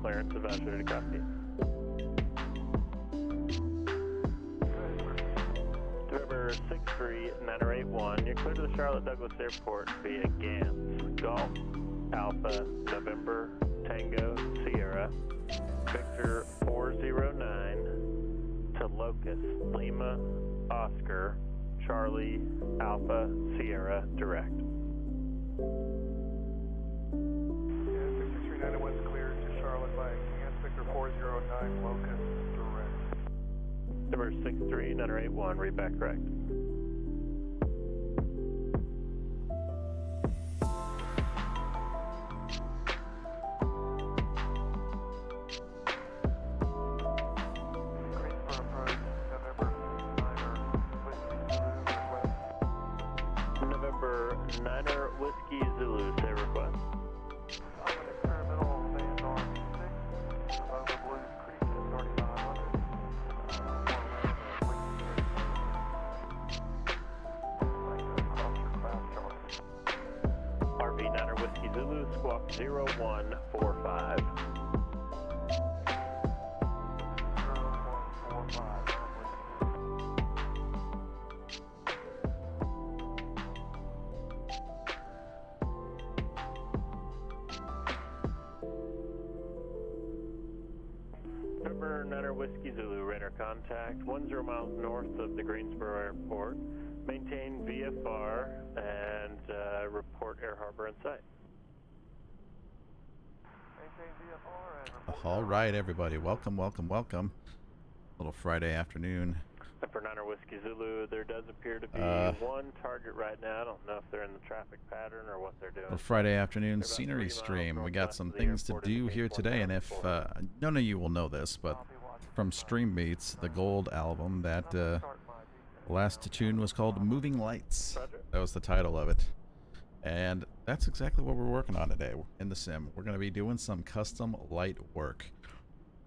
clearance, advisory to copy. November 63981, you're clear to the Charlotte Douglas Airport via GANS, Golf, Alpha, November, Tango, Sierra, Victor 409 to Locust, Lima, Oscar, Charlie, Alpha, Sierra, direct. Victor 391 is cleared to Charlotte by GANS Victor 409 Locust, direct. Number 63981, read back correct. November Niner Whiskey Zulu, say request. I'm an experimental band on 6, above the Blues Creek at 3500. RV Niner Whiskey Zulu, squawk 0145. 0145. November Niner Whiskey Zulu, radar contact 10 miles north of the Greensboro Airport. Maintain VFR and report Air Harbor in sight. Maintain VFR and report. All right, everybody. Welcome, welcome, welcome. Little Friday afternoon. For Niner Whiskey Zulu, there does appear to be one target right now. I don't know if they're in the traffic pattern or what they're doing. Little Friday afternoon They're about scenery 3 miles stream. We got northwest some of the things to airport do indicating here today, and if 174. none of you will know this, but from Stream Beats, the Gold album, that last tune was called Moving Lights. Roger. That was the title of it. And that's exactly what we're working on today in the sim. We're going to be doing some custom light work.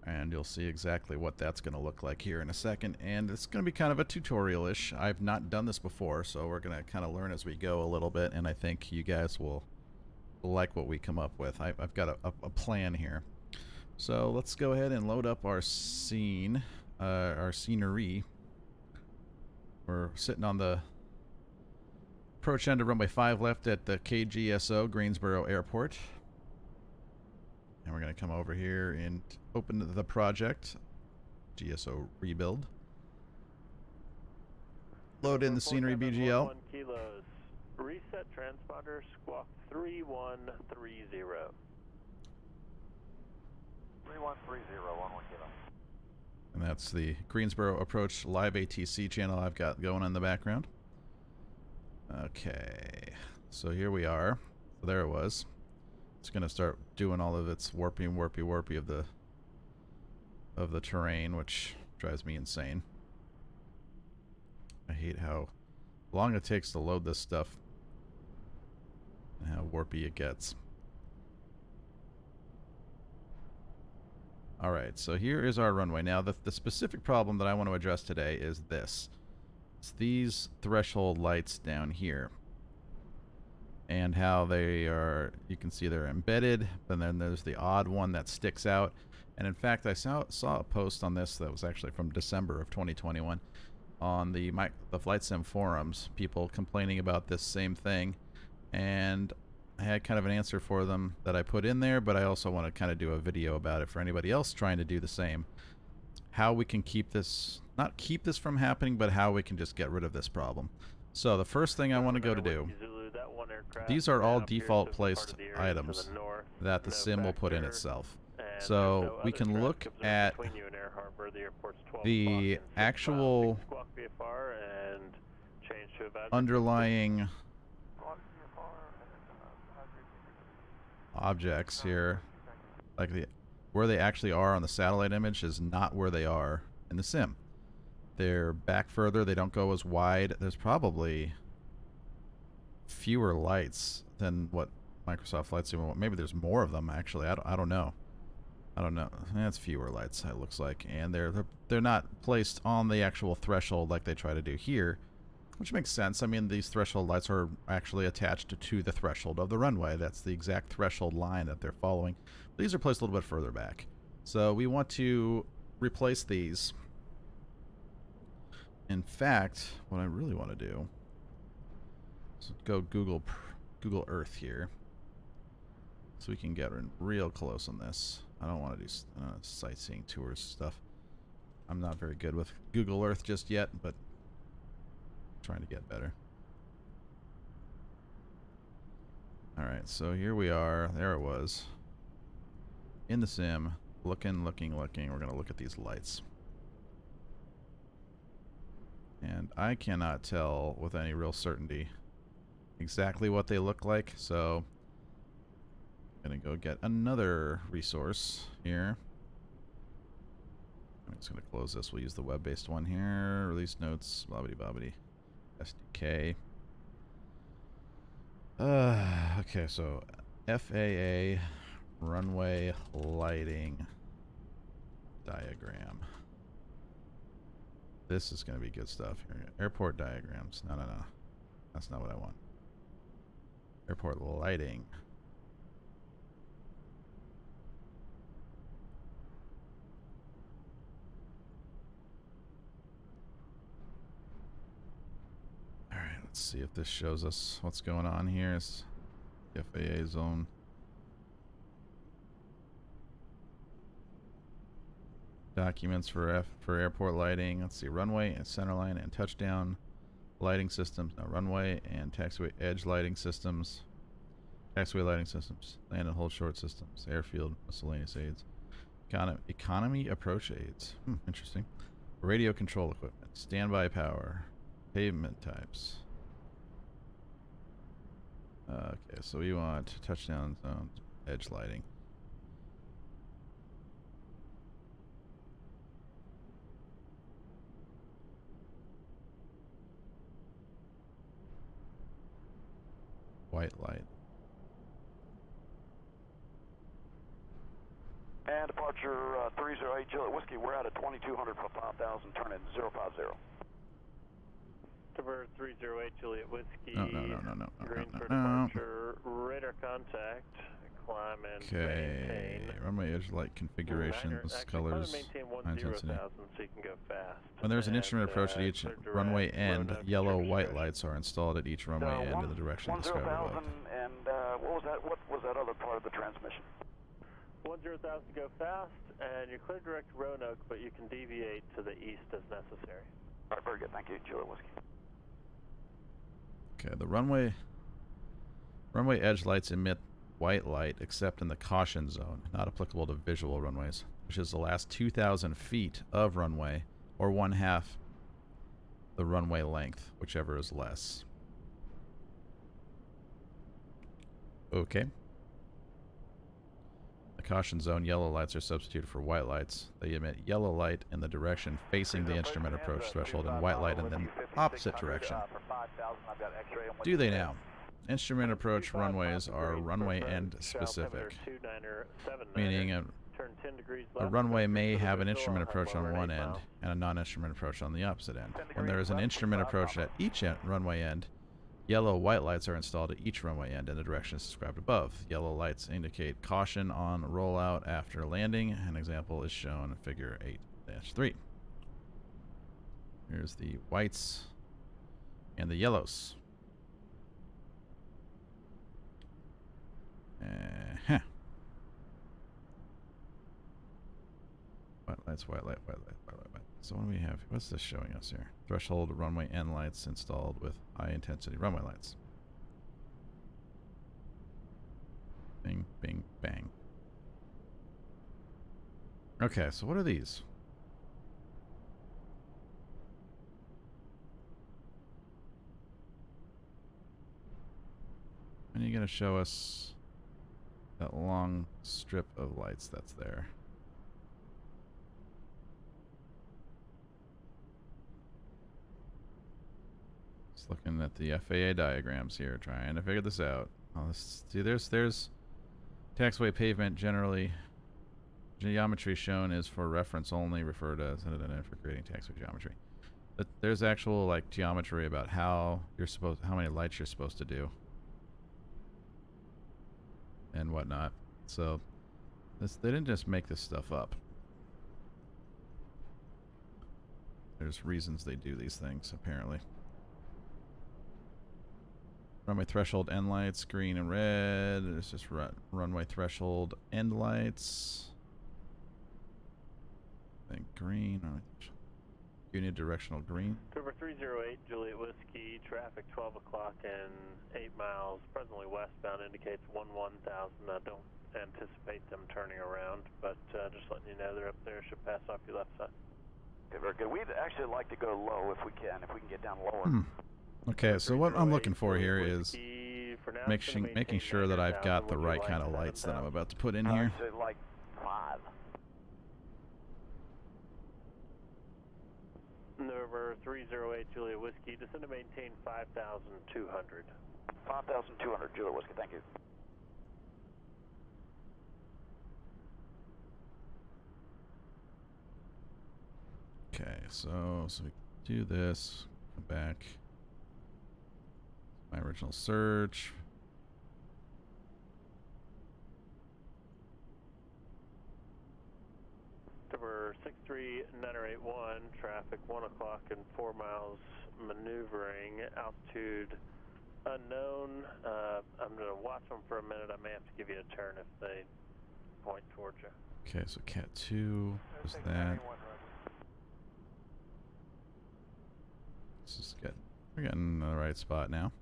And you'll see exactly what that's going to look like here in a second. And it's going to be kind of a tutorial-ish. I've not done this before, so we're going to kind of learn as we go a little bit. And I think you guys will like what we come up with. I've got a plan here. So let's go ahead and load up our scene, our scenery. We're sitting on the approach end of runway 5 left at the KGSO, Greensboro Airport. And we're going to come over here and open the project, GSO rebuild. Load in the scenery BGL. 1 kilos. Reset transponder, squawk 3130. 3130, 11 kilo. And that's the Greensboro Approach live ATC channel I've got going in the background. Okay, so here we are. So there it was. It's going to start doing all of its warpy of the terrain, which drives me insane. I hate how long it takes to load this stuff and how warpy it gets. Alright, so here is our runway. Now, the specific problem that I want to address today is this. It's these threshold lights down here. And how they are, you can see they're embedded, and then there's the odd one that sticks out. And in fact, I saw a post on this that was actually from December of 2021 on the Flight Sim forums, people complaining about this same thing. And I had kind of an answer for them that I put in there, but I also want to kind of do a video about it for anybody else trying to do the same. How we can keep this, not keep this from happening, but how we can just get rid of this problem. So the first thing I want to go to do, these are all default placed items that the sim will put in itself. So we can look at the actual underlying objects here, like where they actually are on the satellite image is not where they are in the sim. They're back further, they don't go as wide. There's probably fewer lights than what Microsoft Flight Sim want. Maybe there's more of them actually. I don't know. It's fewer lights, it looks like, and they're not placed on the actual threshold like they try to do here. which makes sense. I mean, these threshold lights are actually attached to the threshold of the runway. That's the exact threshold line that they're following. These are placed a little bit further back. So we want to replace these. In fact, what I really want to do is go Google Earth here, so we can get in real close on this. I don't want to do sightseeing tours stuff. I'm not very good with Google Earth just yet, but trying to get better. Alright, so here we are. There it was. In the sim. Looking. We're going to look at these lights. And I cannot tell with any real certainty exactly what they look like, so I'm going to go get another resource here. I'm just going to close this. We'll use the web-based one here. Release notes, bobbity. SDK. Okay, so FAA runway lighting diagram. This is going to be good stuff here. Airport diagrams. No. That's not what I want. Airport lighting. Alright, let's see if this shows us what's going on here. It's the FAA zone. Documents for airport lighting. Let's see, runway and centerline and touchdown lighting systems. No, runway and taxiway edge lighting systems. Taxiway lighting systems. Land and hold short systems. Airfield miscellaneous aids. Economy approach aids. Interesting. Radio control equipment. Standby power. Pavement types. Okay, so we want touchdown zones, edge lighting. White light. And departure 308 Juliet Whiskey, we're out at 2200 for 5,000, turn in 050. Departure 308 Juliet Whiskey. No. Green for departure, radar contact, climb and Okay, maintain. runway edge light configurations, colors, Maintain high intensity. 10,000 so you can go fast. When there's an instrument approach at each clear direct, runway end, Roanoke, yellow Church white Street. lights are installed at each runway end in the direction described above. 10,000 and what was that? What was that other part of the transmission? 10,000 go fast, and you're clear direct to Roanoke, but you can deviate to the east as necessary. All right, very good, thank you, Juliet Whiskey. Okay, the runway edge lights emit white light except in the caution zone, not applicable to visual runways, which is the last 2,000 feet of runway, or 1/2 the runway length, whichever is less. Okay. The caution zone yellow lights are substituted for white lights. They emit yellow light in the direction facing the instrument approach threshold and white light in the opposite direction. Do they now? Instrument approach runways are runway end specific, meaning a runway may have an instrument approach on one end and a non-instrument approach on the opposite end. When there is an instrument approach at each runway end, yellow white lights are installed at each runway end in the directions described above. Yellow lights indicate caution on rollout after landing. An example is shown in figure 8-3. Here's the whites and the yellows. White light. So what do we have? What's this showing us here? Threshold runway end lights installed with high intensity runway lights. Bing, bing, bang. Okay, so what are these? When are you going to show us that long strip of lights that's there? Just looking at the FAA diagrams here, trying to figure this out. Oh, see, there's taxiway pavement generally. Geometry shown is for reference only, referred as for creating taxiway geometry. But there's actual like geometry about how many lights you're supposed to do and whatnot. So they didn't just make this stuff up. There's reasons they do these things, apparently. Runway threshold end lights, green and red. There's just runway threshold end lights. I think green. Unidirectional green. Over 308, Juliet Whiskey, traffic 12 o'clock and 8 miles, presently westbound, indicates 11,000. I don't anticipate them turning around, but just letting you know they're up there, should pass off your left side. Okay, very good. We'd actually like to go low if we can get down lower. Okay, so what I'm looking for here is making sure that I've got the right kind of lights that I'm about to put in here. So like 5. November 308, Juliet Whiskey, descend to maintain 5,200. 5,200, Juliet Whiskey, thank you. Okay, so we do this, come back. My original search. Number 63981, traffic 1 o'clock and 4 miles, maneuvering, altitude unknown. I'm going to watch them for a minute. I may have to give you a turn if they point towards you. Okay, so Cat 2 is that. This is good. We're getting in the right spot now.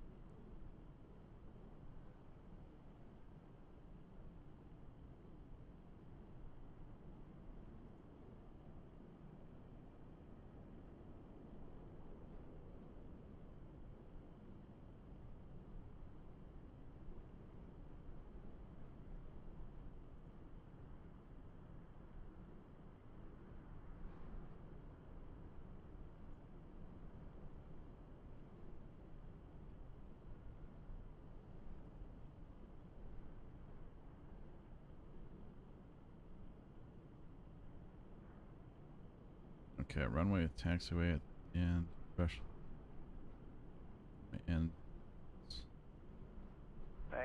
Okay, runway taxiway at the end. Fresh. And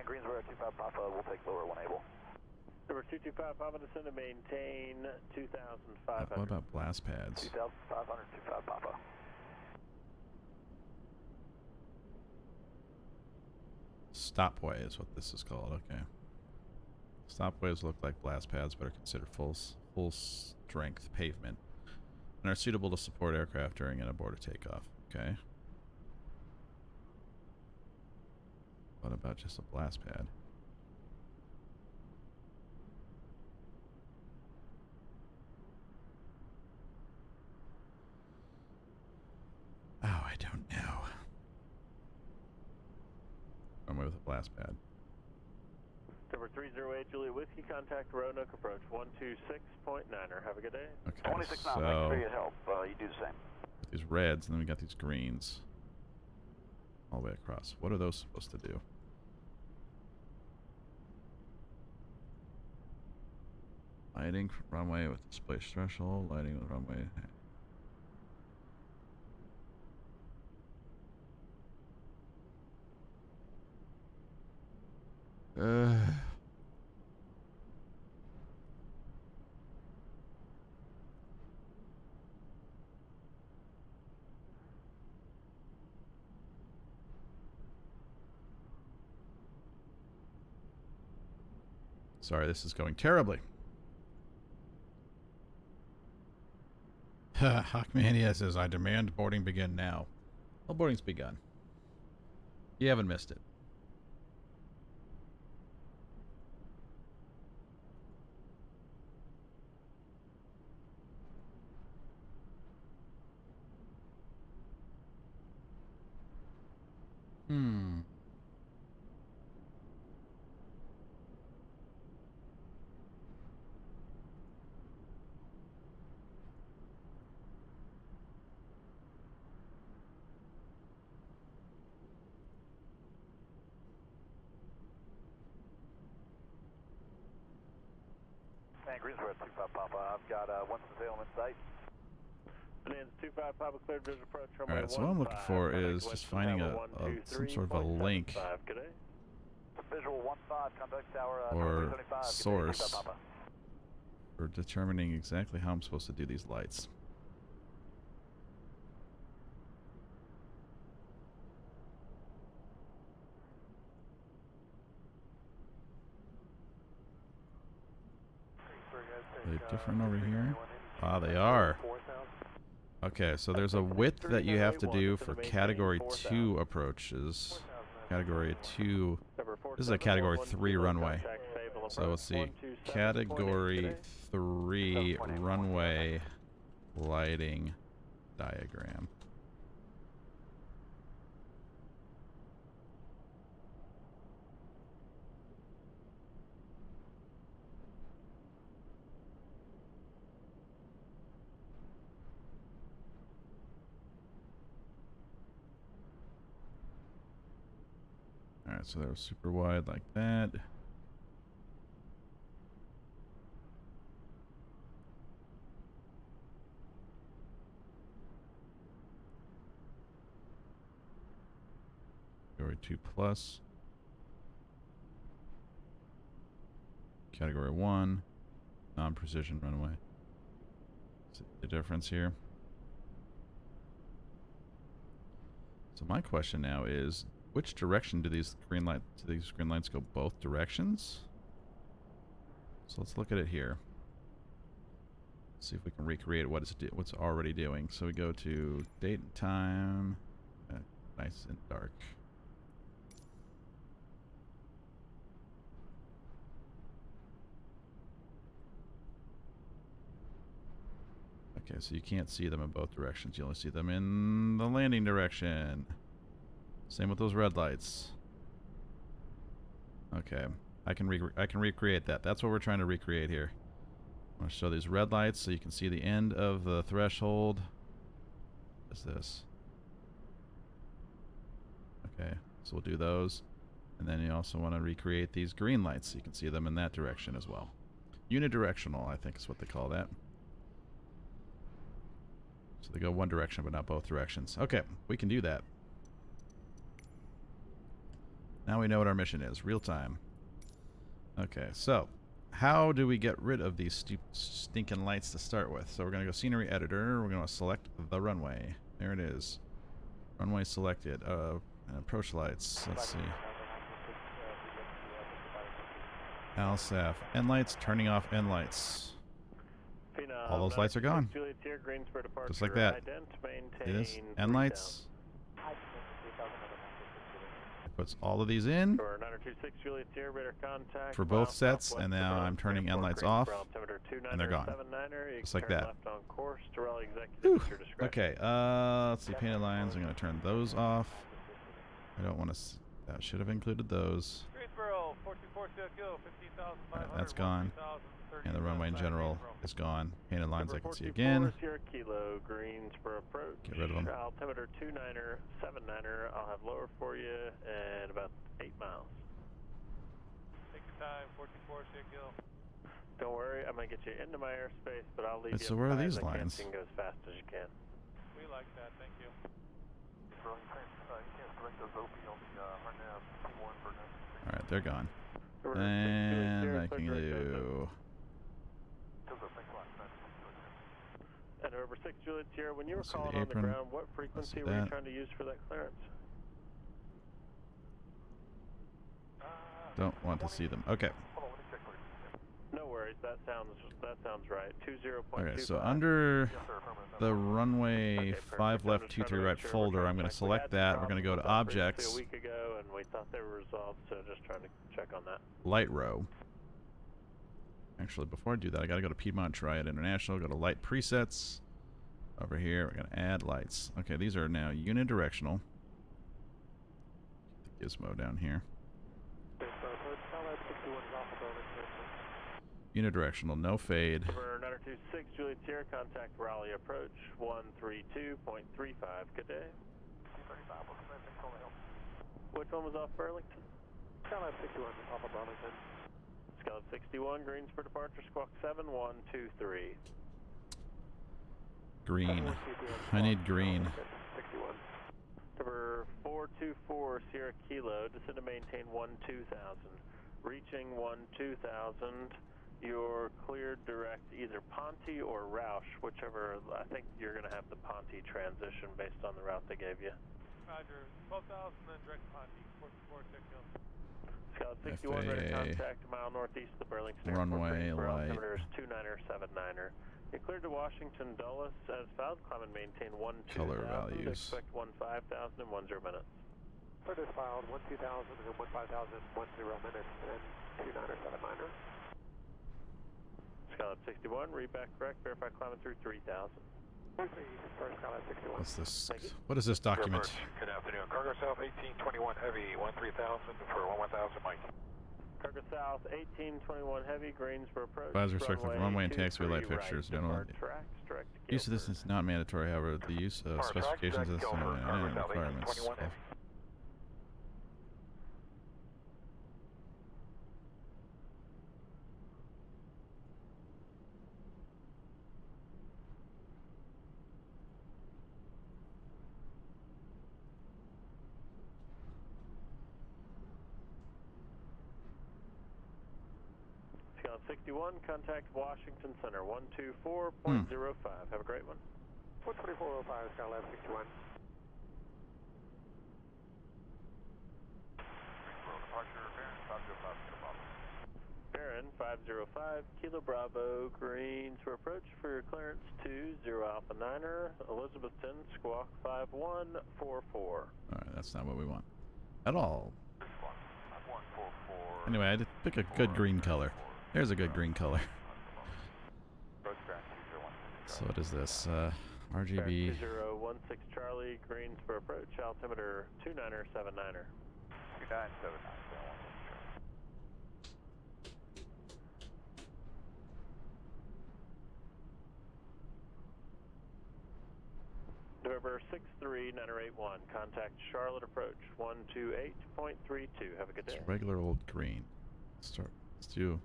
Greensboro 25 Papa, we'll take lower when able. Number 225, Papa, descend to maintain 2,500. what about blast pads? 2,500, 25 Papa. Stopway is what this is called. Okay. Stopways look like blast pads, but are considered full strength pavement and are suitable to support aircraft during and aboard a takeoff. Okay. What about just a blast pad? Oh, I don't know. Runway with a blast pad. Number 308, Juliet Whiskey, contact Roanoke approach 126.9er. Have a good day. Okay, 26 now, so thanks for your help. You do the same. these reds, and then we got these greens all the way across. What are those supposed to do? Lighting runway with display threshold, lighting with runway. Sorry, this is going terribly. Hawkmania says, I demand boarding begin now. Well, boarding's begun. You haven't missed it. Greensboro 25 Papa, I've got Winston-Salem in sight. Bonanza 25 Papa cleared visual approach runway Alright, so what I'm looking 15, for contact is Winston just finding Tower some sort of a 123.75. link Good day. Visual 15, contact tower or 75. source Papa. for determining exactly how I'm supposed to do these lights. Are they different over here? Ah, they are. Okay, so there's a width that you have to do for Category 2 approaches. Category 2... This is a Category 3 runway. So let's see. Category 3 runway lighting diagram. Alright, so they're super wide like that. Category 2 plus. Category 1. Non-precision runway. See the difference here? So my question now is, which direction do these green lights go? Both directions? So let's look at it here. See if we can recreate what's already doing. So we go to date and time. Nice and dark. Okay, so you can't see them in both directions. You only see them in the landing direction. Same with those red lights. Okay, I can recreate that. That's what we're trying to recreate here. I'm going to show these red lights so you can see the end of the threshold. What is this? Okay, so we'll do those. And then you also want to recreate these green lights so you can see them in that direction as well. Unidirectional, I think is what they call that. So they go one direction but not both directions. Okay, we can do that. Now we know what our mission is. Real time. Okay, so how do we get rid of these stinking lights to start with? So we're going to go Scenery Editor. We're going to select the runway. There it is. Runway selected. And approach lights. Let's see. ALSAF. End lights. Turning off end lights. All those lights are gone. Just like that. It is. End lights. It puts all of these in for both sets, and now I'm turning end lights off, and they're gone. Just like that. Whew. Okay, let's see. Painted lines. I'm going to turn those off. I don't want to... That should have included those. Right, that's gone. And the runway in general is gone. Painted lines I can see again. Get rid of them. Altimeter 29er, 79er. I'll have lower for you in about 8 miles. Take your time, 44 Kilo. Don't worry, I'm going to get you into my airspace, but I'll leave you. So where are these lines? You can go as fast as you can. We like that, thank you. Alright, they're gone. And I can do... And over 6 Juliet Sierra, when you were calling on the ground, what frequency were you trying to use for that clearance? Don't want to see them. Okay. No worries, that sounds right. 20.25. Okay, so under the runway 5 left 23 right folder, I'm going to select that. We're going to go to objects. A week ago, and we thought they were resolved, so just trying to check on that. Light row. Actually, before I do that, I got to go to Piedmont Triad International, go to light presets. Over here, we're going to add lights. Okay, these are now unidirectional. The gizmo down here. Unidirectional, no fade. Over 926 Juliet Sierra, contact Raleigh approach 132.35. Good day. Which one was off Burlington? Skylab 61 off of Burlington. Skylab 61, greens for departure, squawk 7123. Green. I need green. 61. Number 424 Sierra Kilo, descend to maintain 12,000. Reaching 12,000, you're cleared direct either Ponte or Roush, whichever. I think you're going to have the Ponte transition based on the route they gave you. Roger, 12,000 then direct Ponte, 424 check hill. Scout 61, ready to contact a mile northeast of the Burlington Runway Airport. light. Altimeter is 2979er. You're cleared to Washington Dulles as filed. Climb and maintain 12,000. Color values. Expect 15,000 in 10 minutes. Cleared as filed, 12,000 and 15,000 in 10 minutes, and 2979er. Skylab 61, read back correct. Verify climbing through 3,000. First Skylab 61. What's this? What is this document? Good afternoon. Cargo South 1821 Heavy, 13,000 for 11,000 Mike. Cargo South 1821 Heavy, Greensboro approach. Advisor selected runway and taxiway light fixtures. General tracks, direct to use of this is not mandatory, however, the use of specifications is requirements. Scout 61, contact Washington Center 124.05. Have a great one. 12405 Skylab 61. Baron 505 Kilo Bravo, Greensboro approach for your clearance to 0 Alpha Niner, Elizabethton, Squawk 5144. Alright, that's not what we want. At all. Anyway, I did pick a good green color. There's a good green color. So what is this? RGB. 2016 Charlie, Greensboro approach, altimeter 2979er. 2979. November 63981, contact Charlotte approach 128.32. Have a good day. It's regular old green. Let's do.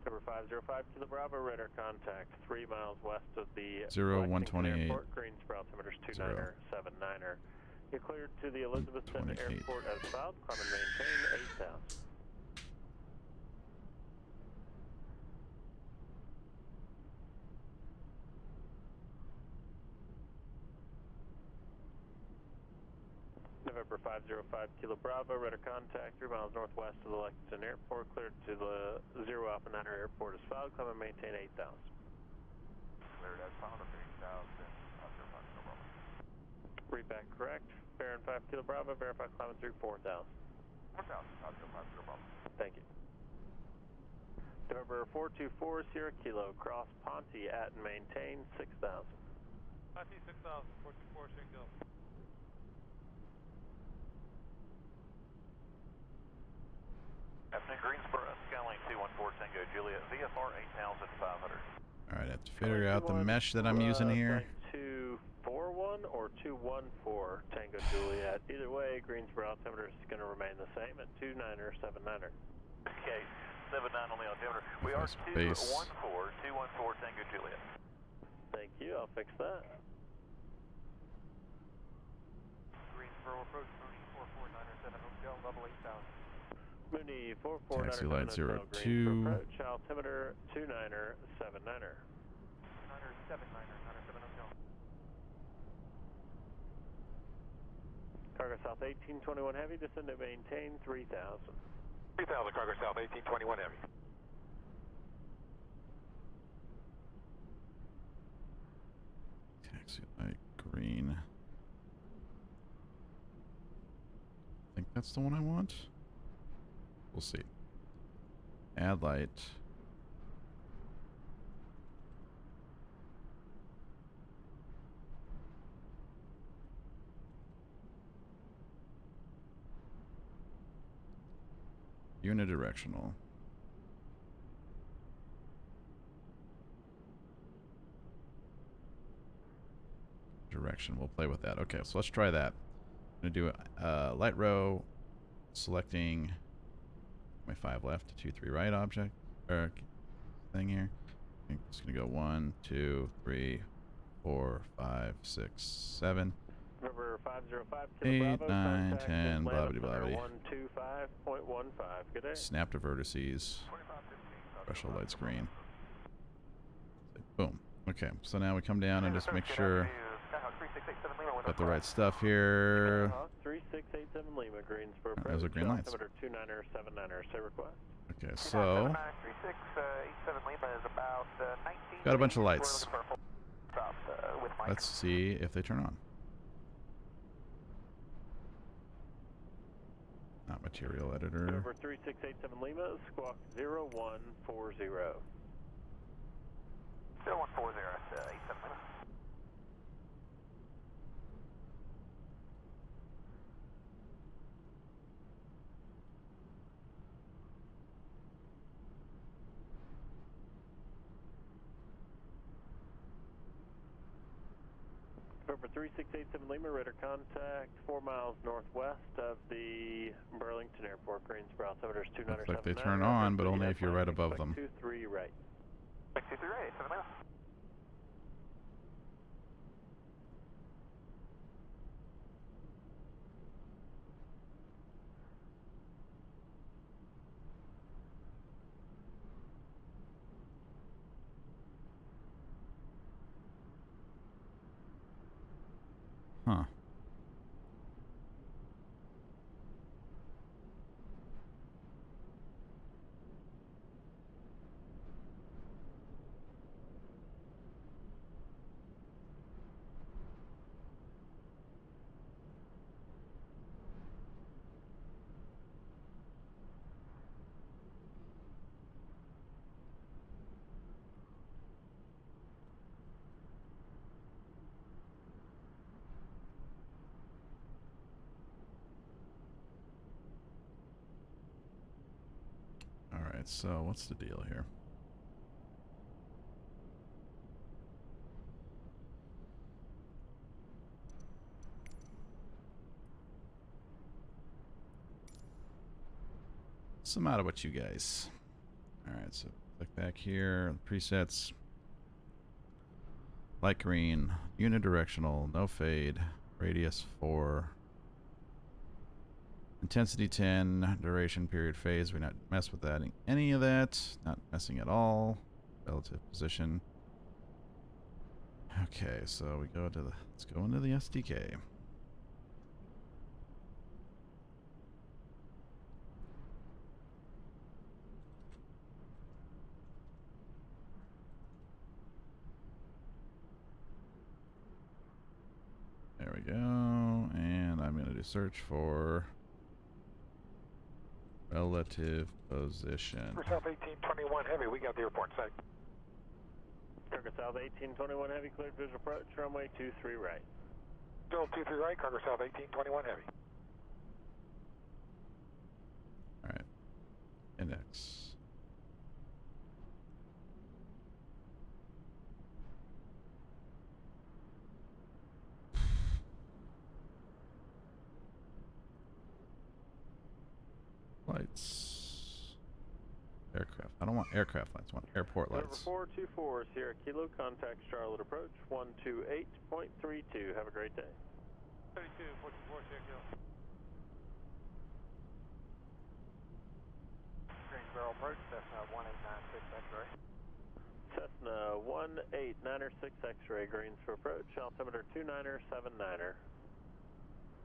Number 505 Kilo Bravo, radar contact 3 miles west of the 0128. Airport, Greensboro, altimeter 2979er. You're cleared to the Elizabethton 28. Airport as filed. Climb and maintain 8,000. November 505 Kilo Bravo, radar contact 3 miles northwest of the Lexington Airport, cleared to the 0 Alpha Niner Airport as filed. Climb and maintain 8,000. Cleared as filed of 8,000. Read back correct. Baron 5 Kilo Bravo, verify climbing through 4,000. 4,000. Thank you. November 424 Sierra Kilo, cross Ponte at and maintain 6,000. Ponte 6,000, 424 check hill. Afternoon, Greensboro, Skyline 214 Tango Juliet, VFR 8,500. Alright, I have to figure out the mesh that I'm using here. 241 or 214 Tango Juliet. Either way, Greensboro altimeter is going to remain the same at 2979er. Okay, 79 on the altimeter. We are 214 Tango Juliet. Thank you, I'll fix that. Greensboro approach, Mooney 4497 Hotel, level 8,000. Mooney Taxi light 02. approach, altimeter 2979er. 979er, 97 Hotel. Cargo South 1821 Heavy, descend to maintain 3,000. 3,000 Cargo South 1821 Heavy. Taxi light green. I think that's the one I want. We'll see. Add light. Unidirectional. Direction. We'll play with that. Okay, so let's try that. I'm gonna do a light row, selecting my 5 left, 2, 3 right object or thing here. I'm just gonna go 1, 2, 3, 4, 5, 6, 7, November 505 8, Kilo Bravo. 9, Contact 10, Atlanta blah, blah, Center blah. 125.15. Good day. Snap to vertices. Threshold lights green. Boom. Okay, so now we come down and just make sure got the right stuff here. 3687 Lima, Greensboro. Those are green lights. Altimeter 2979er. Say request. Okay, so 3687 Lima is about 19. got a bunch of lights. Let's see if they turn on. Not material editor. November 3687 Lima, squawk 0140. 0140, 87 Lima. November 3687 Lima, radar contact 4 miles northwest of the Burlington Airport, Greensboro. Altimeter 2979er. Looks like they turn on, but only if you're right above them. 23 right. 23 right, 7 Lima. Huh. Alright, so what's the deal here? What's the matter with you guys? Alright, so click back here, presets. Light green, unidirectional, no fade, radius 4. Intensity 10, duration, period, phase. We're not mess with that. Any of that. Not messing at all. Relative position. Okay, so we go to the. Let's go into the SDK. There we go. And I'm going to do search for relative position. For South 1821 Heavy, we got the airport in sight. Cargo South 1821 Heavy, cleared visual approach, runway 23 right. Still 23 right, Cargo South 1821 Heavy. Alright. Index. Lights. Aircraft. I don't want aircraft lights. I want airport lights. Number 424 Sierra Kilo, contact Charlotte approach 128.32. Have a great day. 32, 424, Sierra Kilo. Greensboro approach, Cessna 1896 X-ray. Cessna 1896 X-ray, Greensboro approach, altimeter 2979er.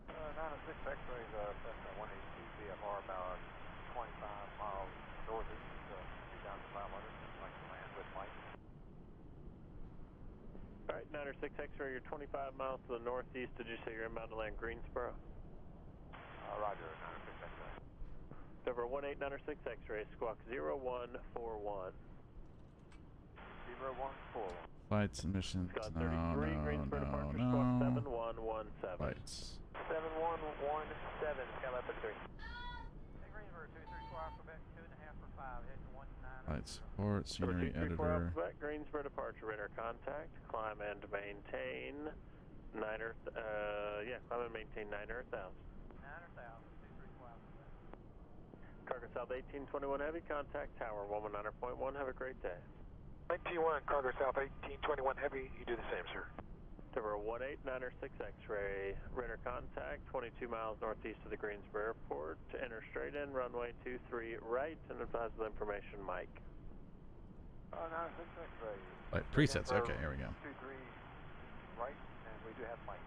96 X-ray is Cessna 182 VFR, about 25 miles northeast, 2,500, like to land with Mike. Alright, 96 X-ray, you're 25 miles to the northeast. Did you say you're inbound to land Greensboro? Roger, 96 X-ray. Over 1896 X-ray, squawk 0141. 0141. Lights and missions. Scott No, 33, no, Greensboro no, departure, squawk no. 7117. Lights. 7117, Skylab 33. Greensboro 23 squawk, Quebec 2.5 for 5, heading 19. Light support, scenery editor. Quebec, Greensboro departure, radar contact, climb and maintain 9 Earth, climb and maintain 9 Earth 1000. 9 or 1,000, 23 squawk, Quebec. Cargo South 1821 Heavy, contact Tower 119.1. Have a great day. 91 Cargo South 1821 Heavy, you do the same, sir. 18906 X-ray, radar contact 22 miles northeast of the Greensboro Airport. Enter straight in, runway 23 right, and advise of the information, Mike. 96 X-ray. Like presets. Okay, here we go. 23 right, and we do have Mike.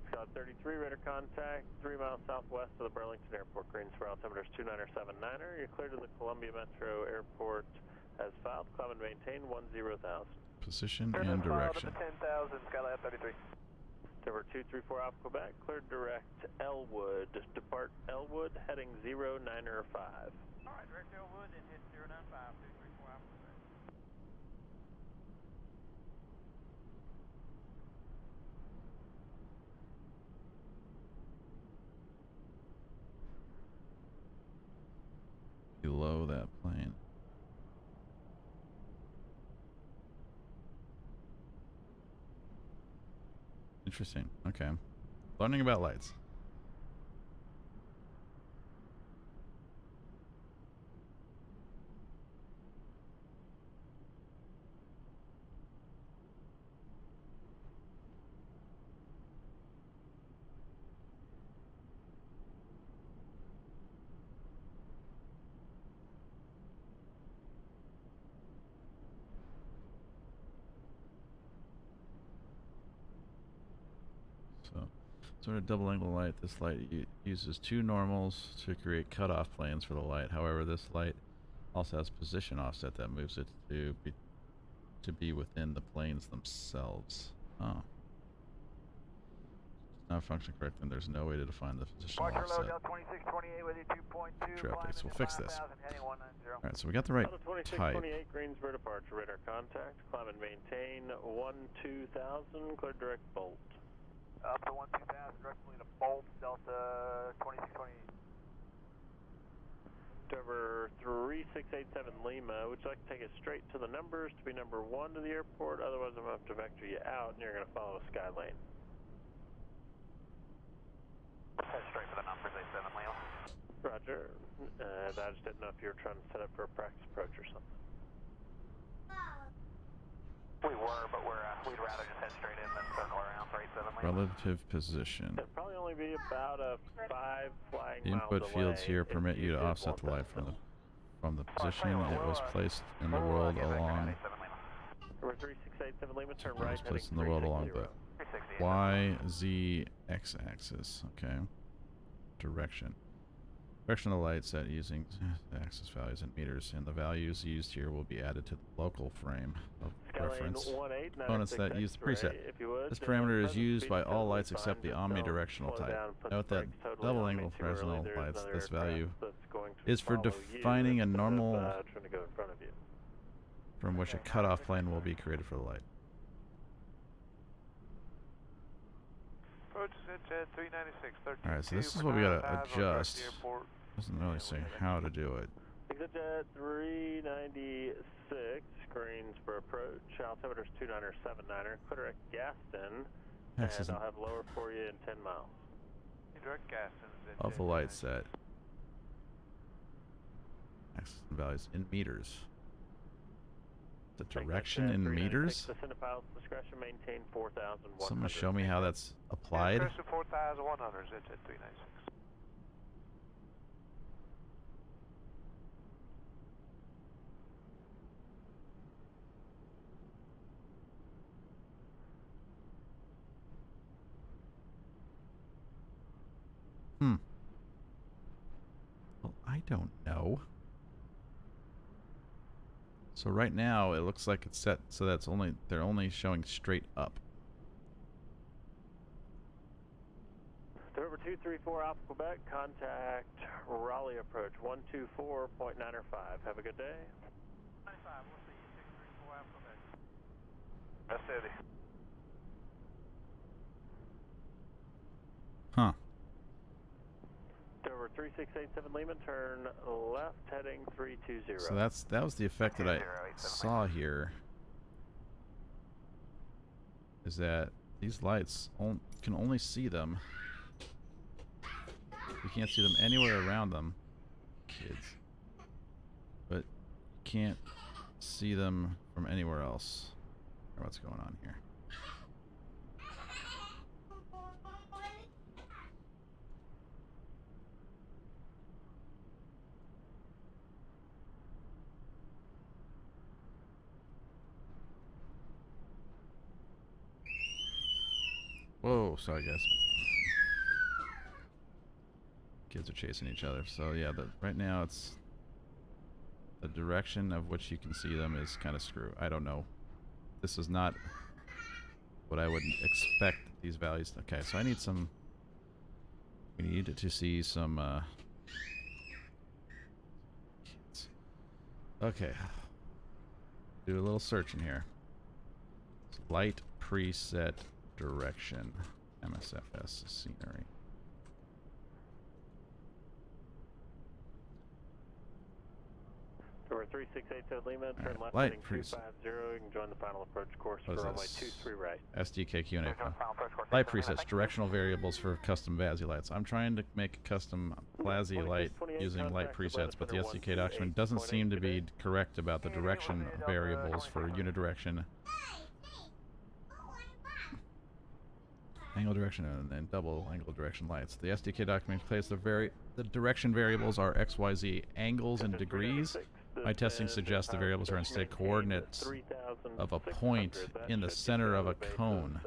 Scott 33, radar contact 3 miles southwest of the Burlington Airport, Greensboro. Altimeter is 297.9er. You're clear to the Columbia Metro Airport as filed. Climb and maintain 10,000. Position and direction. 10,000, Skylab 33. Denver 234 Alpha Quebec, cleared direct Elwood. Depart Elwood, heading 090 5. Alright, direct Elwood and hit 095, 234 Alpha Quebec. Below that plane. Interesting. Okay. Learning about lights. Sort of double angle light. This light uses two normals to create cutoff planes for the light. However, this light also has position offset that moves it to be within the planes themselves. Oh. Not function correct, and there's no way to define the position offset. 2628 with you 2.2. True updates. We'll fix this. 5,000, heading 190. Alright, so we got the right type. 2628 Greensboro departure, radar contact. Climb and maintain 12,000. Clear direct Bolt. Up to 12,000, directly to Bolt, Delta 2628. Denver 3687 Lima, would you like to take it straight to the numbers to be number 1 to the airport? Otherwise, I'm going to have to vector you out and you're going to follow a sky lane. Head straight for the numbers, 87 Lima. Roger. I just didn't know if you were trying to set up for a practice approach or something. We were, but we'd rather just head straight in than circle around for 87 Lima. Relative position. It'd probably only be about a 5 flying The miles input fields away here if permit you to did offset want the light that. from the position it was placed in the world along. Number 3687 Lima, turn It right, was heading placed in the world along the 360. Y, Z, X axis. Okay. Direction. Direction of the light set using the axis values in meters, and the values used here will be added to the local frame of reference. Components that use the preset. This parameter is used by all lights except the omnidirectional type. Note that double angle fresnel lights, this value is for defining a normal from which a cutoff plane will be created for the light. Alright, so this is what we gotta adjust. Doesn't really say how to do it. ExitJet 396, Greensboro approach, altimeter is 2979er, clear at Gaston, and I'll have lower for you in 10 miles. Direct Gaston's Of the light set. Axis and values in meters. The direction in meters? Maintain 4,100. Someone show me how that's applied. 4,100, it's at 396. Well, I don't know. So right now it looks like it's set so that's they're only showing straight up. Denver 234 Alpha Quebec, contact Raleigh approach 124.905. Have a good day. 95, we'll see you 234 Alpha Quebec. That's Eddie. Huh. Denver 3687 Lima, turn left, heading 320. So that was the effect that I saw here. Is that these lights can only see them. You can't see them anywhere around them. Kids. But you can't see them from anywhere else. What's going on here? Whoa, sorry guys. Kids are chasing each other. So yeah, right now it's the direction of which you can see them is kind of screw. I don't know. This is not what I would expect these values. Okay, so I need some. We need to see some. Okay. Do a little searching here. Light preset direction. MSFS scenery. Over 3680 Lima, turn left light heading preset. 250. You can join the final approach course for runway 23 right. SDK Q&A. Light presets, directional variables for custom VASI lights. I'm trying to make a custom VASI light using light presets, but the SDK document doesn't seem to be correct about the direction variables for unidirection, angle direction, and double angle direction lights. The SDK document claims the direction variables are XYZ angles and degrees. My testing suggests the variables are instead coordinates of a point in the center of a cone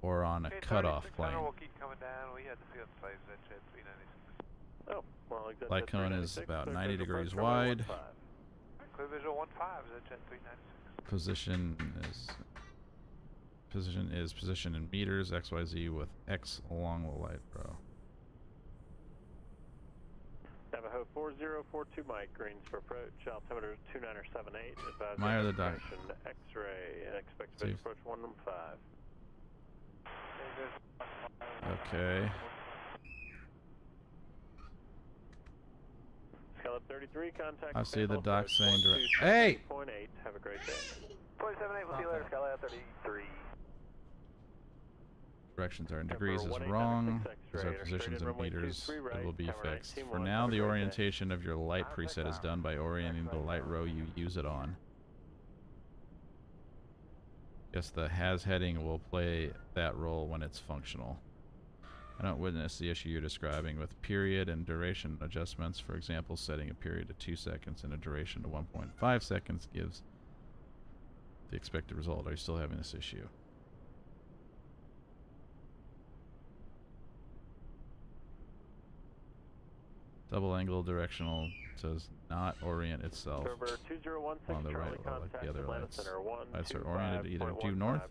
or on a cutoff plane. We'll keep coming down. We had the field saves at Jet 396. Oh, well, Light cone is about 90 degrees wide. Clear visual 15 is at Jet 396. Position in meters, XYZ with X along the light row. Navajo 4042 Mike, greens for approach, altimeter 2978, advise Meyer the doc. X-ray, and expect to approach 115. Okay. Scallop 33, contact. I see the doc approach saying direct. 127.8. Hey! Have a great day. 278, we'll see you later, Scallop 33. Directions are in degrees is wrong. These are positions in meters. It will be fixed. For now, the orientation of your light preset is done by orienting the light row you use it on. Guess the has heading will play that role when it's functional. I don't witness the issue you're describing with period and duration adjustments. For example, setting a period to 2 seconds and a duration to 1.5 seconds gives the expected result. Are you still having this issue? Double angle directional does not orient itself on the right row like the other lights. Lights are oriented either due north,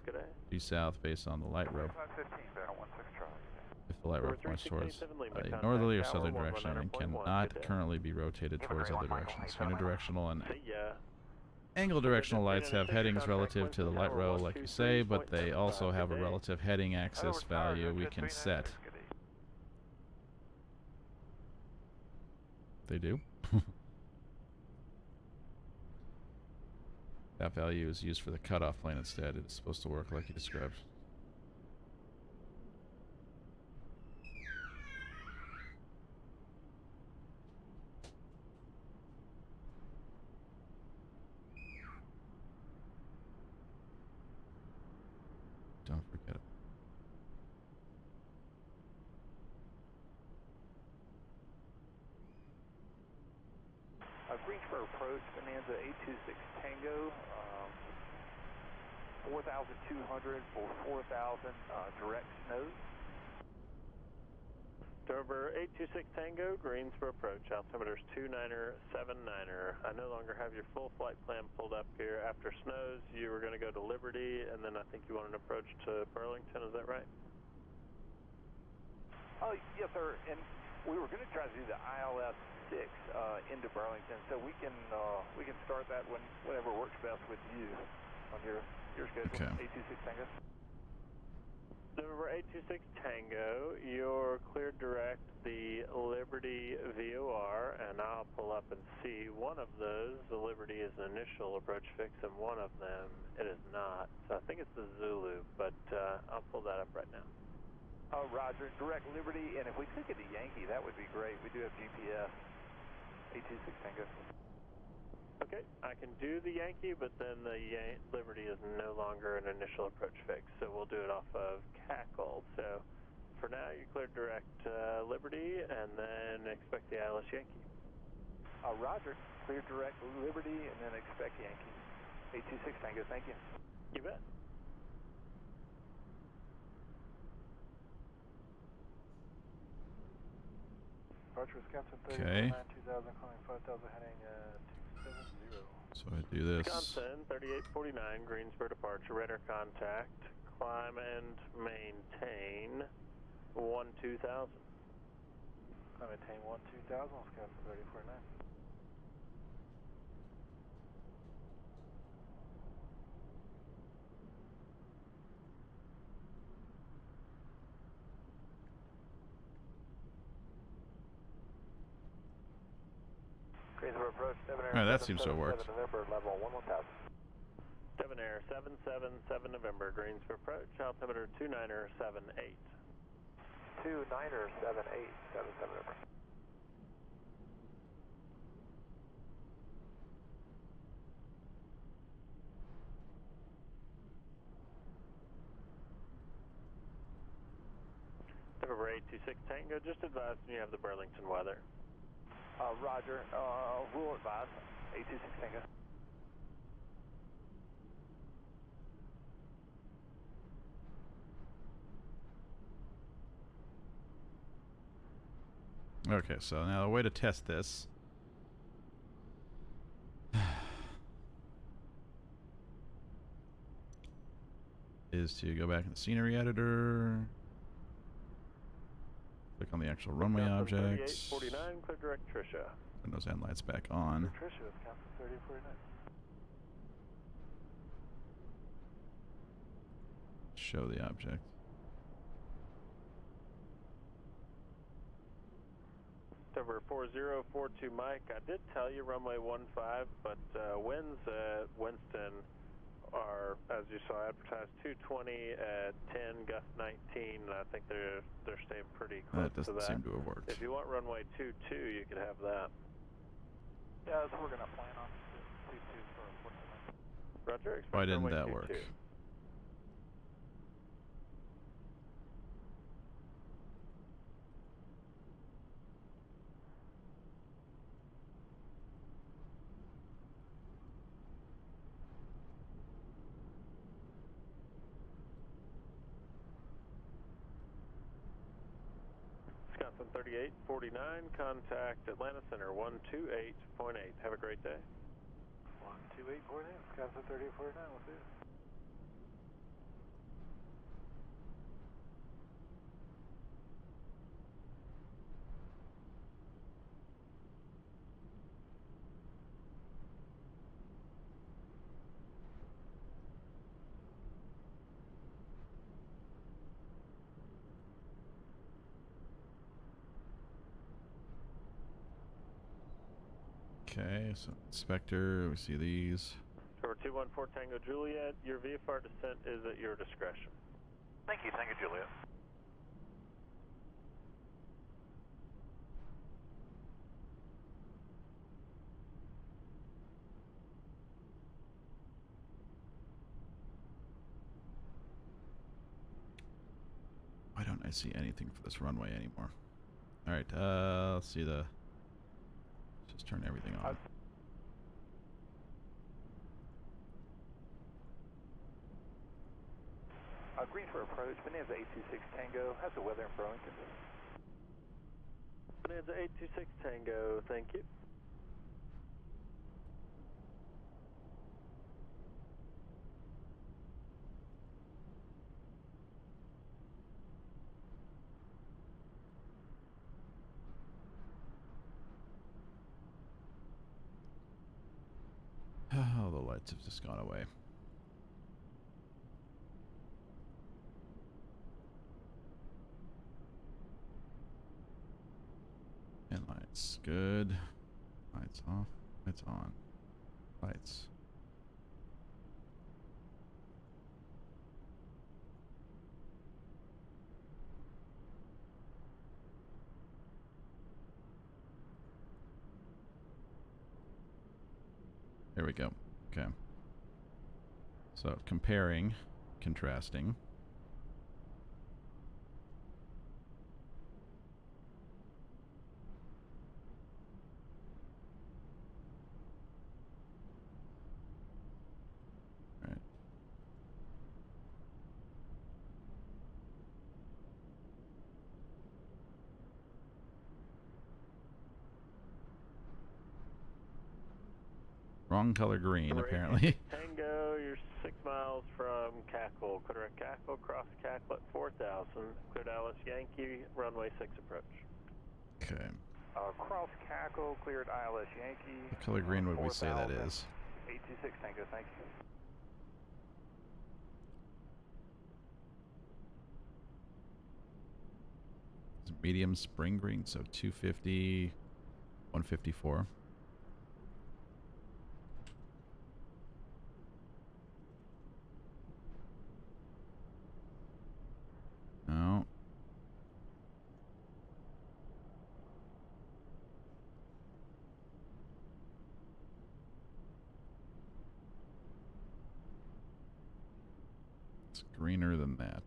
due south based on the light row. If the light row points towards a northerly or southern direction and cannot currently be rotated towards other directions. Unidirectional and angle directional lights have headings relative to the light row like you say, but they also have a relative heading axis value we can set. They do. That value is used for the cutoff plane instead. It's supposed to work like you described. Don't forget it. Greensboro approach, Bonanza 826 Tango, 4,200 for 4,000 direct snows. Dover 826 Tango, Greensboro approach, altimeter's 2979er. I no longer have your full flight plan pulled up here. After snows, you were going to go to Liberty, and then I think you want an approach to Burlington, is that right? Oh, yes, sir, and we were going to try to do the ILS 6 into Burlington, so we can start that whenever works best with you on your schedule. Okay. 826 Tango. November 826 Tango, you're cleared direct the Liberty VOR, and I'll pull up and see one of those. The Liberty is an initial approach fix, and one of them it is not. So I think it's the Zulu, but I'll pull that up right now. Roger, direct Liberty, and if we could get the Yankee, that would be great. We do have GPS. 826 Tango. Okay, I can do the Yankee, but then the Liberty is no longer an initial approach fix, so we'll do it off of Cackle. So for now, you cleared direct Liberty, and then expect the ILS Yankee. Roger, clear direct Liberty, and then expect Yankee. 826 Tango, thank you. You bet. departure Wisconsin 30, Okay. 2000, calling 5000, heading 270. So I do this. Wisconsin 3849, Greensboro departure, radar contact, climb and maintain 12000. Climb maintain 12000, Wisconsin 3049. Greensboro approach, Alright, that seems to have worked. November, level 11000. Debonair 777 November, Greensboro approach, altimeter 2978. 2978, 77 November. November 826 Tango, just advising you have the Burlington weather. Roger, rule advise, 826 Tango. Okay, so now the way to test this is to go back in the scenery editor, click on the actual runway objects, 3849, clear direct Tricia. turn those end lights back on. Tricia, Wisconsin 3049. Show the object. November 4042 Mike, I did tell you runway 15, but winds at Winston are, as you saw, advertised 220 at 10, gust 19, and I think they're staying pretty close That doesn't to that. seem to have worked. If you want runway 22, you could have that. Yeah, that's what we're going to plan on. 22 for Roger, expect Why didn't runway that 22. work? Wisconsin 3849, contact Atlanta Center 128.8. Have a great day. 128.8, Wisconsin 3849, we'll see you. Okay, so inspector, we see these. Over 214 Tango Juliet, your VFR descent is at your discretion. Thank you, Tango Juliet. Why don't I see anything for this runway anymore? Alright, let's see the... Just turn everything on. Greensboro approach, Bonanza 826 Tango, how's the weather in Burlington? Bonanza 826 Tango, thank you. Oh, the lights have just gone away. And lights, good. Lights off, lights on. Lights. There we go. Okay. So comparing, contrasting. Right. Wrong color green, Number apparently. 86 Tango, you're 6 miles from Cackle. Clear at Cackle, cross Cackle at 4,000. Clear to Alice Yankee, runway 6 approach. Okay. Cross Cackle, cleared ILS Yankee. What color green would we say that 4,000. is? 826 Tango, thank you. It's medium spring green, so 250, 154. No. It's greener than that.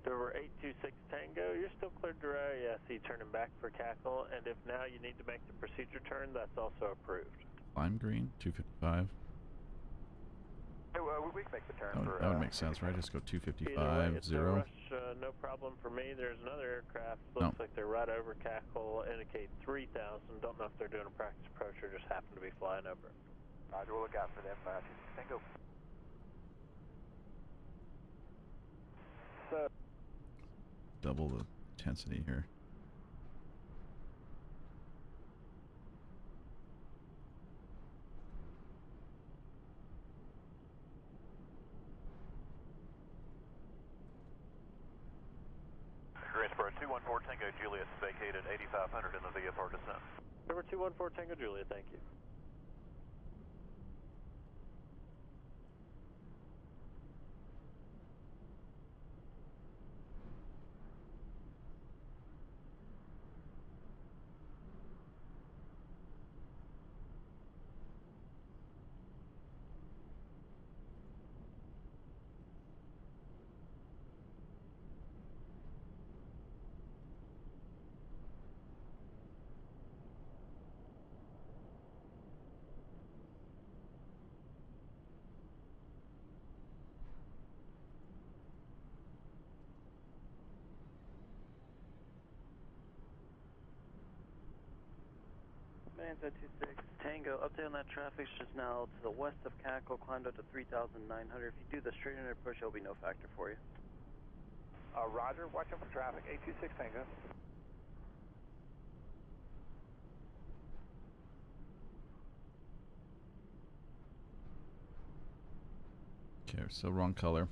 Dover 826 Tango, you're still cleared to RAISE, turning back for Cackle, and if now you need to make the procedure turn, that's also approved. Lime green, 255. Hey, we can make the turn for... That would make sense, right? Just go Either way, 255, it's 0. no rush, no problem for me. There's another aircraft, looks like they're right over Cackle, indicate 3,000. Don't know if they're doing a practice approach or just happen to be flying over it. Roger, we'll look out for them. 26 Tango. So... Double the intensity here. Greensboro 214 Tango Juliet vacated 8500 in the VFR descent. Number 214 Tango Julia, thank you. Bonanza 26 Tango, update on that traffic's just now to the west of Cackle, climbed up to 3,900. If you do the straight in approach, it'll be no factor for you. Roger, watch out for traffic. 826 Tango. Okay, so wrong color.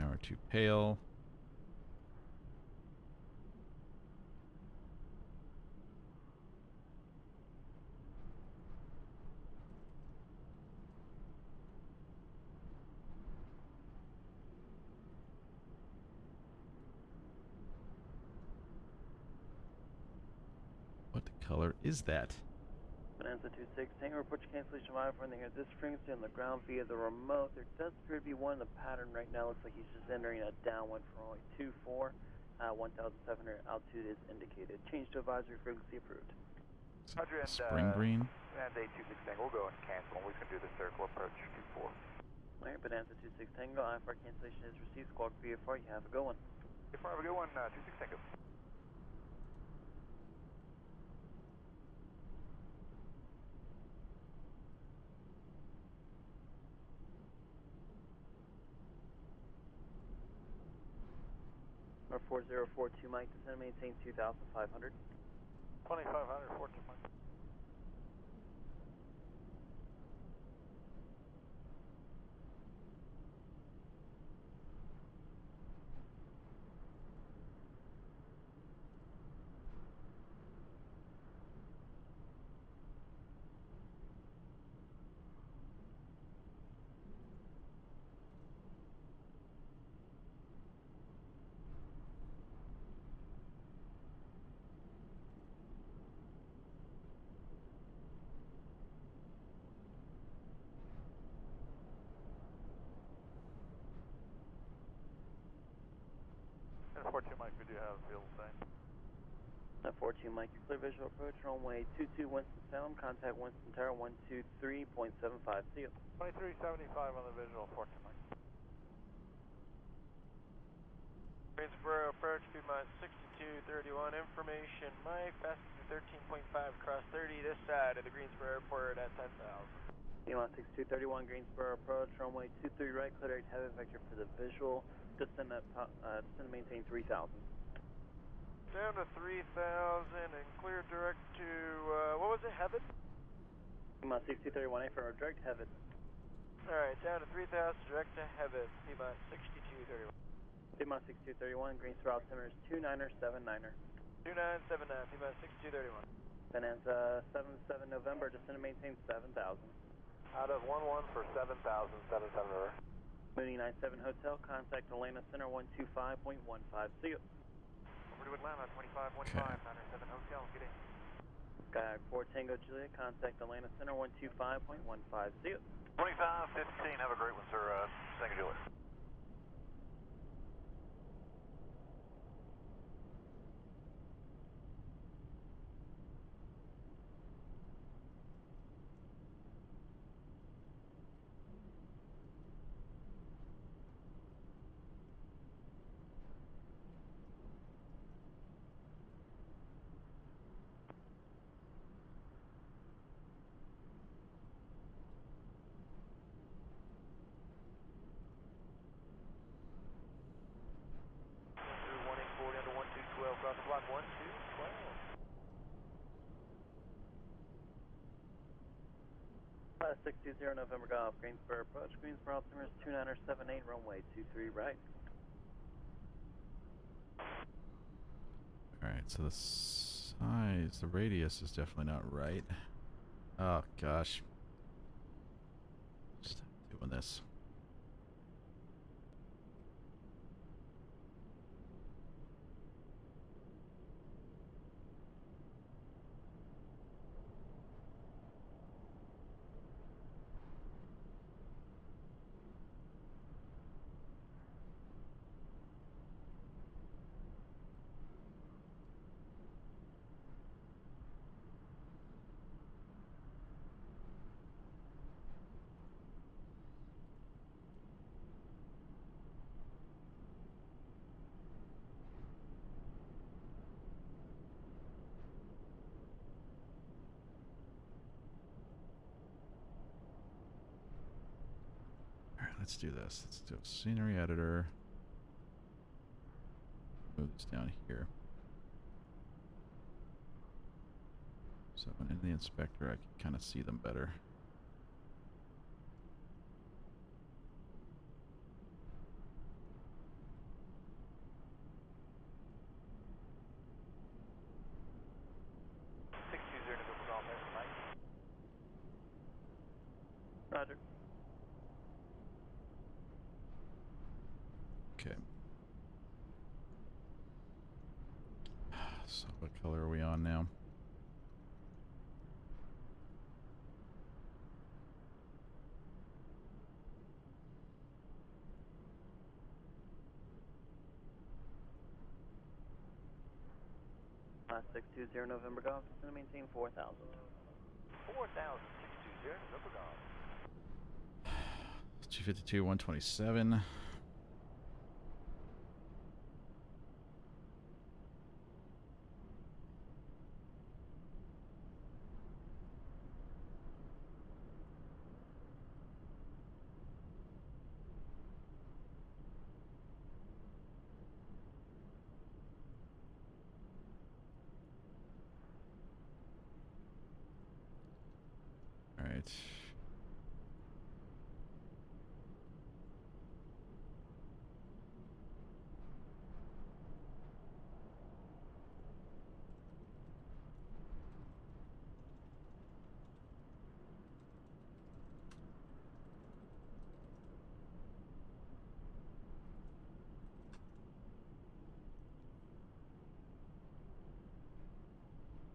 Hour too pale. What color is that? Bonanza 26 Tango, report your cancellation of I-4 here. This frequency on the ground via the remote. There does appear to be one in the pattern right now. Looks like he's just entering a downwind for only 24. 1,700 altitude is indicated. Change to advisory frequency approved. Roger, and, Spring green. And 826 Tango, we'll go and cancel, and we can do the circle approach 24. Alright, Bonanza 26 Tango, I-4 cancellation is received. Squawk VFR, you have a good one. If I have a good one, 26 Tango. Our 4042 Mike, descend and maintain 2,500. 2500, 14 Mike. 42 Mike, we do have field same. 14 Mike, your clear visual approach, runway 22 Winston-Salem, contact Winston Tower 123.75, see you. 2375 on the visual, 14 Mike. Greensboro approach, B-minus 6231, information, Mike, passenger 13.5 across 30, this side of the Greensboro Airport at 10,000. B-minus 6231, Greensboro approach, runway 23 right, clear direct heavy vector for the visual, descend and maintain 3000. Down to 3,000 and clear direct to, what was it, Heaven? B-minus 6231, for direct heaven. Alright, down to 3,000, direct to Heaven, B-minus 6231. B-minus 6231, Greensboro altimeter is 2979er. 2979, B-minus 6231. Bonanza 77 November, descend and maintain 7000. Out of 11 for 7,000, 77er. Mooney 97 Hotel, contact Atlanta Center 125.15, see you. Over to Atlanta, 2515, 97 Hotel, get in. Skyhawk 4 Tango Juliet, contact Atlanta Center 125.15, see you. 2515, have a great one, sir. Tango Juliet. Cross block 1212. 620 November Golf, Greensboro approach, Greensboro altimeter is 2978, runway 23 right. Alright, so the size, the radius is definitely not right. Oh gosh. Stop doing this. Let's do this. Let's do a scenery editor. Move this down here. So when in the inspector, I can kind of see them better. Roger. Okay. So what color are we on now? Last 620 November Golf, descend and maintain 4000. 4,000, 620 November Golf. 252, 127. All right.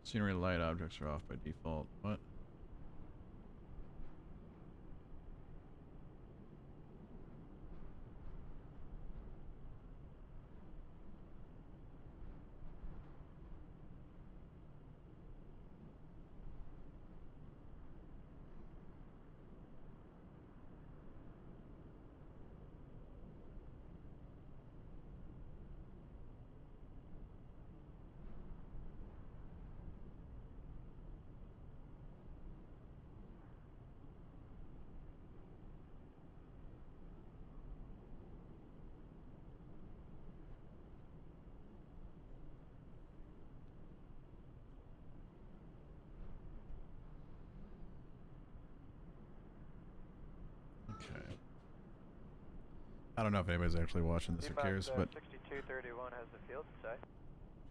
Scenery light objects are off by default. What? I don't know if anybody's actually watching this or cares, but 6231 has the field in sight.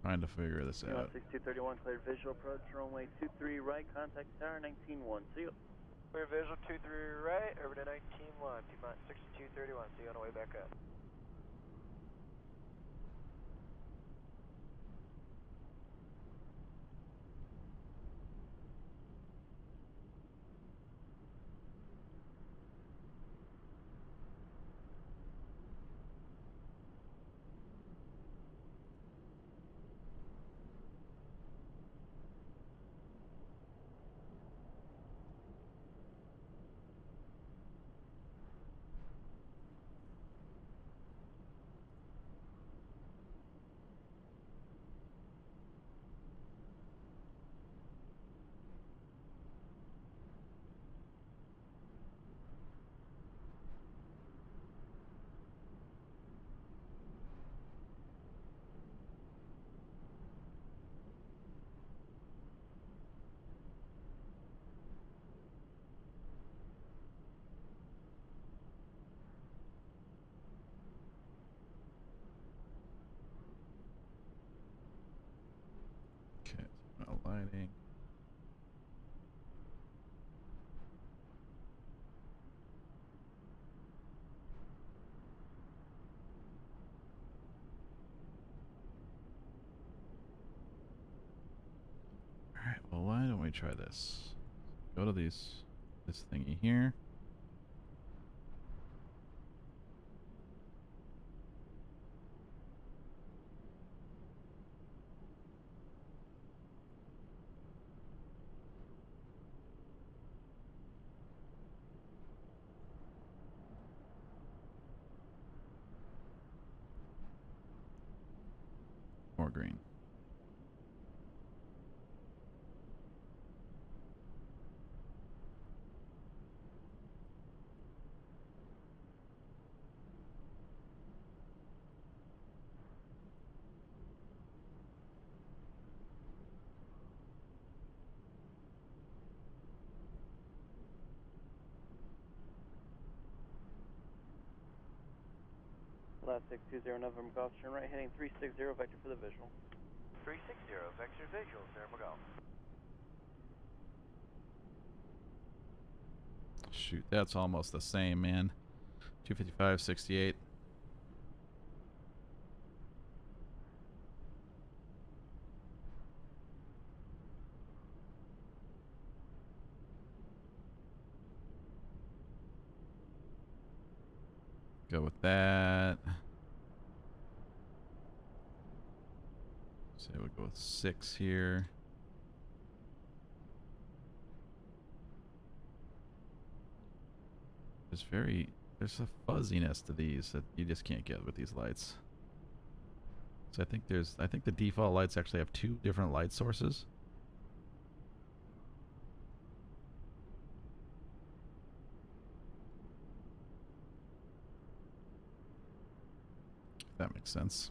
trying to figure this out. 6231, cleared visual approach, runway 23 right, contact tower 191. See you. Clear visual 23 right, over to 191, Piedmont 6231, see you on the way back up. Okay, no lighting. Alright, well, why don't we try this? Go to this thingy here. More green. Last 620 November Golf, turn right, heading 360, vector for the visual. 360, vector visual, Sierra McGolf. Shoot, that's almost the same, man. 255.68. Go with that. Say we'll go with 6 here. There's a fuzziness to these that you just can't get with these lights. So I think the default lights actually have 2 different light sources. If that makes sense.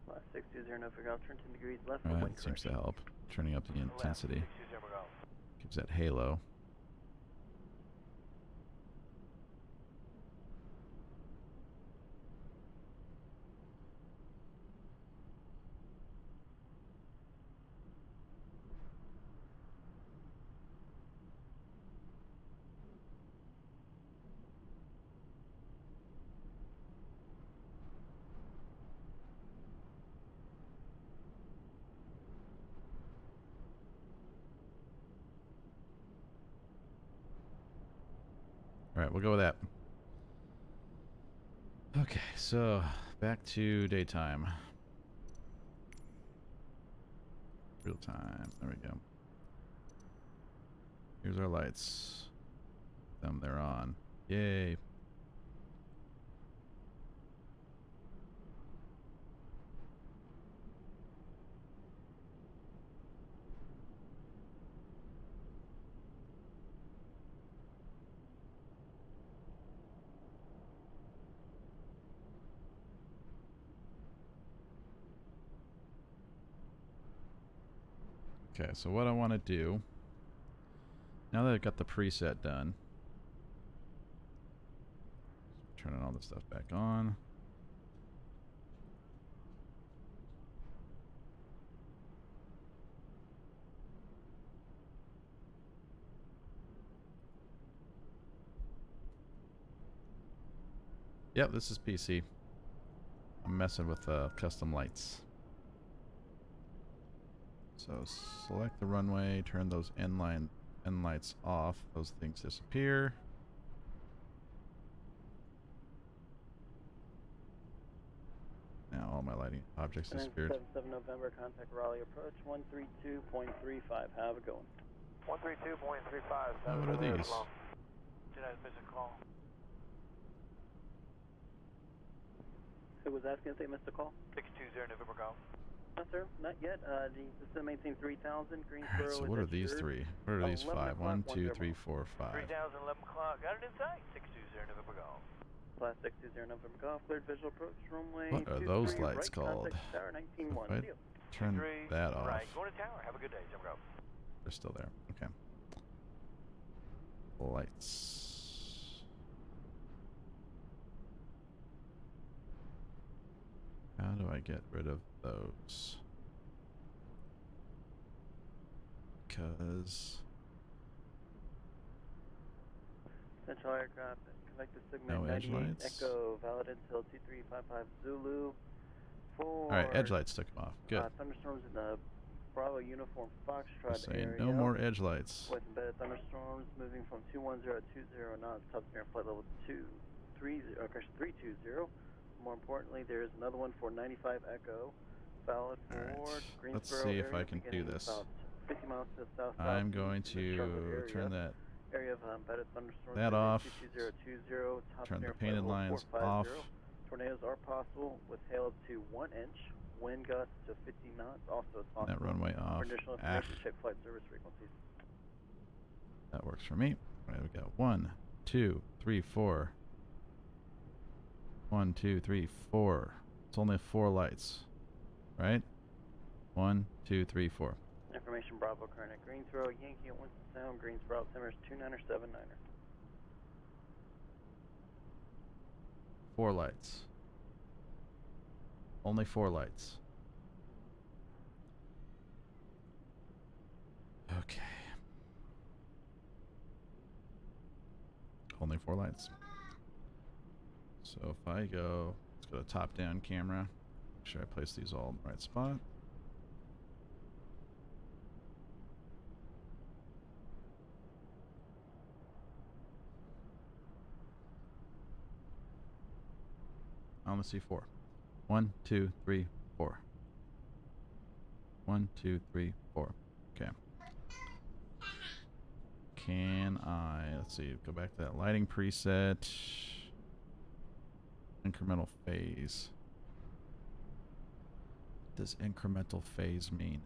Last 620 November Golf, turn 10 degrees left for Alright, wind seems to correction. help. Turning up the intensity. 620 McGolf. Gives that halo. Alright, we'll go with that. Okay, so back to daytime. Real time. There we go. Here's our lights. They're on. Yay. Okay, so what I want to do, now that I've got the preset done, turning all this stuff back on. Yep, this is PC. I'm messing with custom lights. So select the runway, turn those end lights off. Those things disappear. Now all my lighting objects disappeared. 77 November, contact Raleigh approach 132.35. Have a good one. 132.35. Oh, what are these? Did I miss a call? Who was asking if they missed a call? 620 November Golf. No, sir, not yet. The system maintained 3000. Greensboro. So what are these three? What are these 5? 1, 2, 3, 4, 5. 3000, 11 o'clock. Got it in sight. 620 November Golf. Class 620 November Golf. Cleared visual approach runway. What are those 23, lights right, called? contact tower 191. If I See you. turn that off. Right, going to tower. Have a good day, November Golf. They're still there. Okay. Lights. How do I get rid of those? Because Central aircraft. Connect the No Sigma edge 98 lights. Echo. Valid until 2355 Zulu. all right, edge lights took them off. Good. Thunderstorms in the Bravo uniform Foxtrot Saying area. no more edge lights. With embedded thunderstorms moving from 21020 knots, top near flight level 320. More importantly, there is another one for 95 Echo, valid for Greensboro. Let's see if area, I can do beginning this. about 50 miles to the south. I'm going to turn that area of embedded thunderstorms. that off. 22020. Top Turn the near flight painted level lines 450. off. Tornadoes are possible with hail up to 1 inch. Wind gusts to 50 knots. Also is possible. That runway off. For additional Ah, information, check flight service frequencies. that works for me. All right, we got 1, 2, 3, 4. 1, 2, 3, 4. It's only 4 lights, right? 1, 2, 3, 4. Information Bravo current at Greensboro, Yankee at Winston Sound, Greensboro, Timbers 29er 79er. 4 lights. Only 4 lights. Okay. Only 4 lights. So if I go, let's go to top-down camera. Make sure I place these all in the right spot. I only see 4. 1, 2, 3, 4. 1, 2, 3, 4. Okay. Can I, let's see, go back to that lighting preset. Incremental phase. What does incremental phase mean?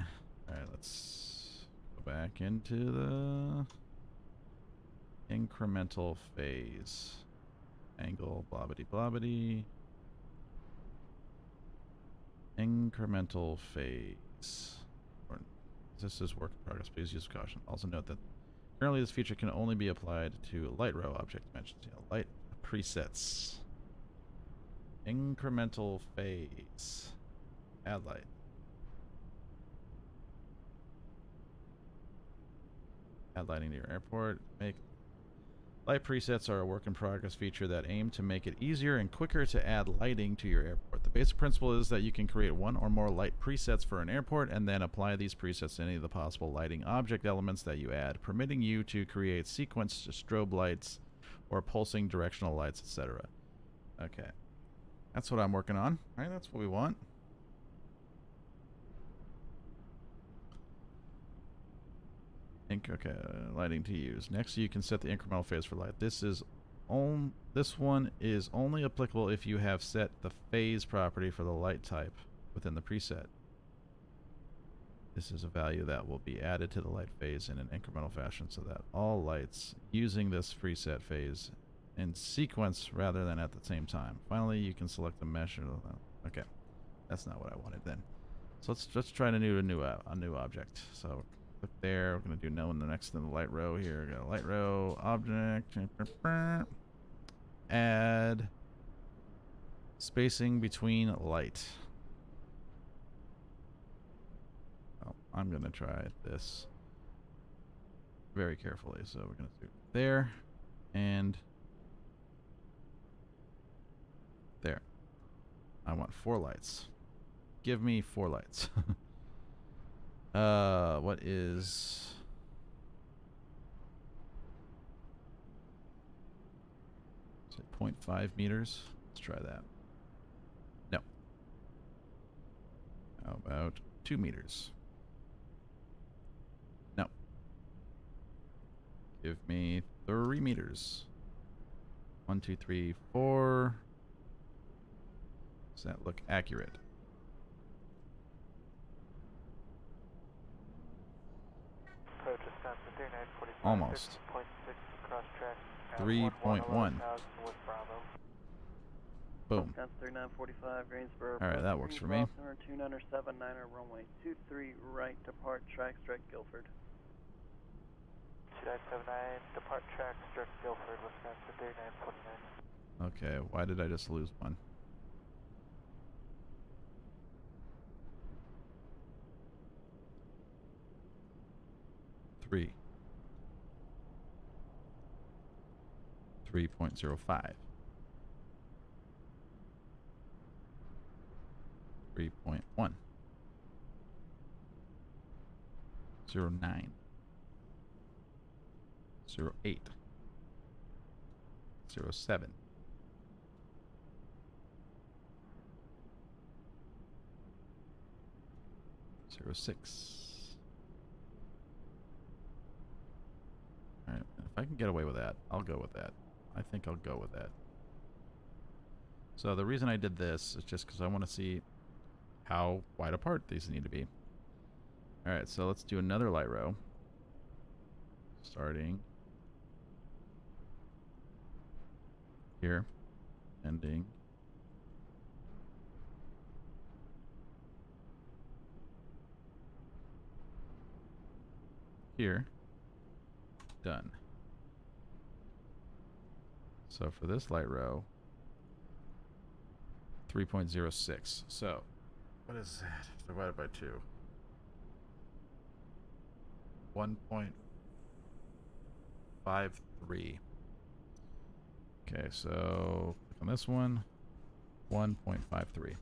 Alright, let's go back into the incremental phase. Angle, blobbity blobbity. Incremental phase. This is work in progress. Please use caution. Also note that currently this feature can only be applied to light row object dimensions. You know, light presets. Incremental phase. Add light. Add lighting to your airport. Make light presets are a work in progress feature that aim to make it easier and quicker to add lighting to your airport. The basic principle is that you can create one or more light presets for an airport and then apply these presets to any of the possible lighting object elements that you add, permitting you to create sequenced strobe lights or pulsing directional lights, etc. Okay. That's what I'm working on, right? That's what we want. Okay, lighting to use. Next, you can set the incremental phase for light. This one is only applicable if you have set the phase property for the light type within the preset. This is a value that will be added to the light phase in an incremental fashion so that all lights using this preset phase in sequence rather than at the same time. Finally, you can select the mesh. Okay, that's not what I wanted then. So let's try a new object. So Click there. We're going to do no in the next in the light row here. Got a light row object. Add spacing between light. Oh, I'm going to try this very carefully. So we're going to do there and there. I want 4 lights. Give me 4 lights. What is... Is it 0.5 meters? Let's try that. No. How about 2 meters? No. Give me 3 meters. 1, 2, 3, 4. Does that look accurate? Approach Wisconsin 3945. Almost. 13.6 across track. 3.1. With Bravo. Boom. Wisconsin 3945, Greensboro. Alright, that works for me. 2979er, runway 23 right, depart track, strike Guilford. 2979, depart track, strike Guilford, Wisconsin 3949. Okay, why did I just lose one? Three. 3.05. 3.1. 09. 08. 07. 06. Alright, if I can get away with that, I'll go with that. I think I'll go with that. So the reason I did this is just because I want to see how wide apart these need to be. Alright, so let's do another light row. Starting here, ending here. Done. So for this light row, 3.06. So what is that divided by 2? 1.53. Okay, so click on this one. 1.53.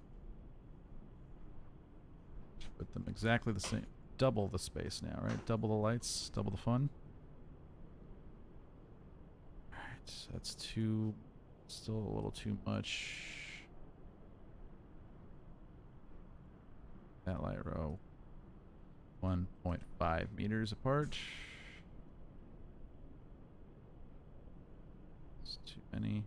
Put them exactly the same. Double the space now, right? Double the lights, double the fun. Alright, that's too... Still a little too much. That light row. 1.5 meters apart. It's too many.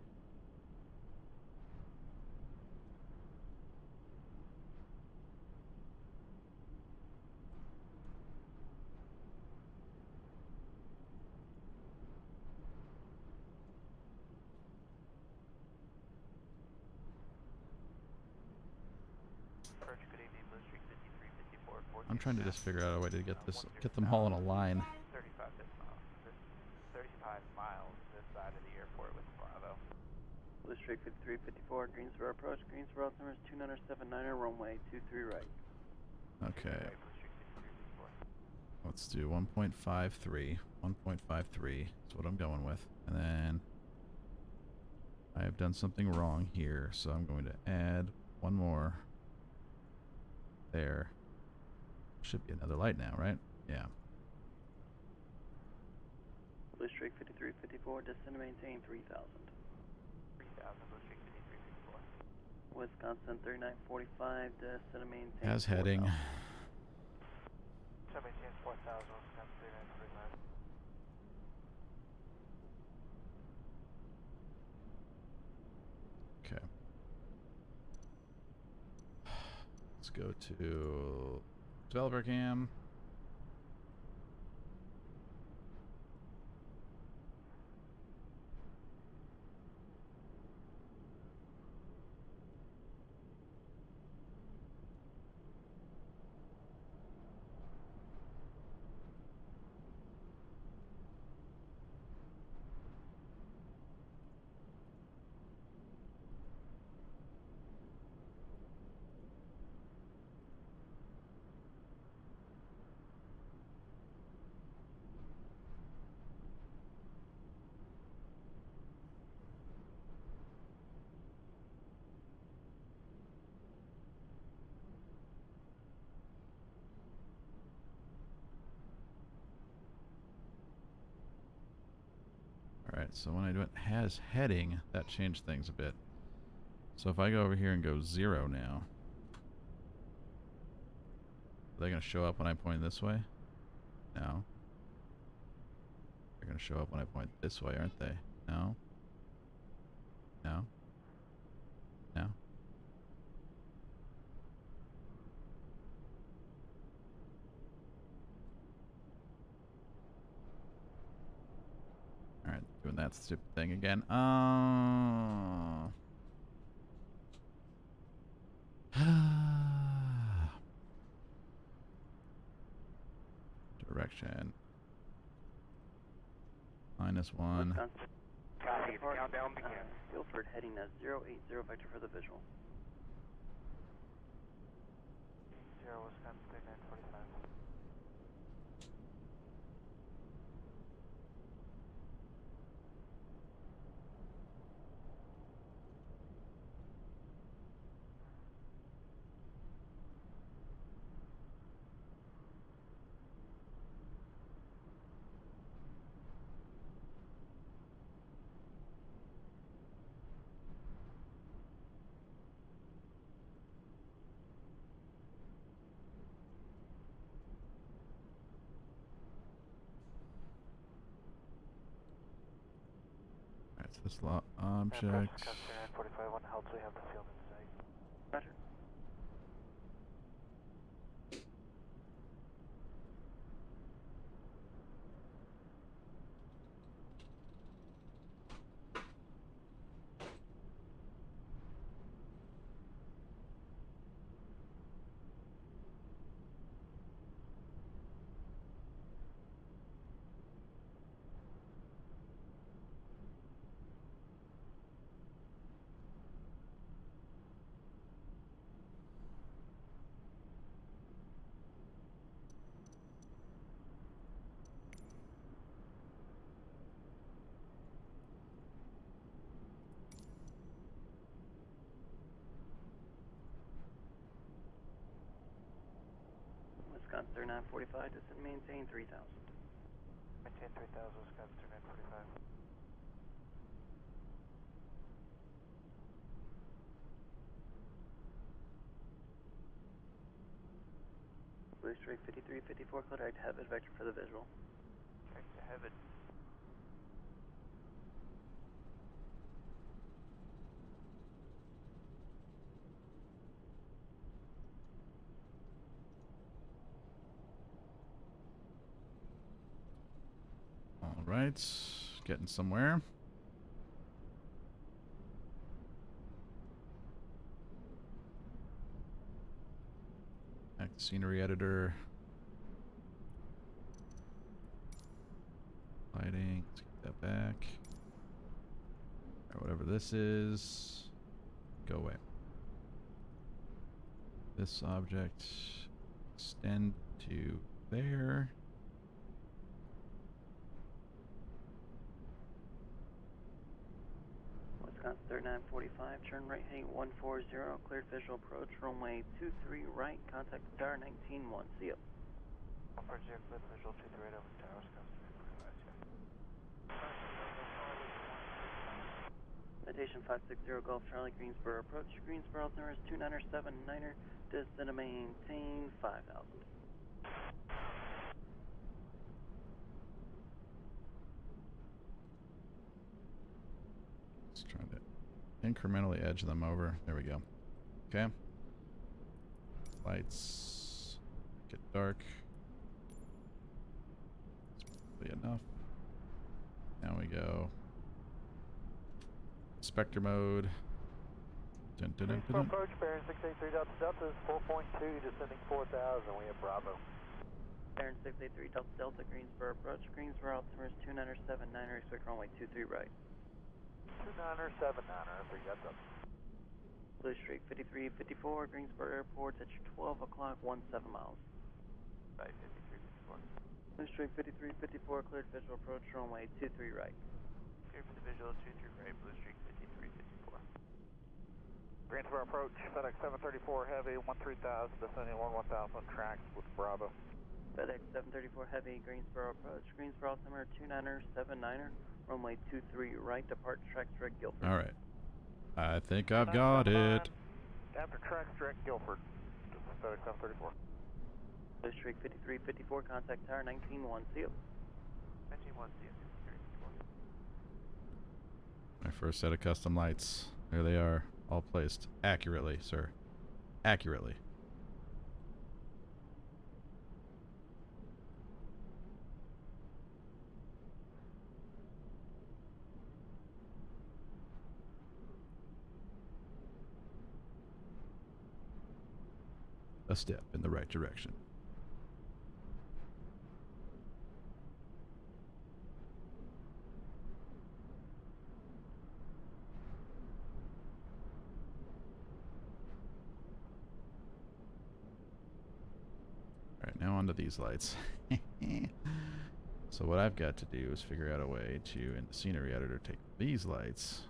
I'm trying to just figure out a way to get this, get them all in a line. 35 miles this side of the airport with Bravo. Blue Streak 5354, Greensboro approach. Greensboro altimeter is 2979er, runway 23 right. Okay. Let's do 1.53. 1.53 is what I'm going with. And then I have done something wrong here, so I'm going to add one more there. Should be another light now, right? Yeah. Blue Streak 5354, descend and maintain 3000. 3000, Blue Streak 5354. Wisconsin 3945, descend and maintain. As heading. 10 maintains 4000, Wisconsin 3945. Okay. Let's go to developer cam. Alright, so when I do it has heading, that changed things a bit. So if I go over here and go 0 now, are they going to show up when I point this way? No. They're going to show up when I point this way, aren't they? No. No. No. Alright, doing that stupid thing again. Direction. -1. Copy, the countdown begins. Guilford heading at 080 vector for the visual. 0 Wisconsin 3945. Alright, so this object. Wisconsin 3945, when helps we have the field in sight. Roger. Wisconsin 3945, descend maintain 3000. Maintain 3000, Wisconsin 3945. Blue Streak 5354, clear direct Heaven vector for the visual. Direct to Heaven. Alright, getting somewhere. Back to scenery editor. Lighting, let's get that back. Or whatever this is. Go away. This object extend to there. Wisconsin 3945, turn right heading 140, cleared visual approach, runway 23 right, contact tower 191, see ya. 140, cleared visual 23 right over tower, Wisconsin 3945, Citation 560 Golf Charlie, Greensboro approach, Greensboro altimeter is 2979er, descend to maintain 5000. Just trying to incrementally edge them over. There we go. Okay. Lights get dark. That's probably enough. Now we go. Spectre mode. Dun, dun, dun, dun, dun. Approach, bearing 683 Delta Delta is 4.2, descending 4,000. We have Bravo. Baron 683 Delta Delta, Greensboro approach, Greensboro altimeter is 2979er, expect runway 23 right. 29er, 79er, we got them. Blue Streak 5354, Greensboro Airport, at your 12 o'clock, 17 miles. Right, 5354. Blue Streak 5354, cleared visual approach, runway 23 right. Clear for the visual 23 right, Blue Streak 5354. Greensboro approach, FedEx 734 Heavy, 13,000, descending 11,000 tracks with Bravo. FedEx 734 Heavy, Greensboro approach, Greensboro altimeter 29er, 79er, Runway 23 right, depart tracks direct Guilford. All right. I think I've got it. After tracks direct Guilford. FedEx 734. District 5354, contact tower 191, see you. 191, see you. My first set of custom lights. There they are, all placed accurately, sir. Accurately. A step in the right direction. Alright, now onto these lights. So what I've got to do is figure out a way to, in the scenery editor, take these lights.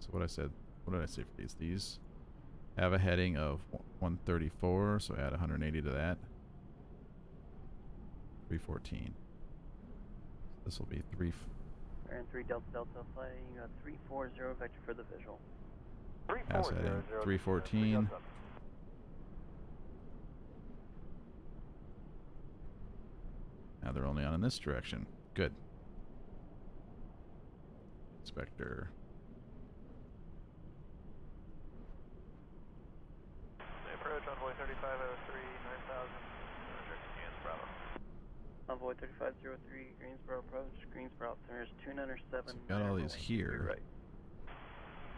So what did I say for these? These have a heading of 134, so add 180 to that. 314. This will be Aaron 3 Delta Delta flighting 340 vector for the visual. as heading 314. Now they're only on in this direction. Good. Inspector. They approach envoy 3503, 9000, Greensboro. Envoy 3503, Greensboro approach, Greensboro alternators 207. So we've got all these here. Right.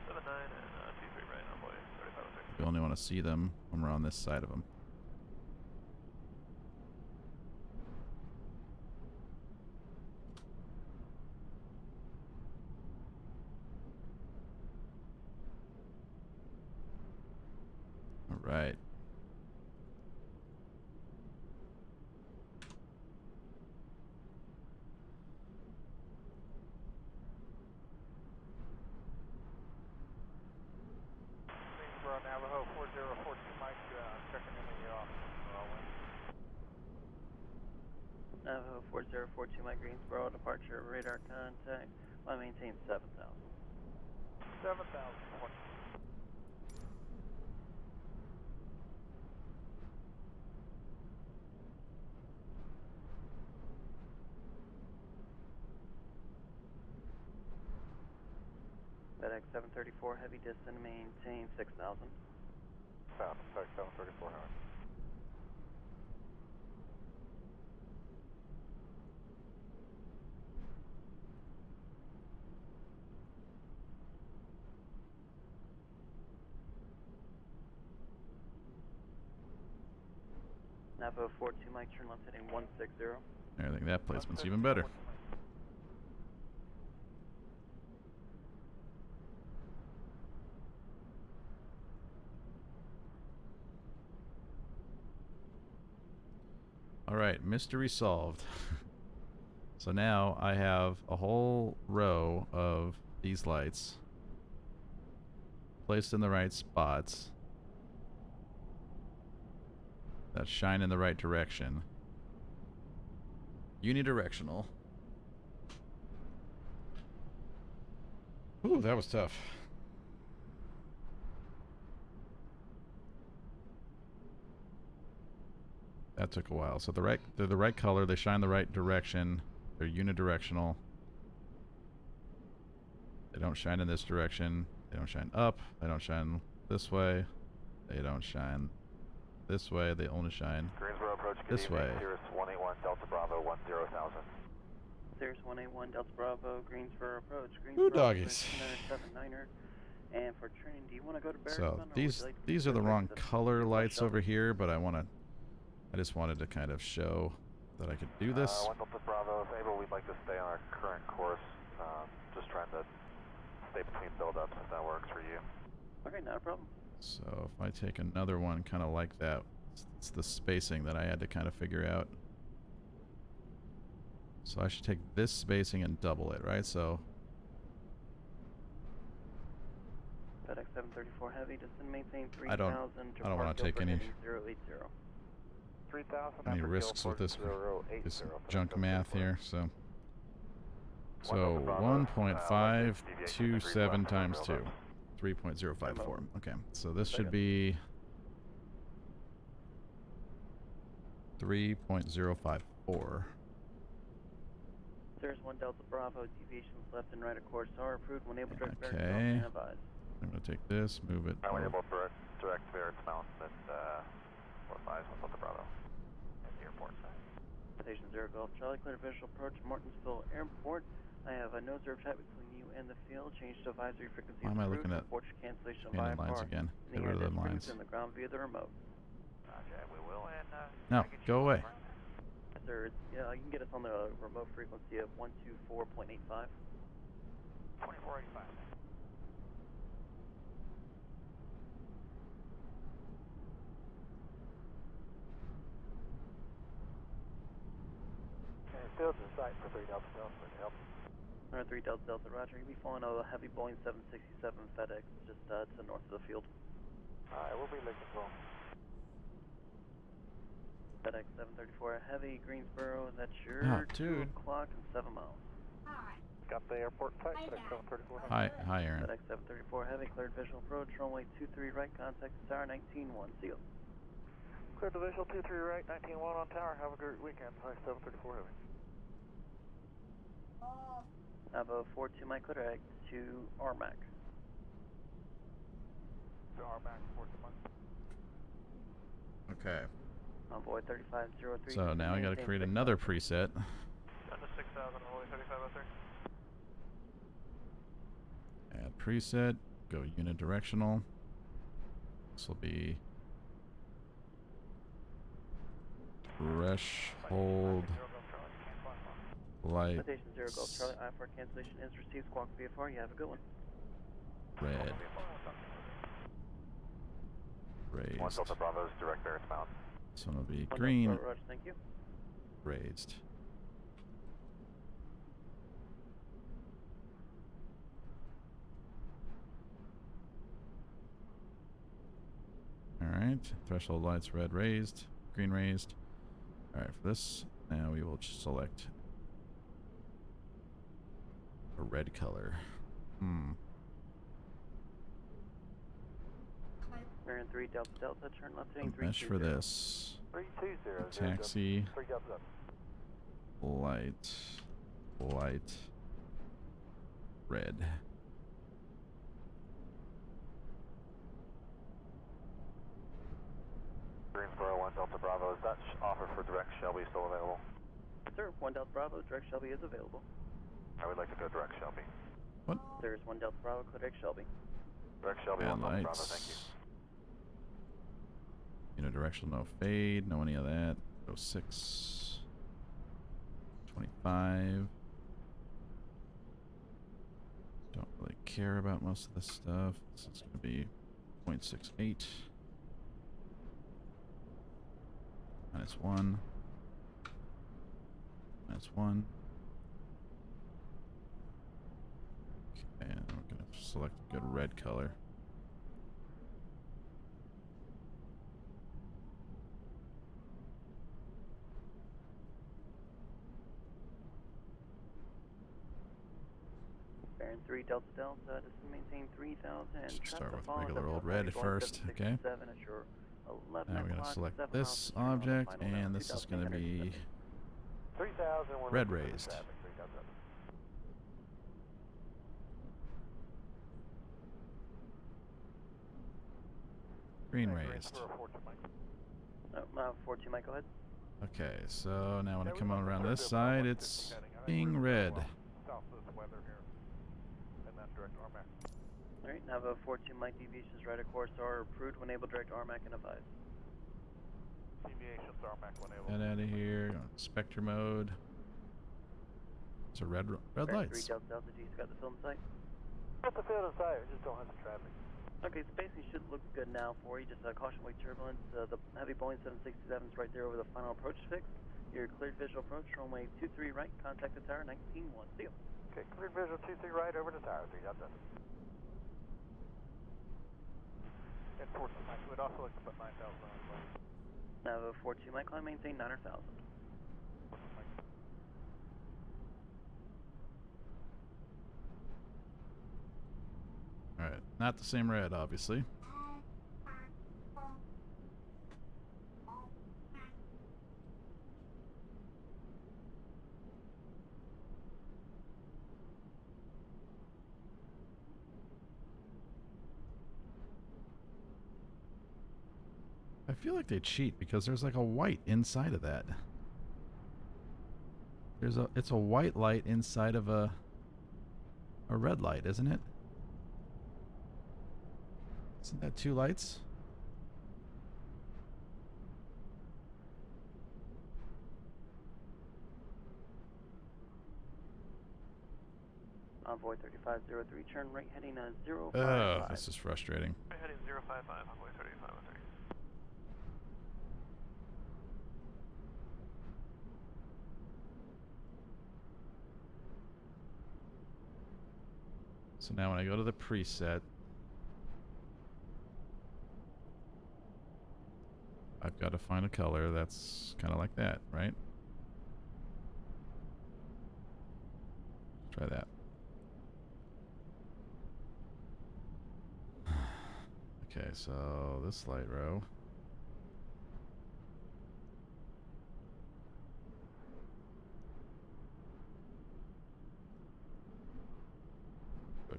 79 and 23 right, envoy 3506. We only want to see them when we're on this side of them. Right. Greensboro, Navajo 4042, Mike, checking in with you off. Navajo 4042, Mike Greensboro, departure radar contact. I maintain 7,000. 7,000. FedEx 734 heavy descent, maintain 6,000. South, FedEx 734, Howard. Navajo 42, Mike, turn left heading 160. I think that placement's even better. Alright, mystery solved. So now I have a whole row of these lights placed in the right spots that shine in the right direction. Unidirectional. Ooh, that was tough. That took a while. So they're the right color, they shine the right direction, they're unidirectional. They don't shine in this direction, they don't shine up, they don't shine this way, they don't shine this way, they only shine Greensboro approach, this way. Cirrus 181 Delta Bravo 10,000. Cirrus 181 Delta Bravo, Greensboro approach, Greensboro Ooh, doggies. 979er. And for training, do you want to go to So Barracks? these are the wrong color lights over here, but I just wanted to kind of show that I could do this. 1 Delta Bravo, if able, we'd like to stay on our current course. Just trying to stay between build-ups if that works for you. Okay, not a problem. So if I take another one kind of like that, it's the spacing that I had to kind of figure out. So I should take this spacing and double it, right? So FedEx 734 heavy, descend, maintain 3,000. I don't want to take any 080. 3,000 any after risks with Guilford, this 080, junk math here. So So 1.527 times 2. 3.054. Okay, so this should be 3.054. There's 1 Delta Bravo, deviations left and right of course are approved when able direct Okay. and advise. I'm going to take this, move it. When able direct Barrett's mount at 45 Delta Bravo at the airport side. Station 0 Golf Charlie, clear visual approach Martinsville Airport. I have a no observed chat between you and the field. Change to advisory frequency. Why am I looking at Report cancellation Cannon via lines car. again? In Get rid of the them lines. in the ground via the remote. Roger, we will, and No, go away. Yes, sir. Yeah, you can get us on the remote frequency of 124.85. 2485. And field's in sight for 3 Delta Delta. To help. 3 Delta Delta, roger. You'll be following a heavy Boeing 767 FedEx just to the north of the field. Alright, we'll be looking for FedEx 734 heavy, Greensboro. That's your Oh, 2 dude. o'clock and 7 miles. Got the airport type, FedEx 734. Hi, Aaron. FedEx 734 heavy, cleared visual approach, runway 23 right, contact tower 19-1, seal. Clear to visual 23 right, 19-1 on tower. Have a great weekend. FedEx 734 heavy. Have a 42 Mike clear to RMAC. To RMAC 42 Mike. Okay. Envoy 3503. So now I got to create another preset. Down to 6,000, only 3503. Add preset. Go unidirectional. This will be threshold light Station 0 Golf Charlie, I4 cancellation is received. Squawk VFR, you have a good one. red. 1 Raised. Delta Bravo's direct Barrett's mount. This one will be 1 green. Delta Roger, thank you. Raised. Alright, threshold lights red raised, green raised. Alright, for this, now we will select a red color. Marion 3 Delta Delta, turn left A heading mesh for 320. this. 320. Taxi, 3 Delta Delta. light, red. Greensboro 1 Delta Bravo, is that offer for direct Shelby still available? Sir, 1 Delta Bravo, direct Shelby is available. I would like to go direct Shelby. What? There's 1 Delta Bravo, direct Shelby. Direct Shelby And 1 Delta Bravo, thank you. lights. Unidirectional, no fade, no any of that. 06. 25. Don't really care about most of this stuff. This is going to be 0.68. -1. -1. Okay, and we're going to select a good red color. Baron 3 Delta Delta, just to maintain 3,000 and Should trap start the with following regular old Delta red Delta first, okay? 767 at your 11 Now we're going to o'clock, select 7 this miles, object, final down, and this is going to be 3,000. We're red looking for the raised. traffic, 3 Delta Delta. green Hey, raised. Greensboro 42 Mike. 42 Mike, go ahead. Okay, so now when I Yeah, come we on want around to this start side, doing it's 150 heading. I think being we're red. South of the weather here. And then direct RMAC. Alright, now have a 42 Mike deviations right of course are approved when able direct RMAC and advise. Deviations RMAC when able. Get out of here. Go into Spectre mode. It's a red Baron 3 lights. Delta Delta G's got the film site. Got the field in sight, we just don't have the traffic. Okay, space should look good now for you. Just caution wake turbulence. The heavy Boeing 767 is right there over the final approach fix. Your cleared visual approach, runway 23 right, contact the tower 19-1. Seal. Okay, clear visual 23 right over the tower, 3 Delta. And 42 Mike, we'd also like to put 9,000 on the plane. Now have a 42 Mike climb, maintain 9,000. Not the same red, obviously. I feel like they cheat because there's like a white inside of that. It's a white light inside of a red light, isn't it? Isn't that two lights? Envoy 3503, turn right heading 055. Oh, this is frustrating. Right heading 055, Envoy 3503. So now when I go to the preset, I've got to find a color that's kind of like that, right? Let's try that. Okay, so this light row.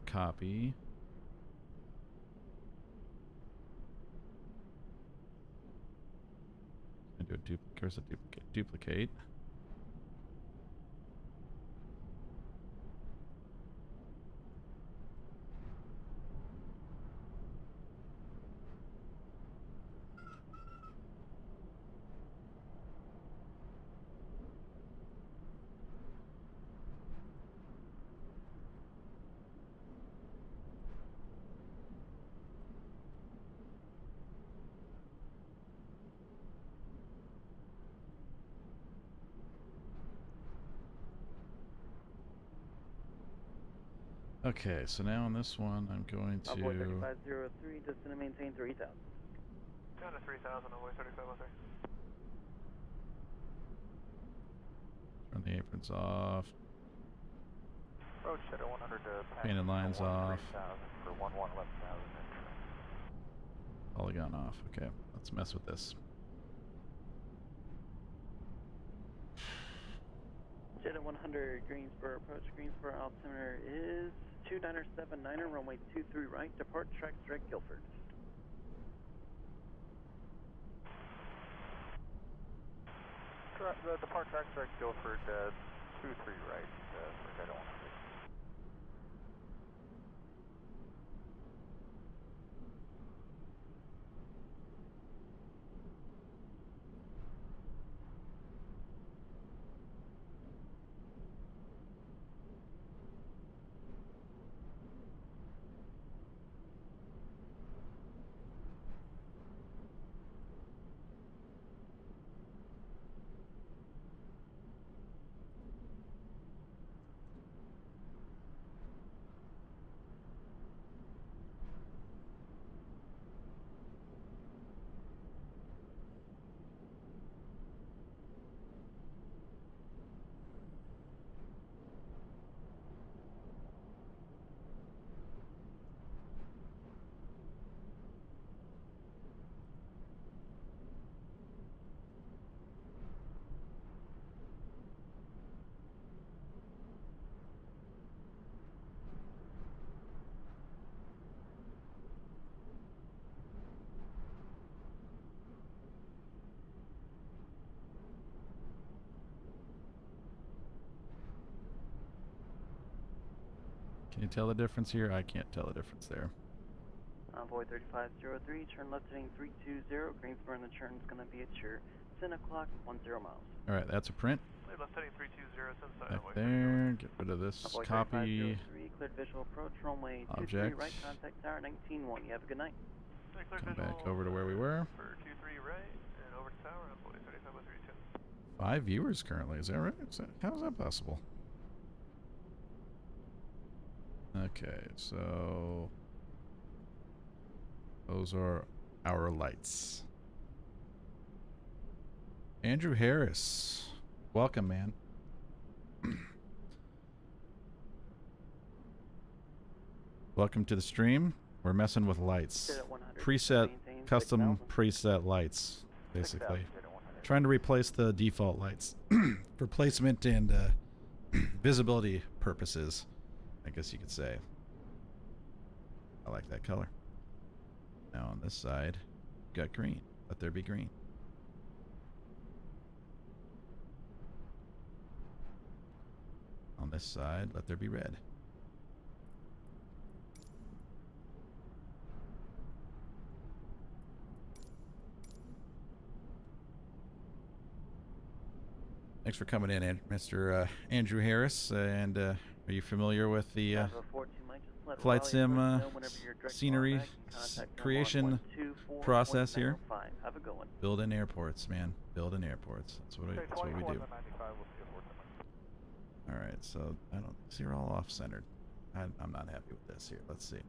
Copy. Do a duplicate. Okay, so now on this one, I'm going to... Envoy 3503, just going to maintain 3000. Down to 3000, Envoy 3503. Turn the aprons off. Road Shadow 100 Painted lines off. For 11,000. Polygon off. Okay, let's mess with this. Shadow 100, Greensboro approach. Greensboro altimeter is 2979er, runway 23 right. Depart track direct Guilford. Depart track direct Guilford 23 right for Shadow 100. Can you tell the difference here? I can't tell the difference there. Envoy 3503, turn left heading 320. Greensboro, and the turn's going to be at your 10 o'clock, 10 miles. Alright, that's a print. Left heading 320, inside Back Envoy. there. Get rid of this. Envoy Copy. 3503, cleared visual approach, runway 23 Objects. right, contact tower 191. You have a good night. Come back over to where we were. For 23 right, and over to tower, Envoy 3532. 5 viewers currently. Is that right? How is that possible? Okay, so those are our lights. Andrew Harris, welcome, man. Welcome to the stream. We're messing with lights. Jet at 100. Preset, Maintain custom 6,000. preset lights, basically. 6,000 to 100. Trying to replace the default lights for placement and visibility purposes, I guess you could say. I like that color. Now on this side, got green. Let there be green. On this side, let there be red. Thanks for coming in, Mr. Andrew Harris. And are you familiar with the Have a 14 mic, just let flight Raleigh sim know whenever you're direct scenery callback, you contact them on creation 124 process here? 105. Have a good one. building airports, man? Building airports. That's what, that's what we do. 21 to 95, we'll see if we're All right, so I don't see you're all off-centered. I'm not happy with this here. Let's see if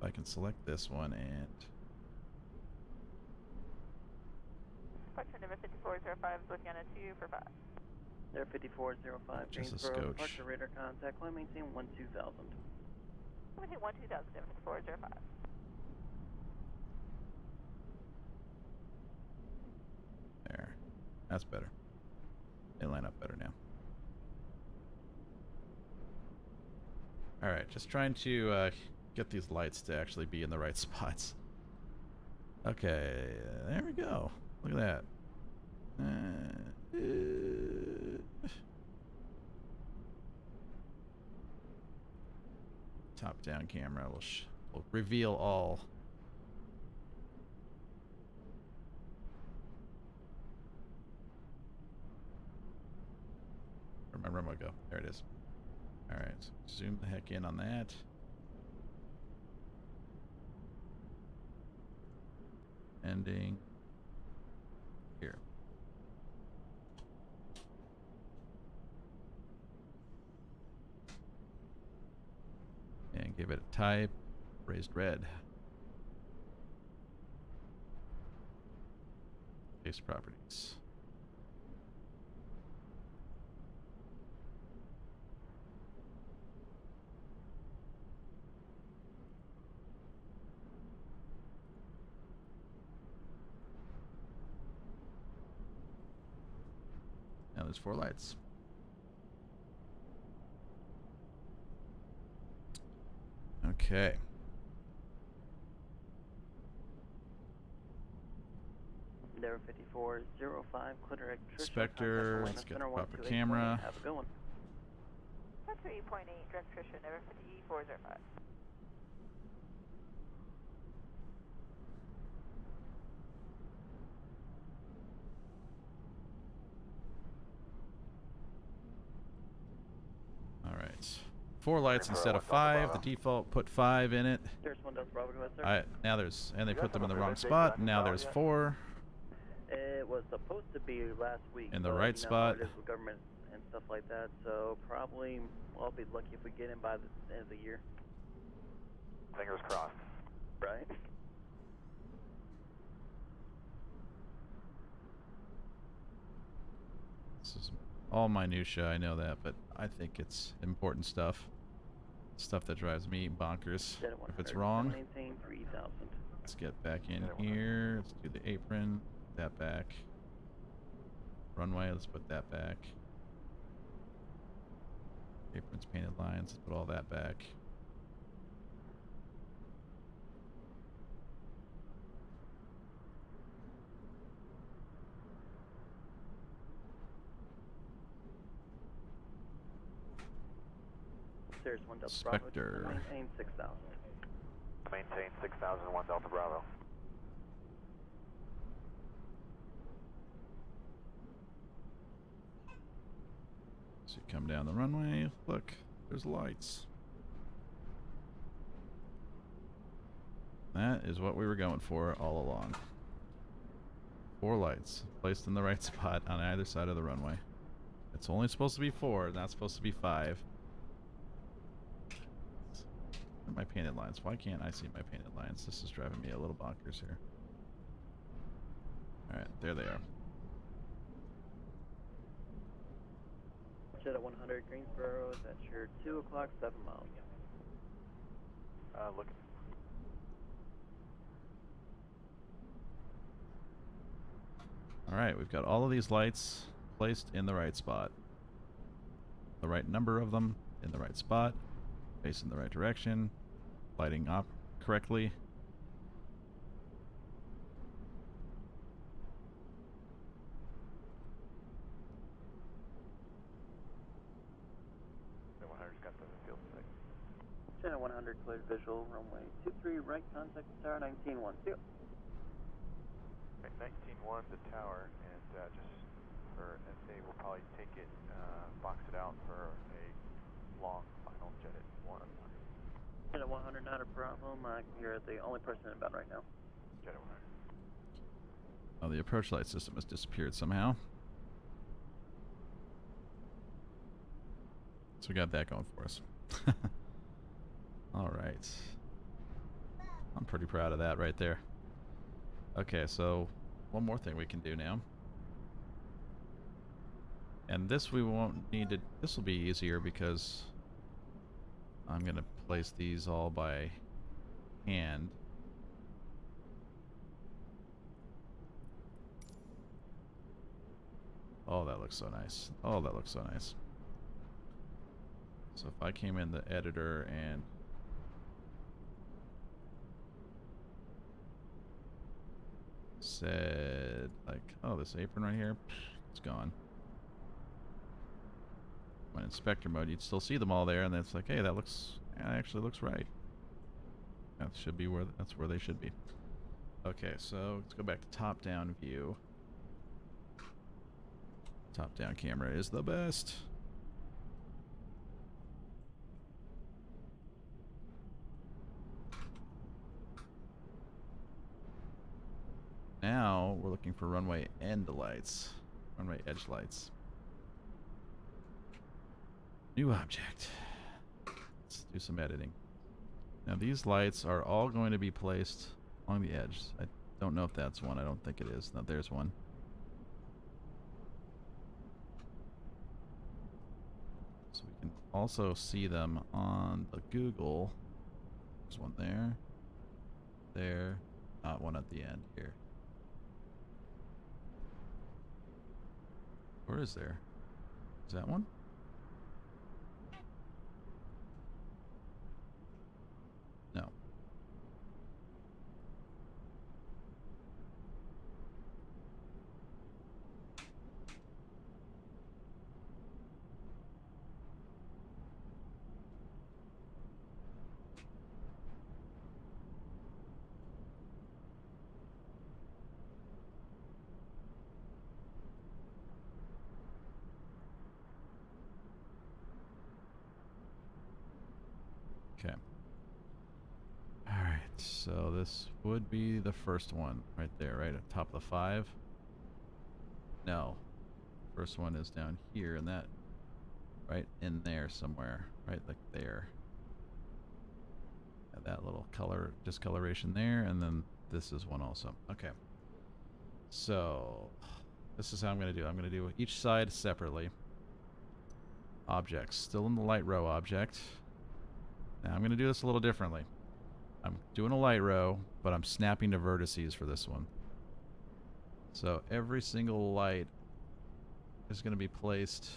I can select this one and Departure number 5405 is looking on a 2 for 5. Air 5405, Just a Greensboro, scotch. departure radar contact, line maintain 12000. Maintain 12000, 5405. there. That's better. They line up better now. All right, just trying to get these lights to actually be in the right spots. Okay, there we go. Look at that. Top-down camera will reveal all. Where'd my remote go? There it is. All right, so zoom the heck in on that. Ending here. And give it a type, raised red. Base properties. Now there's 4 lights. Okay. Air 5405, clear electrician. Spectre, let's get the proper camera. Have a good one. 3.8 direct attrition, number 5405. All right. 4 lights instead of 5. The default put 5 in it. There's one Delta Bravo, go ahead, sir. Now there's, and they put them in the wrong spot. And now there's 4 It was supposed to be last week. in the but right you know how spot. it is with government and stuff like that, so probably, well, I'll be lucky if we get in by the end of the year. Fingers crossed. Right? This is all minutia, I know that, but I think it's important stuff. Stuff that drives me bonkers. Jet at If it's 100, wrong, maintain 3000. let's get back in here. Let's do the apron. That back. Runway, let's put that back. Apron's painted lines, let's put all that back. There's one Delta Bravo, Spectre. maintain 6000. Maintain 6001 Delta Bravo. So you come down the runway, look, there's lights. That is what we were going for all along. 4 lights, placed in the right spot on either side of the runway. It's only supposed to be 4, not supposed to be 5. My painted lines. Why can't I see my painted lines? This is driving me a little bonkers here. Alright, there they are. Jet at 100, Greensboro, that's your 2 o'clock, 7 miles. Looking. Alright, we've got all of these lights placed in the right spot. The right number of them in the right spot, facing the right direction, lighting up correctly. The 100's got the field sight. Channel 100 cleared visual, runway 23, right contact tower 19-1. See you. Right, 19-1 the tower, and just for SA, we'll probably take it, box it out for a long final jet at 100. Channel 100, not a problem. You're the only person inbound right now. Jet at 100. Oh, the approach light system has disappeared somehow. So we got that going for us. Alright. I'm pretty proud of that right there. Okay, so one more thing we can do now. And this we won't need to... This will be easier because I'm going to place these all by hand. Oh, that looks so nice. Oh, that looks so nice. So if I came in the editor and said, like, oh, this apron right here, it's gone. When inspector mode, you'd still see them all there, and then it's like, hey, that actually looks right. That should be where, that's where they should be. Okay, so let's go back to top-down view. Top-down camera is the best. Now we're looking for runway end lights, runway edge lights. New object. Let's do some editing. Now these lights are all going to be placed along the edge. I don't know if that's one. I don't think it is. No, there's one. So we can also see them on the Google. There's one there. There. Not one at the end here. Where is there? Is that one? No. Okay. Alright, so this would be the first one right there, right at top of the 5. No. First one is down here, and that right in there somewhere. Right like there. And that little color discoloration there, and then this is one also. Okay. So this is how I'm going to do it. I'm going to do each side separately. Objects. Still in the light row object. Now I'm going to do this a little differently. I'm doing a light row, but I'm snapping to vertices for this one. So every single light is going to be placed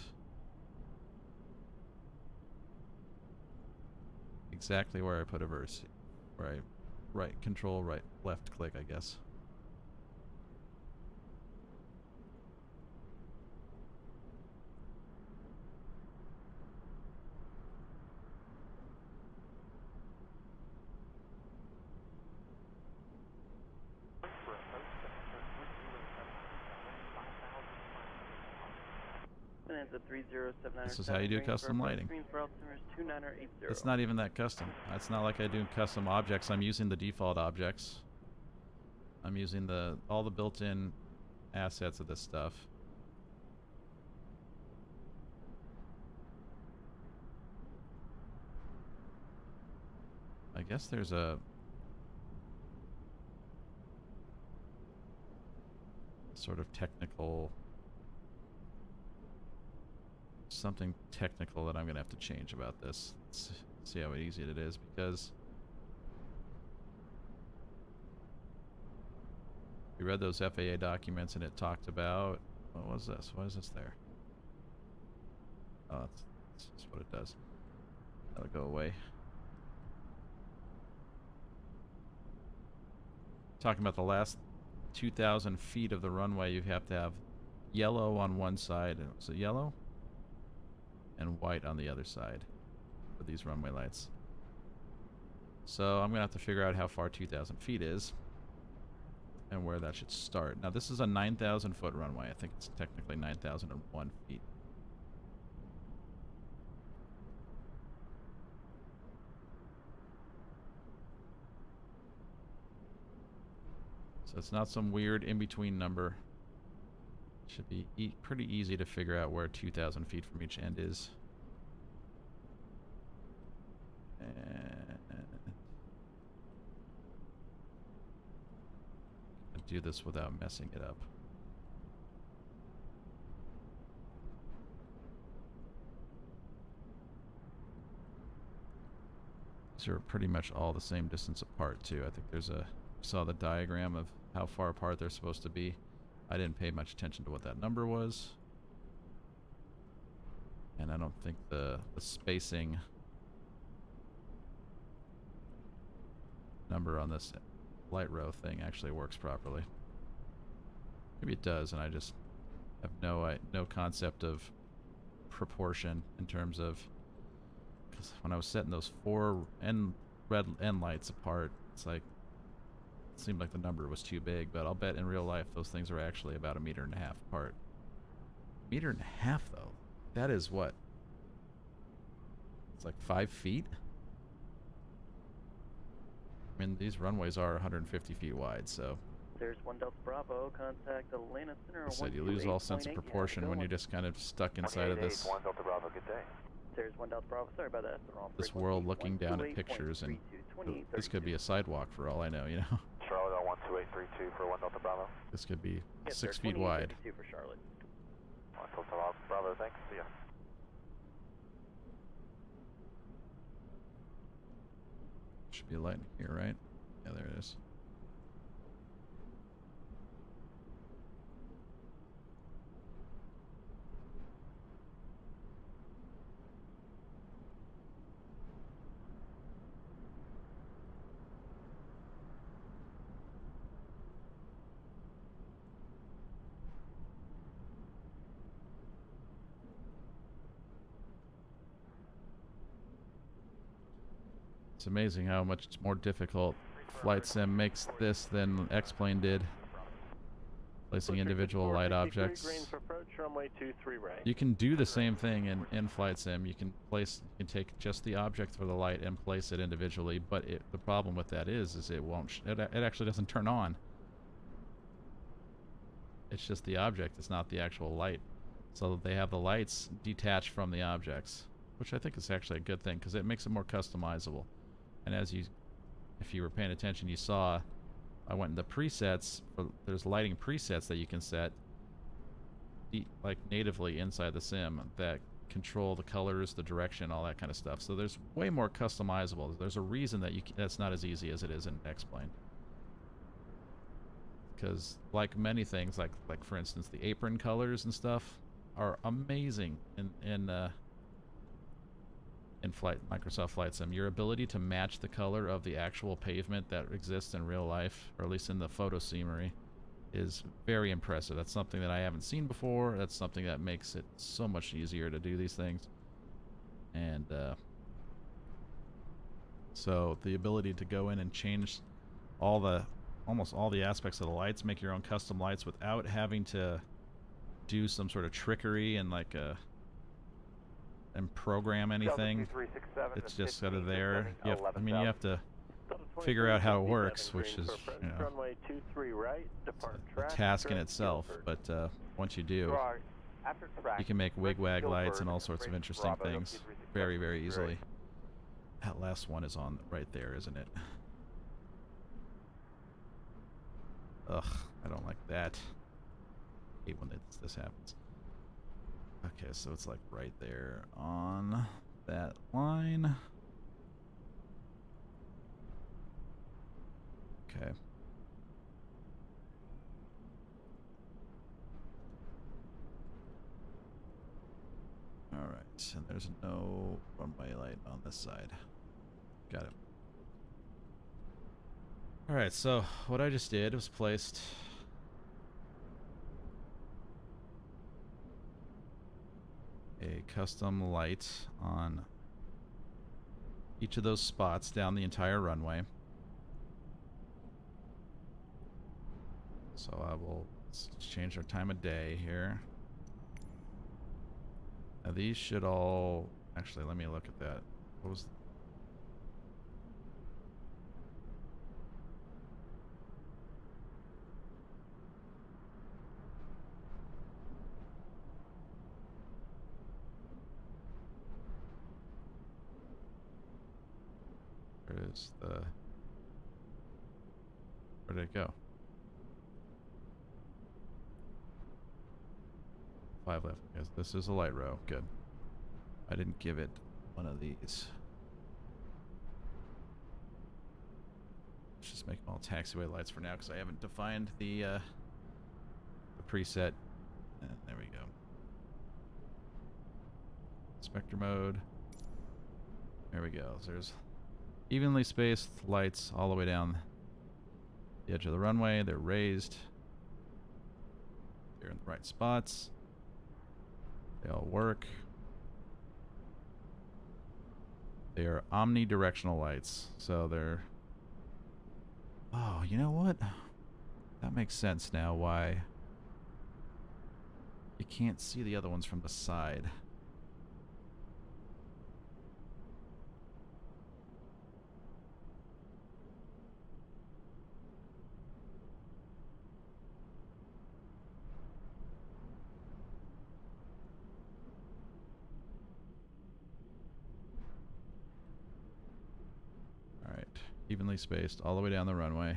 exactly where I put a vertice. Right control, right, left click, I guess. This is how you do custom lighting. It's not even that custom. It's not like I do custom objects. I'm using the default objects. I'm using all the built-in assets of this stuff. I guess there's a sort of technical... something technical that I'm gonna have to change about this. Let's see how easy it is, because We read those FAA documents and it talked about, what was this? Why is this there? Oh, that's just what it does. That'll go away. Talking about the last 2,000 feet of the runway, you have to have yellow on one side. Was it yellow? And white on the other side for these runway lights. So I'm going to have to figure out how far 2,000 feet is and where that should start. Now this is a 9,000 foot runway. I think it's technically 9,001 feet. So it's not some weird in-between number. Should be pretty easy to figure out where 2,000 feet from each end is. And I'll do this without messing it up. These are pretty much all the same distance apart too. I think there's a, saw the diagram of how far apart they're supposed to be. I didn't pay much attention to what that number was. And I don't think the spacing number on this light row thing actually works properly. Maybe it does, and I just have no concept of proportion in terms of, because when I was setting those four red end lights apart, it's like, it seemed like the number was too big, but I'll bet in real life those things are actually about 1.5 meters apart. 1.5 meters though? That is what? It's like 5 feet? I mean, these runways are 150 feet wide, so. There's 1 Delta Bravo, contact Atlanta Center. I said you lose all sense of proportion when you're just kind of stuck inside of this. 1 Delta Bravo, good day. There's 1 Delta Bravo, sorry about that. This world looking down at pictures, and this could be a sidewalk for all I know, you know? Charlotte 12832 for 1 Delta Bravo. This could be Yes, 6 sir, feet wide. 2852 for Charlotte. 1 Delta Bravo, thanks. See ya. Should be a light here, right? Yeah, there it is. It's amazing how much more difficult Flight Sim makes this than X-Plane did. Placing individual light objects. You can do the same thing in Flight Sim. You can take just the object for the light and place it individually, but the problem with that is it won't, it actually doesn't turn on. It's just the object, it's not the actual light. So they have the lights detached from the objects, which I think is actually a good thing because it makes it more customizable. And if you were paying attention, you saw I went into presets. There's lighting presets that you can set like natively inside the sim that control the colors, the direction, all that kind of stuff. So there's way more customizable. There's a reason that that's not as easy as it is in X-Plane. Because like many things, like for instance the apron colors and stuff are amazing in Microsoft Flight Sim. Your ability to match the color of the actual pavement that exists in real life, or at least in the photo scenery, is very impressive. That's something that I haven't seen before. That's something that makes it so much easier to do these things. And so the ability to go in and change almost all the aspects of the lights, make your own custom lights without having to do some sort of trickery and and program anything. It's just sort of there. You have to figure out how it works, which is, you know, a task in itself. But once you do, you can wig wag lights and all sorts of interesting things very, very easily. That last one is on right there, isn't it? Ugh, I don't like that. I hate when this happens. Okay, so it's like right there on that line. Okay. And there's no runway light on this side. Got it. Alright, so what I just did was placed a custom light on each of those spots down the entire runway. So I will change our time of day here. Now these should all... Actually, let me look at that. What was... Where's the... Where did it go? 5 left. Yes, this is a light row. Good. I didn't give it one of these. Let's just make them all taxiway lights for now because I haven't defined the preset. There we go. Spectre mode. There we go. So there's evenly spaced lights all the way down the edge of the runway. They're raised. They're in the right spots. They all work. They are omnidirectional lights, so they're... Oh, you know what? That makes sense now why you can't see the other ones from the side. Evenly spaced all the way down the runway.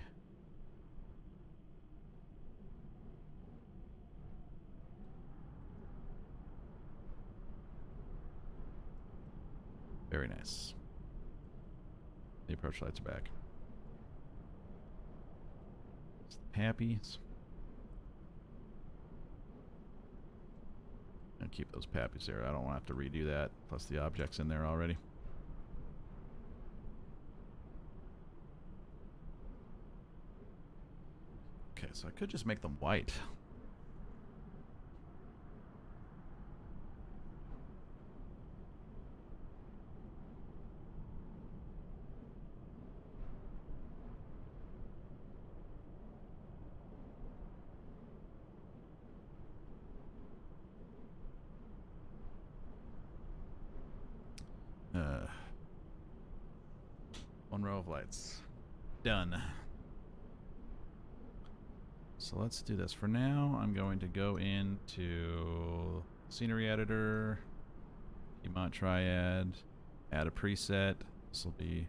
Very nice. The approach lights are back. Pappies. And keep those pappies there. I don't want to have to redo that. Plus the object's in there already. Okay, so I could just make them white. One row of lights. Done. So let's do this. For now, I'm going to go into scenery editor, Piedmont Triad, add a preset. This will be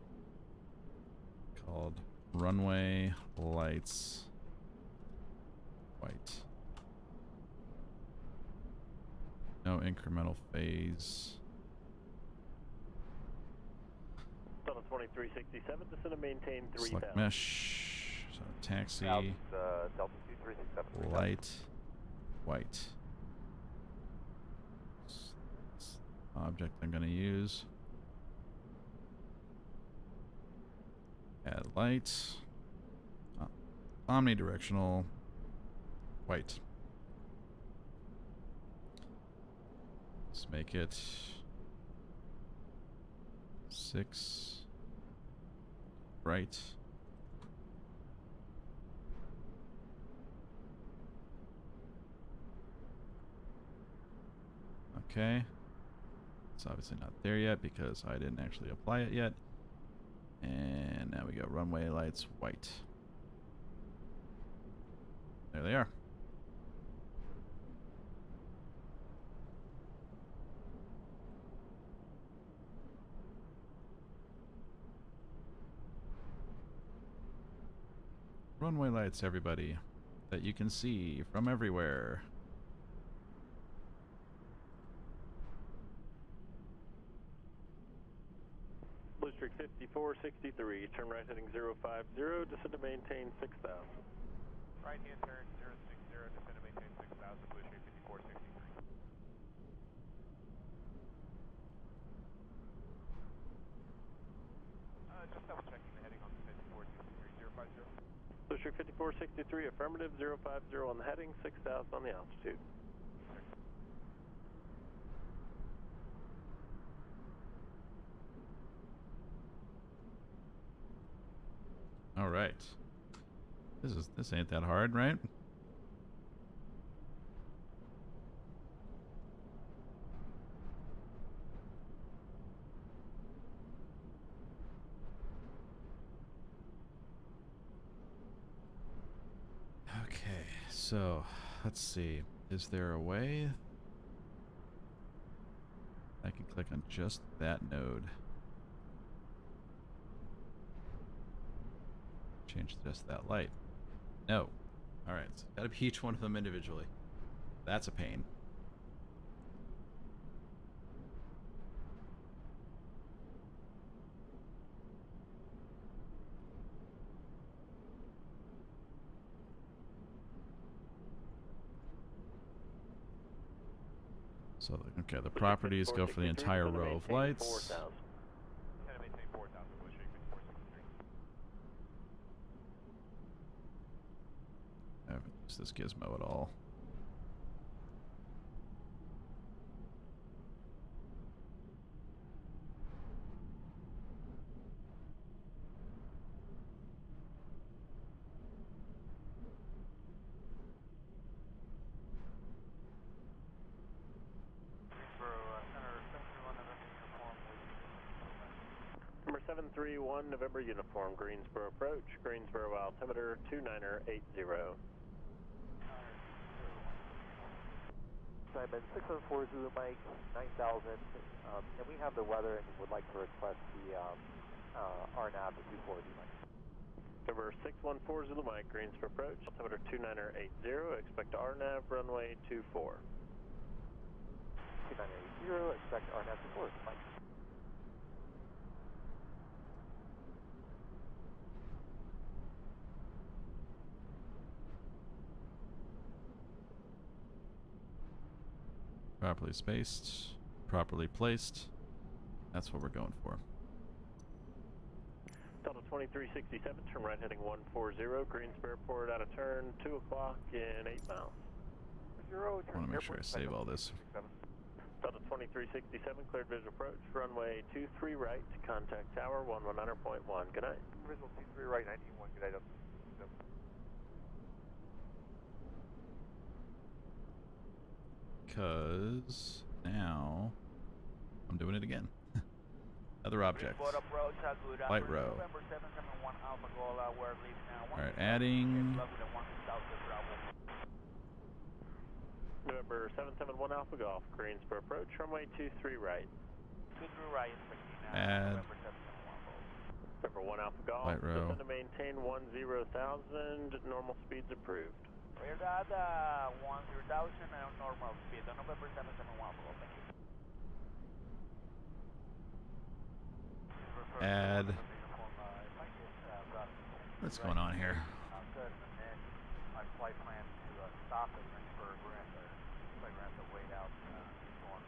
called runway lights white. No incremental phase. Tunnel 2367, descend and maintain 3000. Select mesh. So taxi. Delta 2367. Light. White. Object I'm going to use. Add light. Omnidirectional. White. Let's make it 6. Bright. Okay. It's obviously not there yet because I didn't actually apply it yet. And now we go runway lights white. There they are. Runway lights, everybody, that you can see from everywhere. Blue Streak 5463, turn right heading 050, descend to maintain 6000. Right hand turn 060, descend to maintain 6000, Blue Streak 5463. Just double checking the heading on the 5423050. District 5463, affirmative, 050 on the heading, 6,000 on the altitude. All right. This ain't that hard, right? Okay, so let's see. Is there a way I can click on just that node? Change just that light. No. Alright, so gotta be each one of them individually. That's a pain. So, okay, the properties go for the entire row of lights. Gonna maintain 4,000, Blue Streak 5463. I haven't used this gizmo at all. Number 731, November uniform, Greensboro approach, Greensboro altimeter 2980. Simon, 614 Zulu Mike, 9,000, and we have the weather and would like to request the RNAV to 240 Mike. Number 614 Zulu Mike, Greensboro approach, altimeter 2980, expect RNAV runway 24. 2980, expect RNAV to 4, Mike. Properly spaced, properly placed. That's what we're going for. Delta 2367, turn right heading 140, Greensboro Airport out of turn, 2 o'clock in 8 miles. I want to make sure I save all this. Delta 2367, cleared visual approach, runway 23 right, contact tower 119.1. Good night. Visual 23 right, 191, good night. Because now I'm doing it again. Other objects. Light row. Alright, adding. November 771 Alpha Golf, Greensboro approach, runway 23 right. 23 right, Add. Number 1 Alpha Golf, Light row. descend to maintain 10,000, normal speeds approved. We're at 10,000 and normal speed on November 771 Golf, thank you. Add. What's going on here? Good, and then my flight plan to stop at Lynchburg, we're going to have to wait out on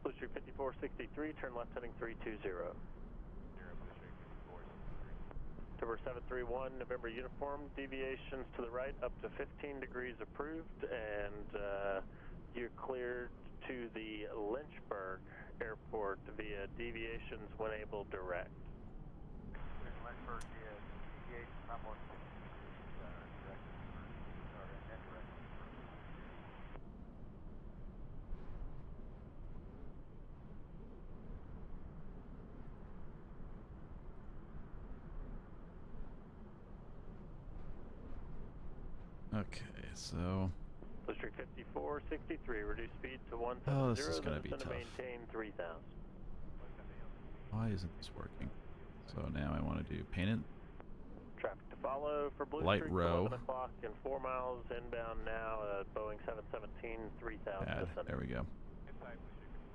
Blue Streak 5463, turn left heading 320. Number 731, November uniform, deviations to the right up to 15 degrees approved, and you're cleared to the Lynchburg Airport via deviations when able direct. Lynchburg via deviations, not more than 15 degrees direct or net direct. Okay, so. District 5463, reduce speed to 170. Oh, this is going to be to tough. maintain 3,000. Why isn't this working? So now I want to do paint it. Traffic to follow for Blue Light Streak, row. 11 o'clock and 4 miles inbound now, Boeing 717, 3,000. Add. descending. There we go.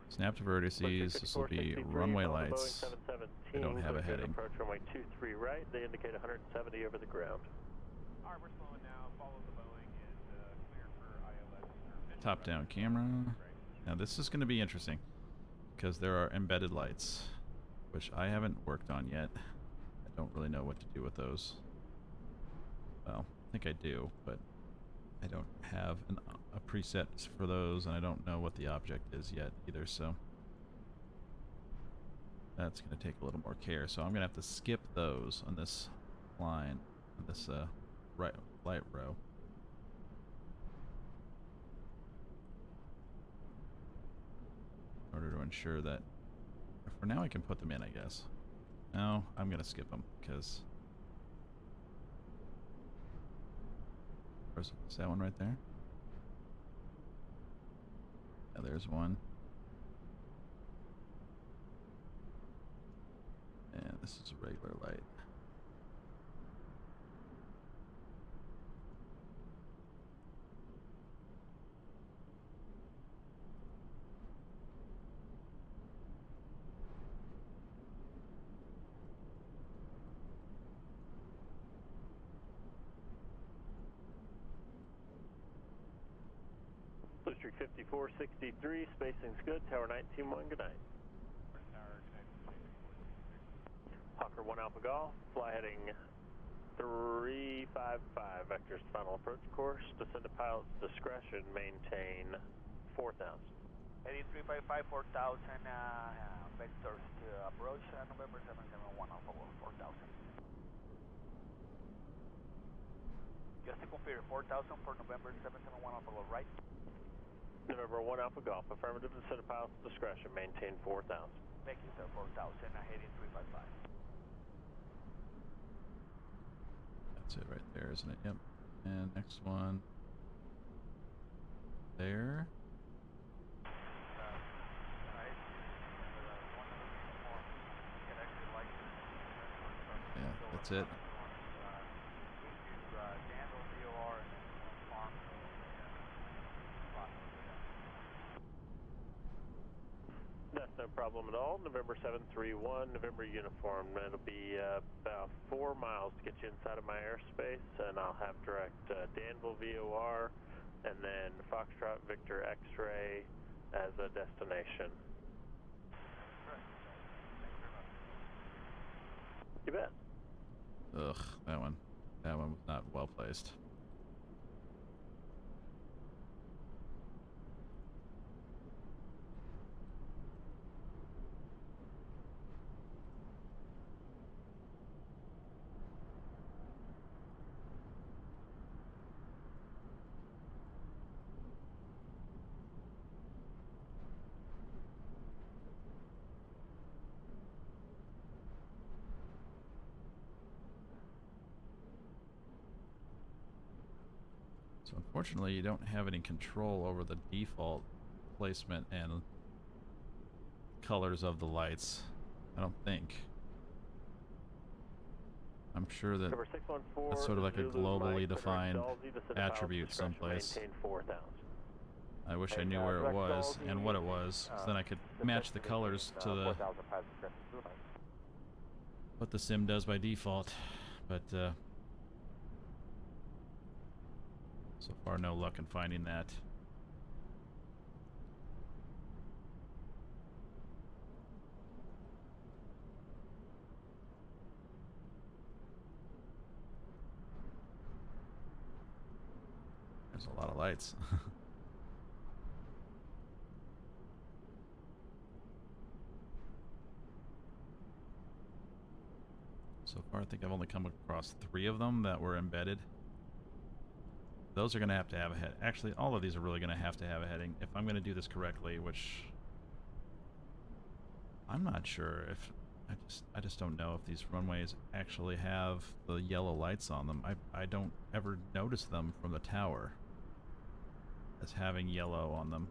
Snap to vertices. This will be 5463, runway follow lights. Boeing 717, They don't have a clear to heading. approach runway 23 right. They indicate 170 over the ground. Alright, we're slowing now. Follow the Boeing and clear for ILS. Top down camera. Now this is going to be interesting because there are embedded lights which I haven't worked on yet. I don't really know what to do with those. Well, I think I do, but I don't have a preset for those, and I don't know what the object is yet either, so that's going to take a little more care. So I'm going to have to skip those on this line, on this right light row. In order to ensure that, for now I can put them in, I guess. No, I'm going to skip them, because... Is that one right there? Yeah, there's one. And this is a regular light. District 5463, spacing's good. Tower 19-1, good night. Hawker 1 Alpha Golf, fly heading 355, vector's final approach course. Descend to pilot's discretion, maintain 4,000. Heading 355, 4,000, vectors to approach, November 771 Alpha Golf, 4,000. Just to confirm, 4,000 for November 771 Alpha Golf, right? November 1 Alpha Golf, affirmative, descend to pilot's discretion, maintain 4,000. Thank you, sir, 4,000, heading 355. That's it right there, isn't it? Yep. And next one. There. Yeah, that's it. That's no problem at all. November 731, November uniform. It'll be about 4 miles to get you inside of my airspace, and I'll have direct Danville VOR, and then Foxtrot Victor X-Ray as a destination. You bet. Ugh, that one. That one was not well placed. So unfortunately, you don't have any control over the default placement and colors of the lights. I don't think. I'm sure that that's sort of like a globally defined attribute someplace. I wish I knew where it was and what it was, so then I could match the colors to the what the sim does by default. But so far, no luck in finding that. There's a lot of lights. So far, I think I've only come across 3 of them that were embedded. Those are going to have a head. Actually, all of these are really going to have a heading if I'm going to do this correctly, which I'm not sure if I just don't know if these runways actually have the yellow lights on them. I don't ever notice them from the tower as having yellow on them.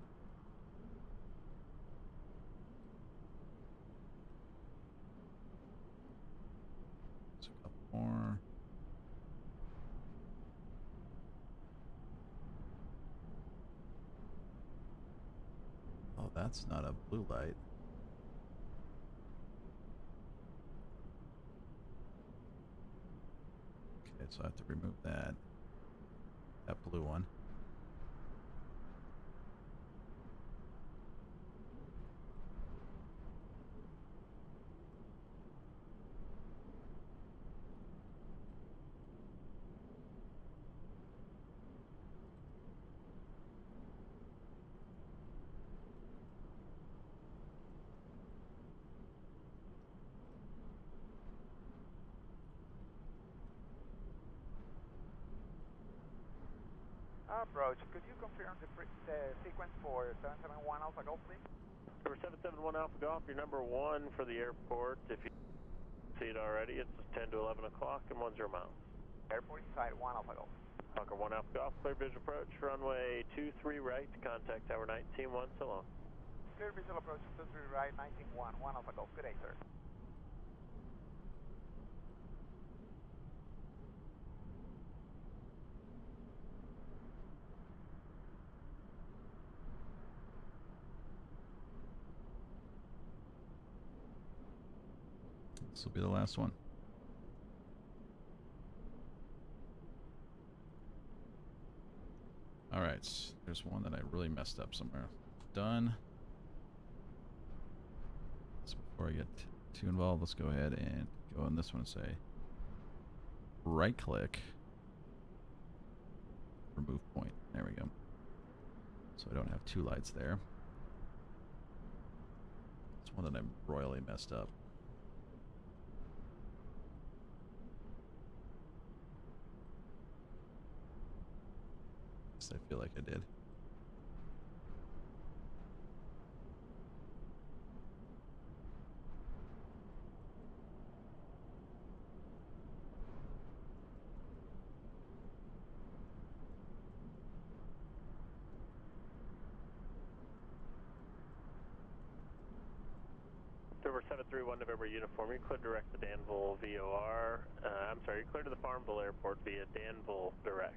There's a couple more. Oh, that's not a blue light. Okay, so I have to remove that blue one. Approach, could you confirm the sequence for 771 Alpha Golf, please? Number 771 Alpha Golf, you're number 1 for the airport. If you see it already, it's 10 to 11 o'clock and 10 miles. Airport inside 1 Alpha Golf. Hawker 1 Alpha Golf, clear visual approach, runway 23 right, contact tower 19-1, so long. Clear visual approach, 23 right, 19-1, 1 Alpha Golf. Good day, sir. This will be the last one. Alright, there's one that I really messed up somewhere. Done. So before I get too involved, let's go ahead and go on this one and say right click, remove point. There we go. So I don't have two lights there. It's one that I royally messed up. I feel like I did. November 731 November uniform, you clear direct to Danville VOR. I'm sorry, you clear to the Farmville Airport via Danville direct.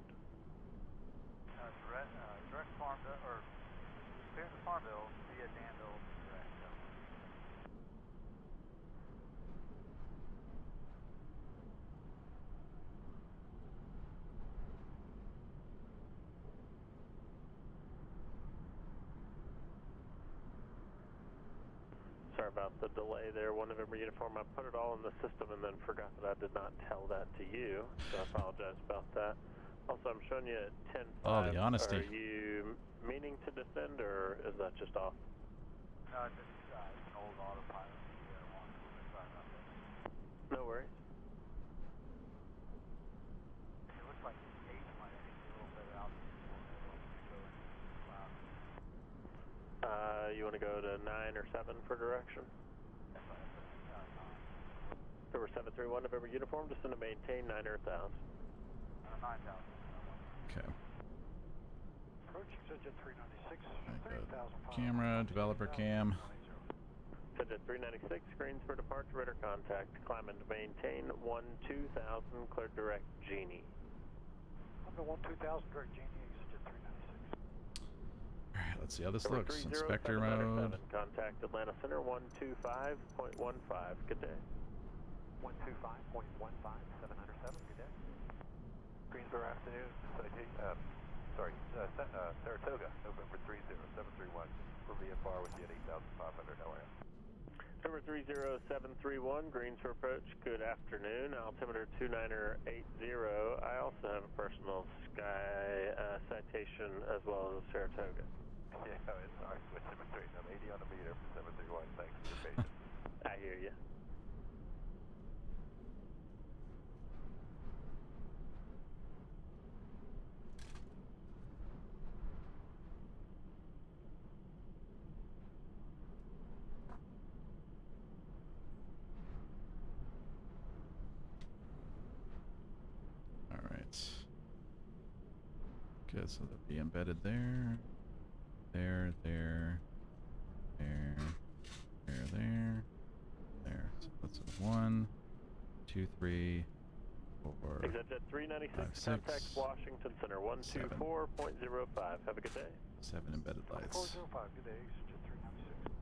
Direct Farmville, or clear to Farmville via Danville direct. Sorry about the delay there, 1 November uniform. I put it all in the system and then forgot that I did not tell that to you, so I apologize about that. Also, I'm showing you at 10-5. Oh, the honesty. Are you meaning to descend, or is that just off? No, it's an old autopilot. Sorry about that. No worries. It looks like 8 might have hit you a little bit out before You want to go to 9 or 7 for direction? November 731 November uniform, descend to maintain 9 Earth out. 9,000. Okay. Approaching Jet 396, I 3,000 got camera, developer cam. Jet 396, screens for departure, radar contact, climbing to maintain 1-2000, cleared direct Genie. I'm the 1-2000 direct Genie, Jet 396. Alright, let's see how this Number looks. 30, Inspector 797, mode. contact Atlanta Center 125.15. Good day. 125.15, 707, good day. Greensboro afternoon, Saratoga, November 30731, for VFR with you at 8,500, how are you? Number 30731, Greensboro approach, good afternoon, altimeter 2980. I also have a personal sky citation as well as Saratoga. Yeah, it's our switch in between. I'm 80 on the meter for 731, thanks for your patience. I hear you. Good, so they'll be embedded there, there, there. So that's a 1, 2, 3, 4. Exit Jet 396, 5, 6, contact Washington Center 124.05. Have a good day. 7 embedded lights. 405, good day, Jet 396.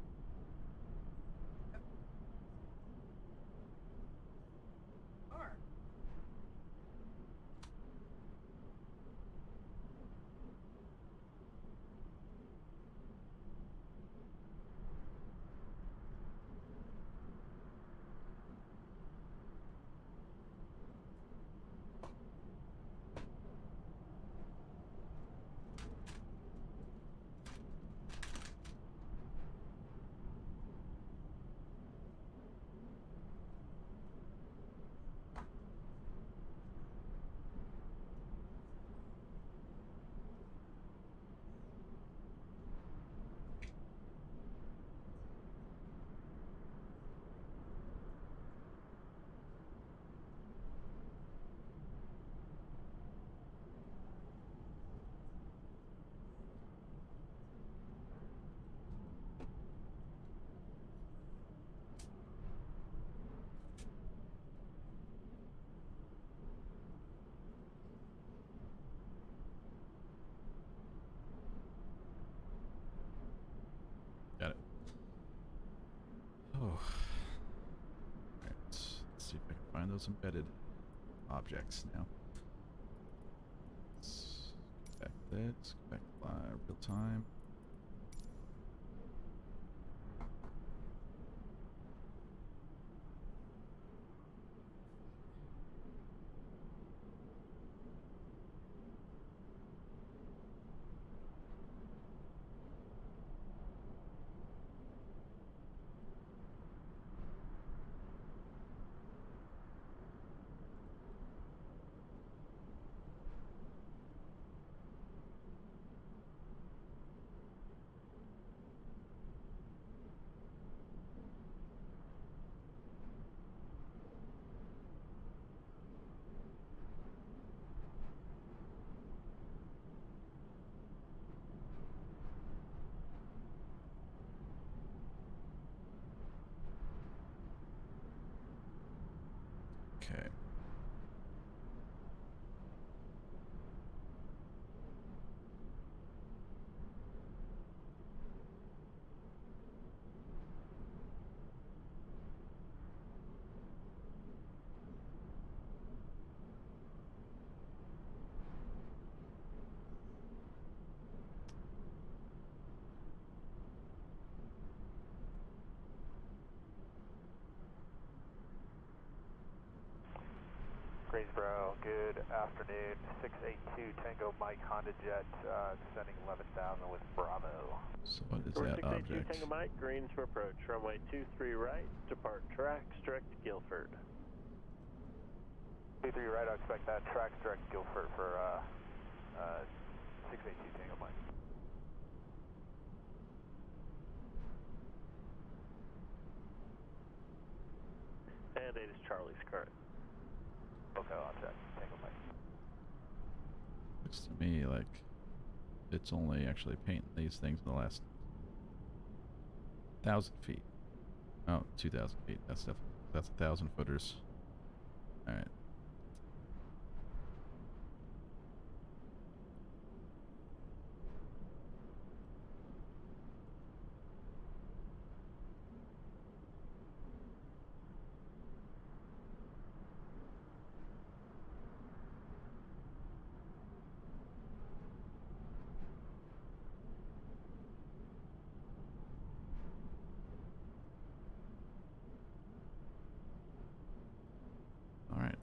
those embedded objects now. Let's go back to that. Let's go back to live real time. Okay. Greensboro, good afternoon. 682 Tango Mike Honda Jet, descending 11,000 with Bravo. So what is Number that 682 object? Tango Mike, greens for approach. Runway 23 right, depart tracks, direct to Guilford. 23 right, I expect that. Tracks direct Guilford for 682 Tango Mike. And 8 is Charlie's current. Okay, I'll check. Tango Mike. Looks to me like it's only actually painting these things in the last 1,000 feet. Oh, 2,000 feet. That's 1,000 footers. All right.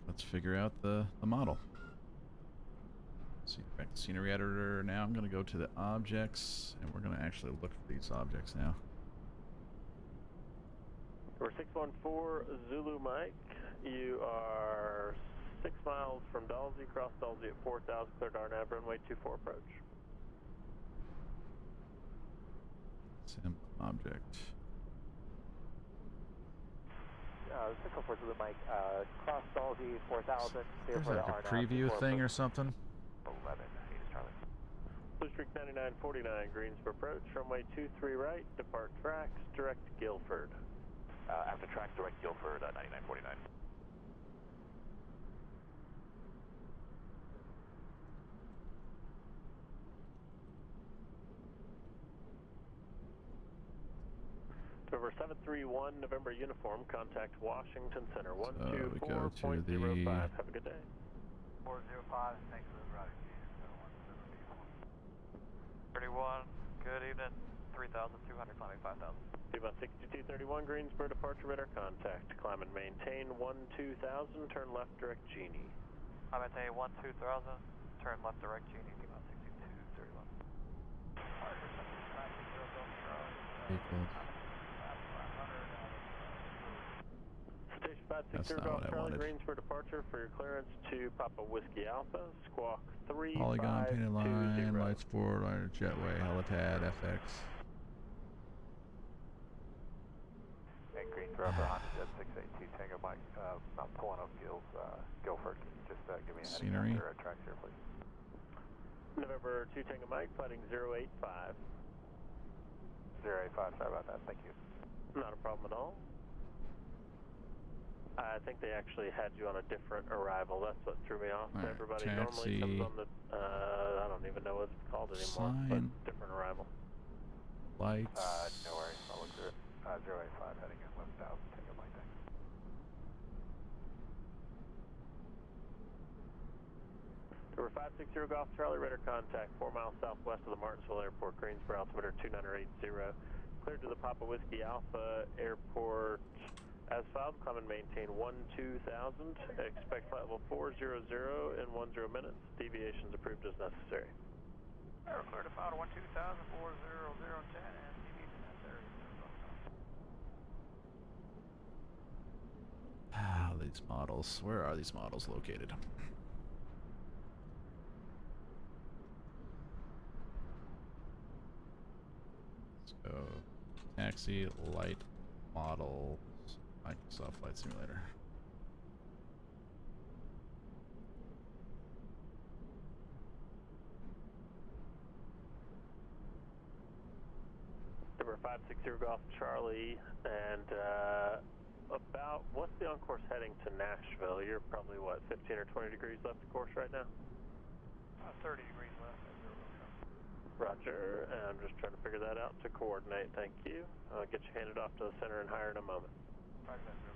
Let's figure out the model. See, back to scenery editor. Now I'm going to go to the objects, and we're going to actually look for these objects now. Number 614 Zulu Mike, you are 6 miles from Dalsey, cross Dalsey at 4,000, clear Darnab, runway 24 approach. Sim object. 614 Zulu Mike, cross Dalsey, 4,000, clear There's for the like a RNAV, preview thing or something. 11, 8 is Charlie. Blue Streak 9949, greens for approach, runway 23 right, depart tracks, direct Guilford. After tracks, direct Guilford, 9949. Over 731 November uniform, contact Washington Center, we go to 124.05. the- Have a good day. 405, thanks for the routing. 31, good evening. 3,200, climbing 5,000. About 6231 Greensboro departure radar contact. Climb and maintain 12,000, turn left direct Genie. I maintain 12,000, turn left direct Genie, about 6231. Vehicle. Station That's 560 not Golf what I Charlie, wanted. Greensboro departure for your clearance to Papa Whiskey Alpha, squawk 3520. Polygon, painted line, lights forward, liner, jetway, helipad, FX. And Greensboro for Honda Jet 682 Tango Mike, not pulling up Guilford. Can you just give me a heading Scenery. after tracks here, please? November 2 Tango Mike, flighting 085. 085, sorry about that. Thank you. Not a problem at all. I think they actually had you on a different arrival. That's what threw me off. Right, Everybody taxi. normally comes on the, I don't even know what it's called anymore, Sign. but different arrival. Lights. No worries. I'll look through it. 085 heading in 11,000 Tango Mike, thanks. 11,000. 11,000 Tango Mike, flighting 085, 2 0 Tango Mike. 085 heading in 11,000 Tango Mike. 11,000 Tango Mike, flighting 085, 2 0. Number 560 Golf Charlie, radar contact 4 miles southwest of the Martinsville Airport, Greensboro, altimeter 2980. Cleared to the Papa Whiskey Alpha Airport. As filed, climb and maintain 12,000. Expect flight level 400 in 10 minutes. Deviations approved as necessary. Air clear to file to 12,000, 400 and 10, and deviation necessary. These models. Where are these models located? Let's go. Taxi light models. Microsoft Flight Simulator. Number 560 Golf Charlie, and about, what's the on-course heading to Nashville? You're probably, what, 15 or 20 degrees left of course right now? 30 degrees left. Roger, and I'm just trying to figure that out to coordinate, thank you. I'll get you handed off to the center and higher in a moment. Roger that, zero.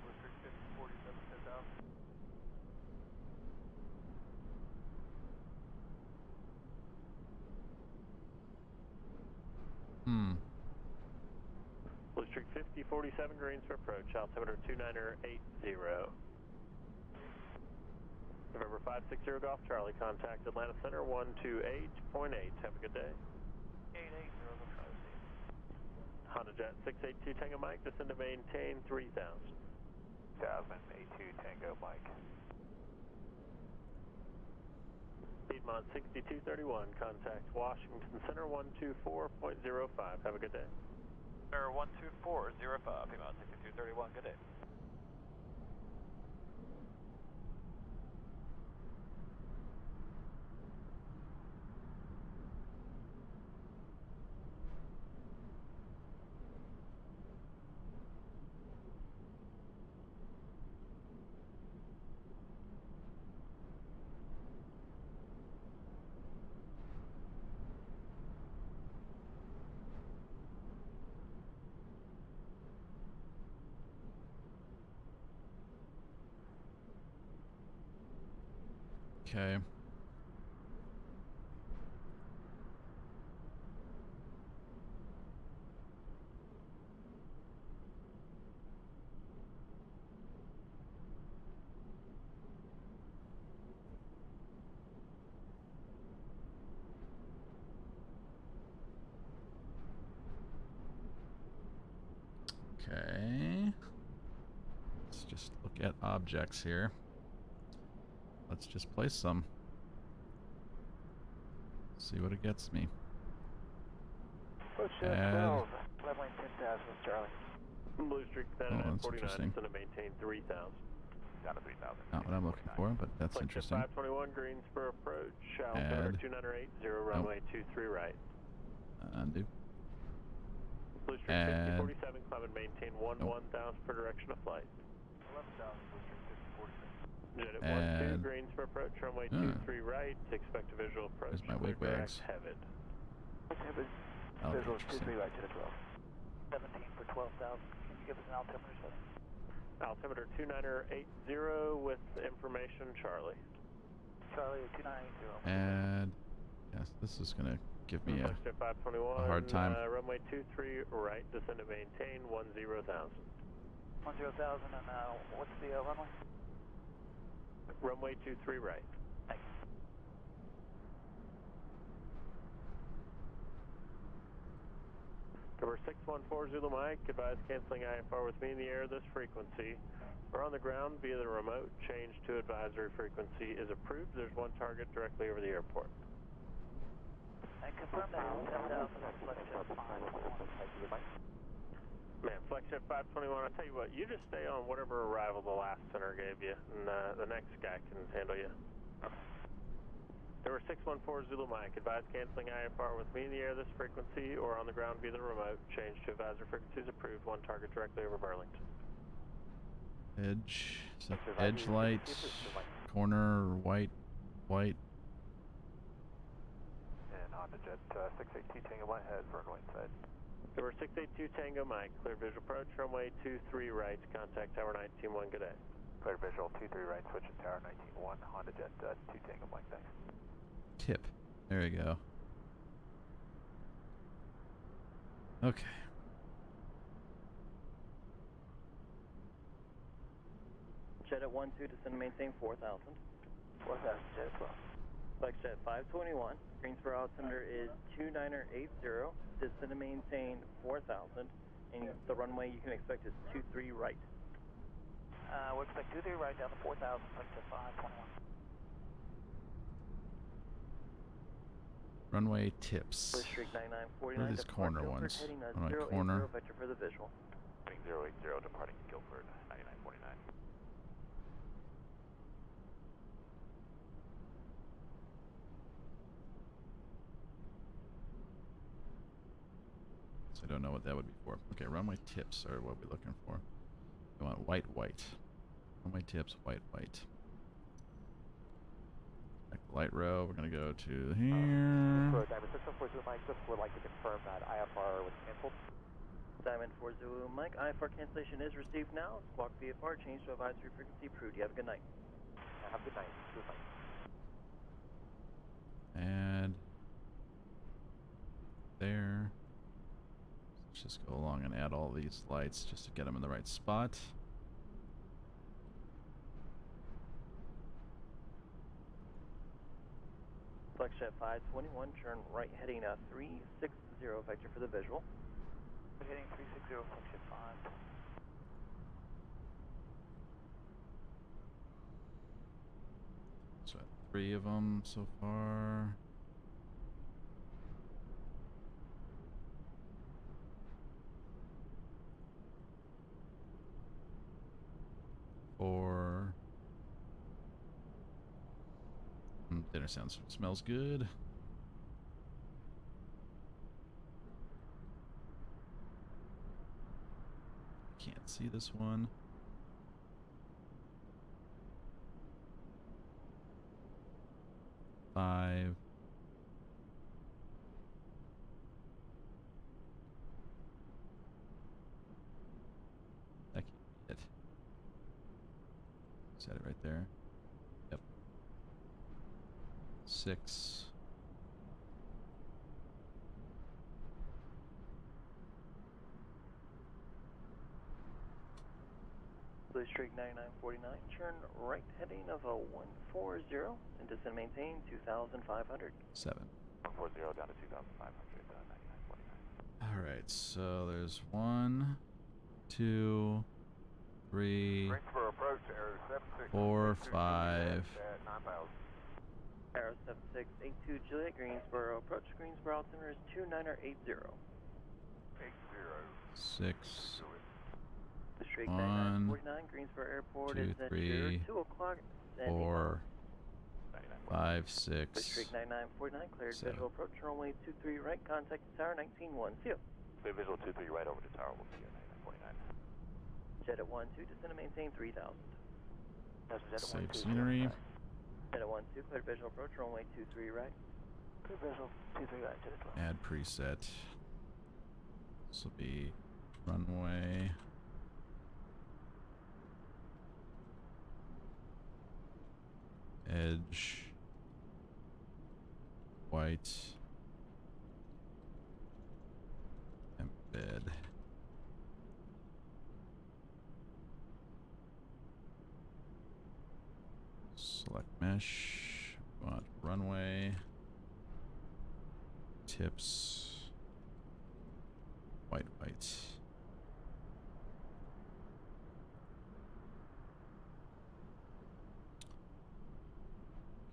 District 5047, 10,000. Blue Streak 5047, Greensboro approach, altimeter 2980. November 560 Golf Charlie, contact Atlanta Center 128.8. Have a good day. 880, Honda Jet 682 Tango Mike, descend to maintain 3000. 1082 Tango Mike. Piedmont 6231, contact Washington Center 124.05. Have a good day. Center 12405, Piedmont 6231, good day. Okay. Okay. Let's just look at objects here. Let's just place some. See what it gets me. Approach And 12, level 10,000, Charlie. Blue Streak that's 49, interesting. descend to maintain 3000. Down to 3,000. not what I'm looking for, but that's Flight interesting. 521 Greensboro approach, altimeter 2980, runway 23 right. Undo. Blue Streak And 5047, climb and maintain 11,000 per direction of flight. 11,000, Blue Streak 5047. Jet at And 12, Greensboro approach, runway 23 right, expect a visual approach. There's my clear wigwags. direct Heavid. Oh, Visual interesting. 23 right to the 12. 17 for 12,000. Can you give us an altimeter setting? Altimeter 2980 with information, Charlie. Charlie 2980. And yes, this is gonna give me a Jet 521, hard time. Runway 23 right, descend to maintain 10,000. 10,000, and what's the runway? Runway 23 right. Thank you. Number 614 Zulu Mike, advise canceling IFR with me in the air this frequency. Or on the ground via the remote, change to advisory frequency is approved. There's one target directly over the airport. And confirm that 10,000 is FlexJet 521. Man, FlexJet 521, I'll tell you what, you just stay on whatever arrival the last center gave you, and the next guy can handle you. Number 614 Zulu Mike, advise canceling IFR with me in the air this frequency or on the ground via the remote. Change to advisory frequencies approved, one target directly over Burlington. edge. Set edge light. Corner white. White. And Honda Jet 682 Tango Mike, head for runway inside. Number 682 Tango Mike, clear visual approach, runway 23 right, contact tower 19-1, good day. Clear visual 23 right, switch to tower 19-1, Honda Jet 2 Tango Mike, thanks. Tip. There we go. Okay. Jet at 1-2, descend and maintain 4,000. 4,000, Jet at 12. Flex Jet 521, Greensboro altimeter is 2980, descend and maintain 4,000, and the runway you can expect is 23 right. We expect 23 right down to 4,000, flex Jet 521. Runway tips. Blue Streak 9949. What are these corner Guilford, ones? heading On my 080 corner. vector for the visual. Wing 080 departing Guilford 9949. I don't know what that would be for. Okay, runway tips are what we're looking for. We want white, white. Runway tips, white, white. Back the light row, we're gonna go to here. For Diamond 642 Mike, just would like to confirm that IFR was canceled. Diamond 40 Mike, IFR cancellation is received now. Squawk VFR, change to advisory frequency. Prude, you have a good night. Have a good night. Good night. And there. Let's just go along and add all these lights just to get them in the right spot. Flex Jet 521, turn right heading 360 vector for the visual. Heading 360, flex Jet 5. So 3 of them so far. Four. Dinner smells good. Can't see this one. Five. I can't see it. Set it right there. Yep. 6. Blue Streak 9949, turn right heading of 140 and descend maintain 2,500. 7. 140 down to 2,500, 9949. Alright, so there's 1, 2, 3, Greensboro approach, Aero 76. 4, 5. At 9,000. Arrow 7682 Juliet, Greensboro approach. Greensboro altimeter is 2980. 80. 6. Blue Streak 1, 9949, Greensboro Airport 2, is at 3, 2 o'clock. 4, 5, 6. Blue Streak 9949, cleared 7. visual approach. Runway 23 right, contact tower 191. See you. Clear visual 23 right over to tower, we'll see you at 9949. Jet at 12, descend and maintain 3,000. Save scenery. Jet at 12, cleared visual approach. Runway 23 right. Clear visual 23 right, Jet at 12. Add preset. This will be runway. Edge. White. Embed. Select mesh. Want runway. Tips. White, white.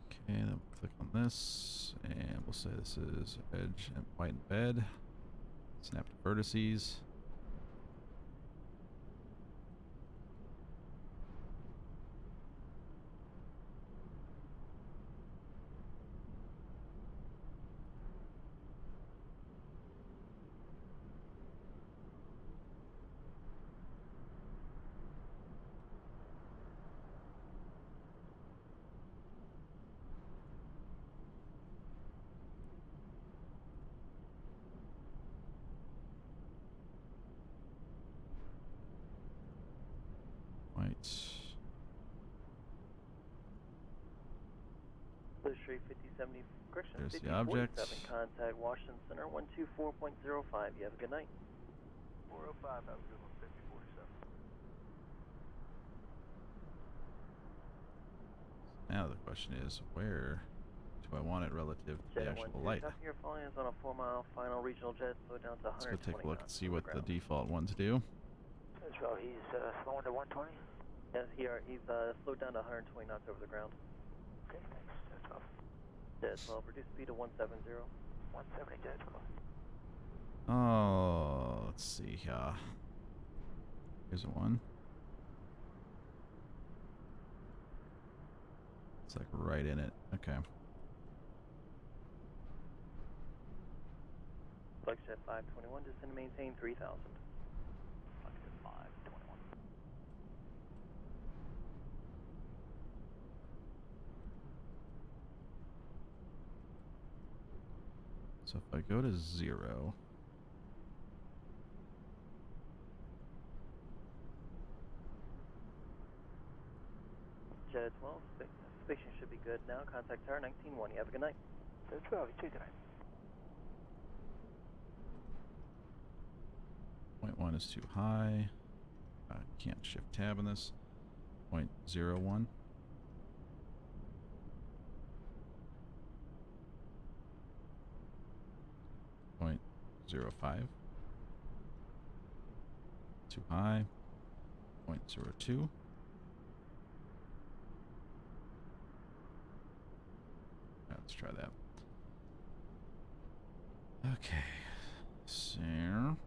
Okay, then we'll click on this, and we'll say this is edge and white embed. Snap to vertices. White. Blue Street 5070, correction, There's the 5047, object. contact Washington Center 124.05. You have a good night. 405, have a good one, 5047. Now the question is, where do I want it relative to the Jet actual 12, light? Traffic you're flying is on a 4-mile final regional jet, slow down to 120 Let's go take a look and knots see on what the ground. default ones do. So he's slowing to 120? Yes, he's slowed down to 120 knots over the ground. Okay, thanks. Jet 12. Jet 12, reduce speed to 170. 170, Jet 12. Oh, let's see here. Here's a one. It's like right in it. Okay. Flexjet 521, descend and maintain 3000. Flexjet 521. So if I go to 0, Jet 12, suspicion should be good now. Contact tower 191. You have a good night. Jet 12, you too, good night. point 1 is too high. Can't shift tab on this. 0.01. Point 0.05. Too high. 0.02. Let's try that. Okay. So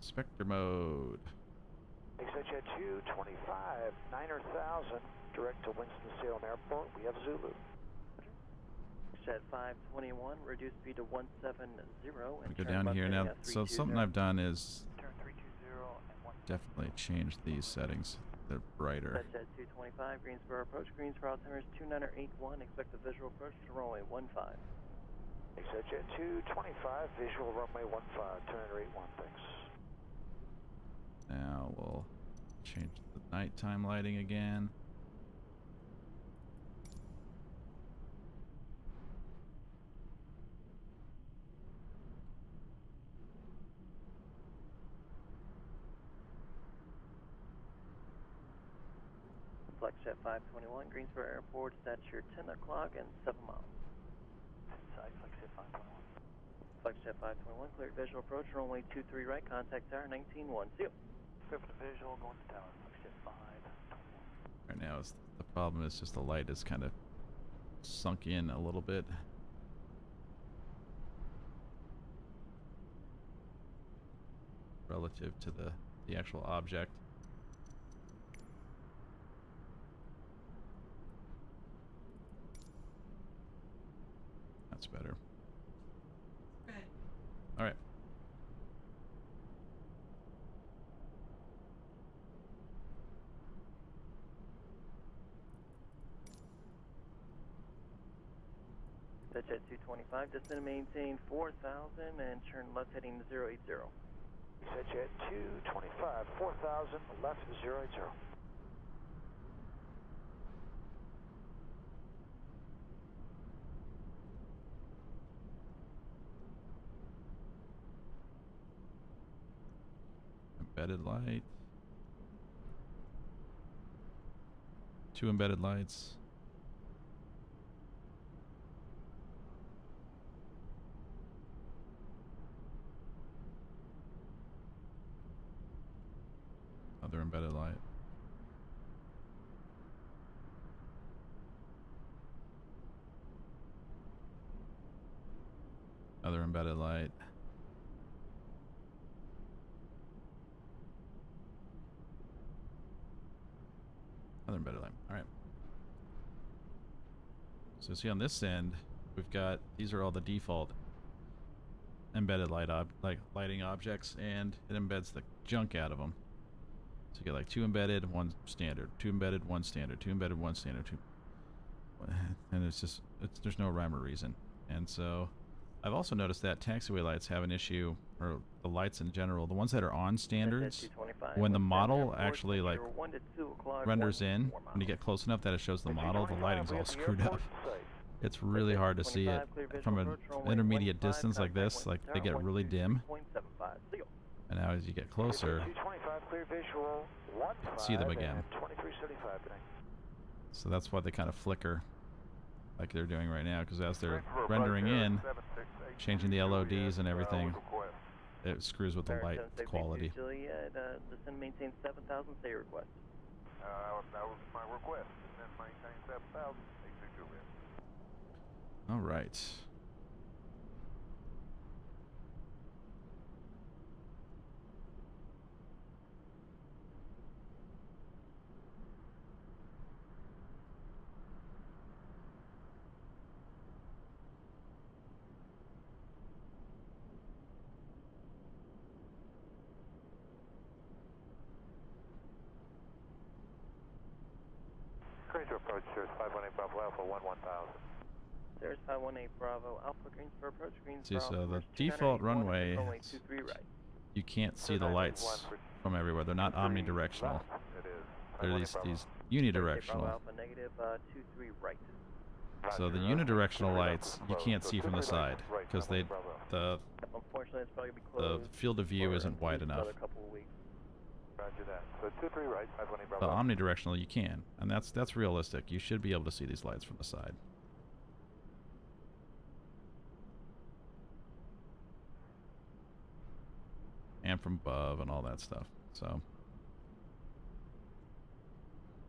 Spectre mode. XHJ 225, 9,000, direct to Winston-Salem Airport. We have Zulu. Jet 521, reduce speed to 170. I go down here now. So something I've done is Turn 320 and 1. definitely change these settings. They're brighter. Jet 225, Greensboro approach. Greensboro altimeter is 2981. Expect a visual approach to runway 15. XHJ 225, visual runway 15, turn 81, thanks. Now we'll change the nighttime lighting again. Flexjet 521, Greensboro Airport, that's your 10 o'clock and 7 miles. Inside Flexjet 521. Flexjet 521, cleared visual approach, runway 23 right, contact tower 191. See you. Clear for the visual, going to tower. Flexjet 521. Right now, the problem is just the light is kind of sunk in a little bit. Relative to the actual object. That's better. Okay. All right. Jet 225, descend and maintain 4,000 and turn left heading 080. XHJ 225, 4,000, left 080. Embedded light. 2 embedded lights. Other embedded light. Other embedded light. Other embedded light. All right. So see on this end, we've got, these are all the default embedded lighting objects, and it embeds the junk out of them. So you get like 2 embedded, 1 standard, 2 embedded, 1 standard, 2 embedded, 1 standard, 2. And it's just, there's no rhyme or reason. And so I've also noticed that taxiway lights have an issue, or the lights in general, the ones that are on standards, when the 17 model airport, actually like 1 to 2 o'clock, renders 1 in, 4 when you get close enough that it shows the model, the lighting's all screwed up. Site. It's really hard to see it from an intermediate distance like this. Like they get really dim. 123.75, seal. And now as you get closer, 225 clear visual, 15 see them again. and 2375 today. So that's why they kind of flicker like they're doing right now, because as they're rendering in, changing the LODs and everything, it screws with the light quality. Juliet, descend maintain 7,000, say your request. That was my request. And then maintain 7,000. 82 Juliet. All right. Clear to approach, Sirius 518 Bravo Alpha 11000. There's 518 Bravo Alpha, greens for approach, greens See, for so Alpha, the First default 298, runway, runway 23 right. you can't see the lights from everywhere. They're not omnidirectional. It is. They're these unidirectional. Bravo Alpha, negative 23 right. So the unidirectional lights you can't see from the side because the Unfortunately, it's probably gonna be the closed field of view for isn't wide enough. another couple of weeks. Roger that. So 23 right, 518 The Bravo. omnidirectional you can, and that's realistic. You should be able to see these lights from the side. And from above and all that stuff. So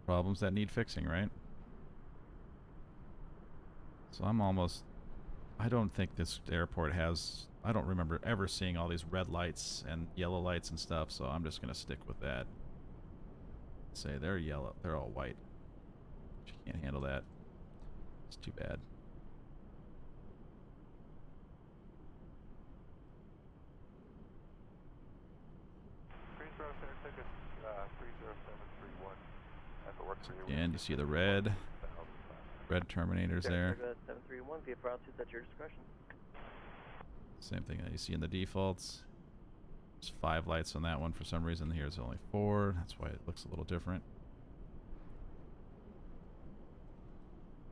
problems that need fixing, right? So I don't think this airport has, I don't remember ever seeing all these red lights and yellow lights and stuff, so I'm just gonna stick with that. Say they're yellow, they're all white. You can't handle that. It's too bad. Greensboro Center ticket 30731 at the work for you. And you see the red terminators there. 731 via for altitude at your discretion. Same thing that you see in the defaults. There's 5 lights on that one for some reason. Here's only 4. That's why it looks a little different.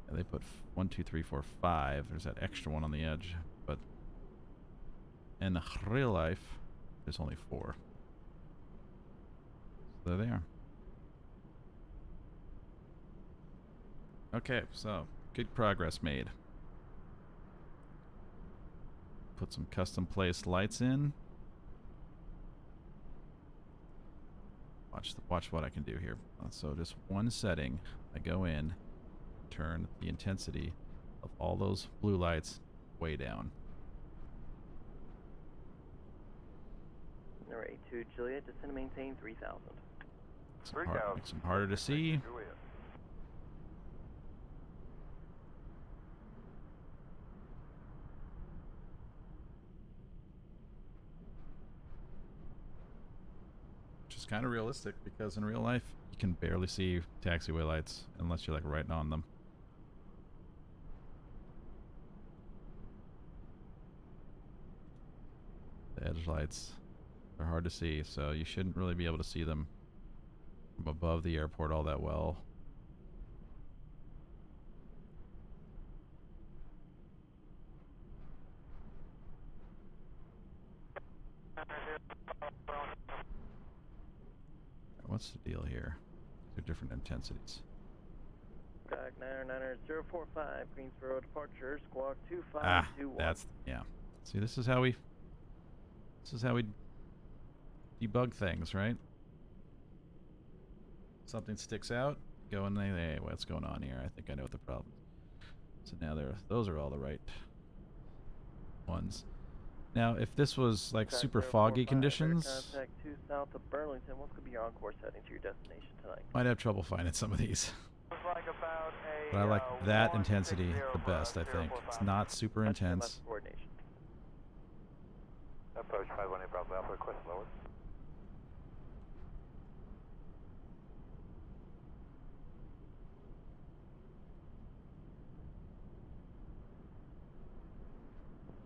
And they put 1, 2, 3, 4, 5. There's that extra one on the edge, but in real life, there's only 4. So there they are. Okay, so good progress made. Put some custom placed lights in. Watch what I can do here. So just one setting, I go in, turn the intensity of all those blue lights way down. Alright, to Juliet, descend and maintain 3,000. Makes them harder to see. Juliet. Which is kind of realistic because in real life you can barely see taxiway lights unless you're like right on them. The edge lights are hard to see, so you shouldn't really be able to see them from above the airport all that well. What's the deal here? These are different intensities. Squawk 99045, Greensboro departure, squawk 2521. That's, yeah. See, this is how we debug things, right? Something sticks out, go in there, hey, what's going on here? I think I know what the problem is. So now those are all the right ones. Now, if this was like super foggy conditions, Contact 2 south of Burlington. What's going to be your on-course heading to your destination tonight? might have trouble finding some of these. Like about a, But I like that intensity the best, I think. It's not super intense. Coordination. Approach 518 Bravo Alpha, request lower.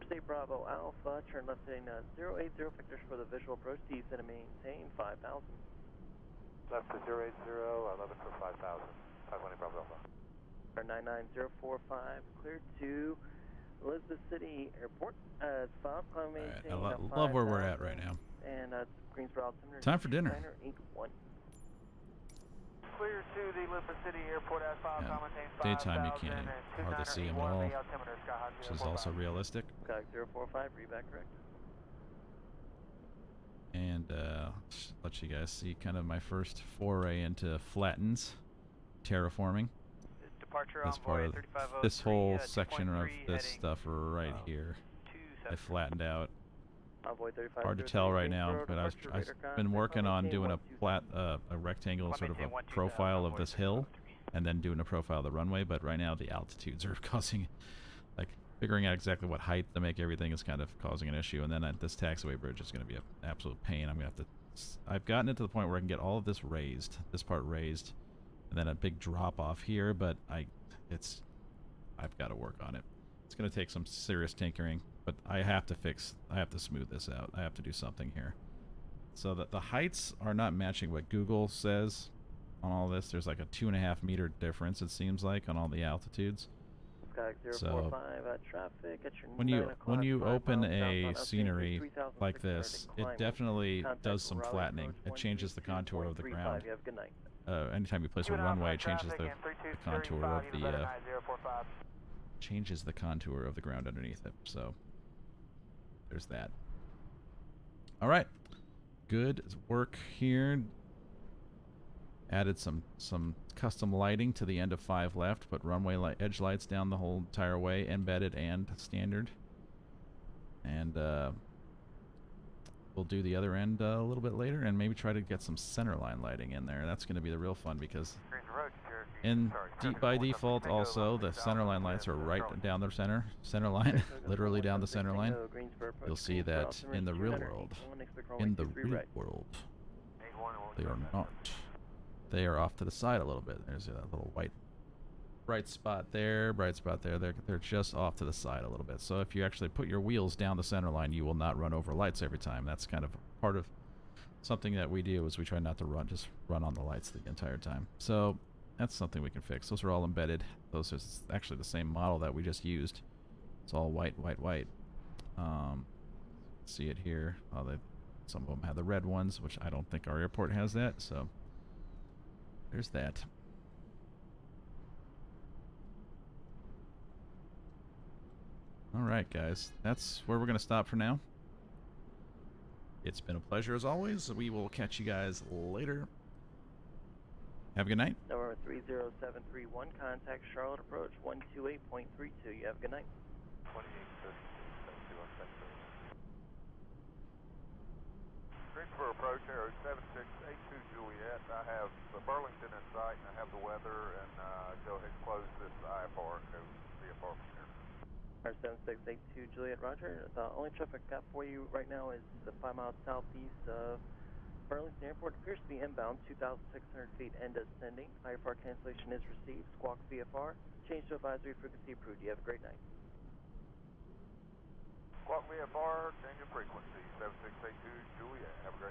State Bravo Alpha, turn left heading 080, vectors for the visual approach, descend and maintain 5,000. Left to 080, 11 for 5,000. 520 Bravo Alpha. 99045, cleared to Elizabeth City Airport. It's Bob, climb maintain. I love where we're at right now. And Greensboro altimeter. Time for dinner. Inc. 1. Clear to the Elizabeth City Airport at 5, maintain 5,000. Daytime you can't hardly see them at all, which is also realistic. Skyhawk 045, read back correct. And let you guys see kind of my first foray into flattens, terraforming. Departure This part of this whole section of this stuff right here, I flattened out. Hard to tell right now, but I've been working on doing a rectangle sort of a profile of this hill, and then doing a profile of the runway. But right now the altitudes are causing, like, figuring out exactly what height to make everything is kind of causing an issue. And then this taxiway bridge is going to be an absolute pain. I'm gonna have to. I've gotten it to the point where I can get all of this raised, this part raised, and then a big drop off here. But I've got to work on it. It's going to take some serious tinkering. But I have to smooth this out. I have to do something here. So that the heights are not matching what Google says on all this. There's like a 2.5 meter difference, it seems like, on all the altitudes. So when you open a scenery like this, it definitely does some flattening. It changes the contour of the ground. Anytime you place a runway, it changes the contour of the ground underneath it. So there's that. All right, good work here. Added some custom lighting to the end of 5 left. Put runway edge lights down the whole entire way, embedded and standard. And we'll do the other end a little bit later, and maybe try to get some centerline lighting in there. That's going to be the real fun, because by default also the centerline lights are right down the center line, literally down the center line. You'll see that in the real world. In the real world, they are not. They are off to the side a little bit. There's a little white bright spot there, bright spot there. They're just off to the side a little bit. So if you actually put your wheels down the center line, you will not run over lights every time. That's kind of part of something that we do, is we try not to just run on the lights the entire time. So that's something we can fix. Those are all embedded. Those are actually the same model that we just used. It's all white, white, white. See it here. Some of them have the red ones, which I don't think our airport has that. So there's that. All right, guys. That's where we're going to stop for now. It's been a pleasure as always. We will catch you guys later. Have a good night. Number 30731, contact Charlotte approach 128.32. You have a good night. 28.32. Greensboro approach, Aero 7682 Juliet. I have the Burlington in sight, and I have the weather, and go ahead and close this IFR and go VFR from here. 7682 Juliet, roger. The only traffic got for you right now is the 5 miles southeast of Burlington Airport. Appears to be inbound, 2,600 feet and ascending. IFR cancellation is received. Squawk VFR. Change to advisory frequency approved. You have a great night. Squawk VFR, change of frequency, 7682 Juliet. Have a great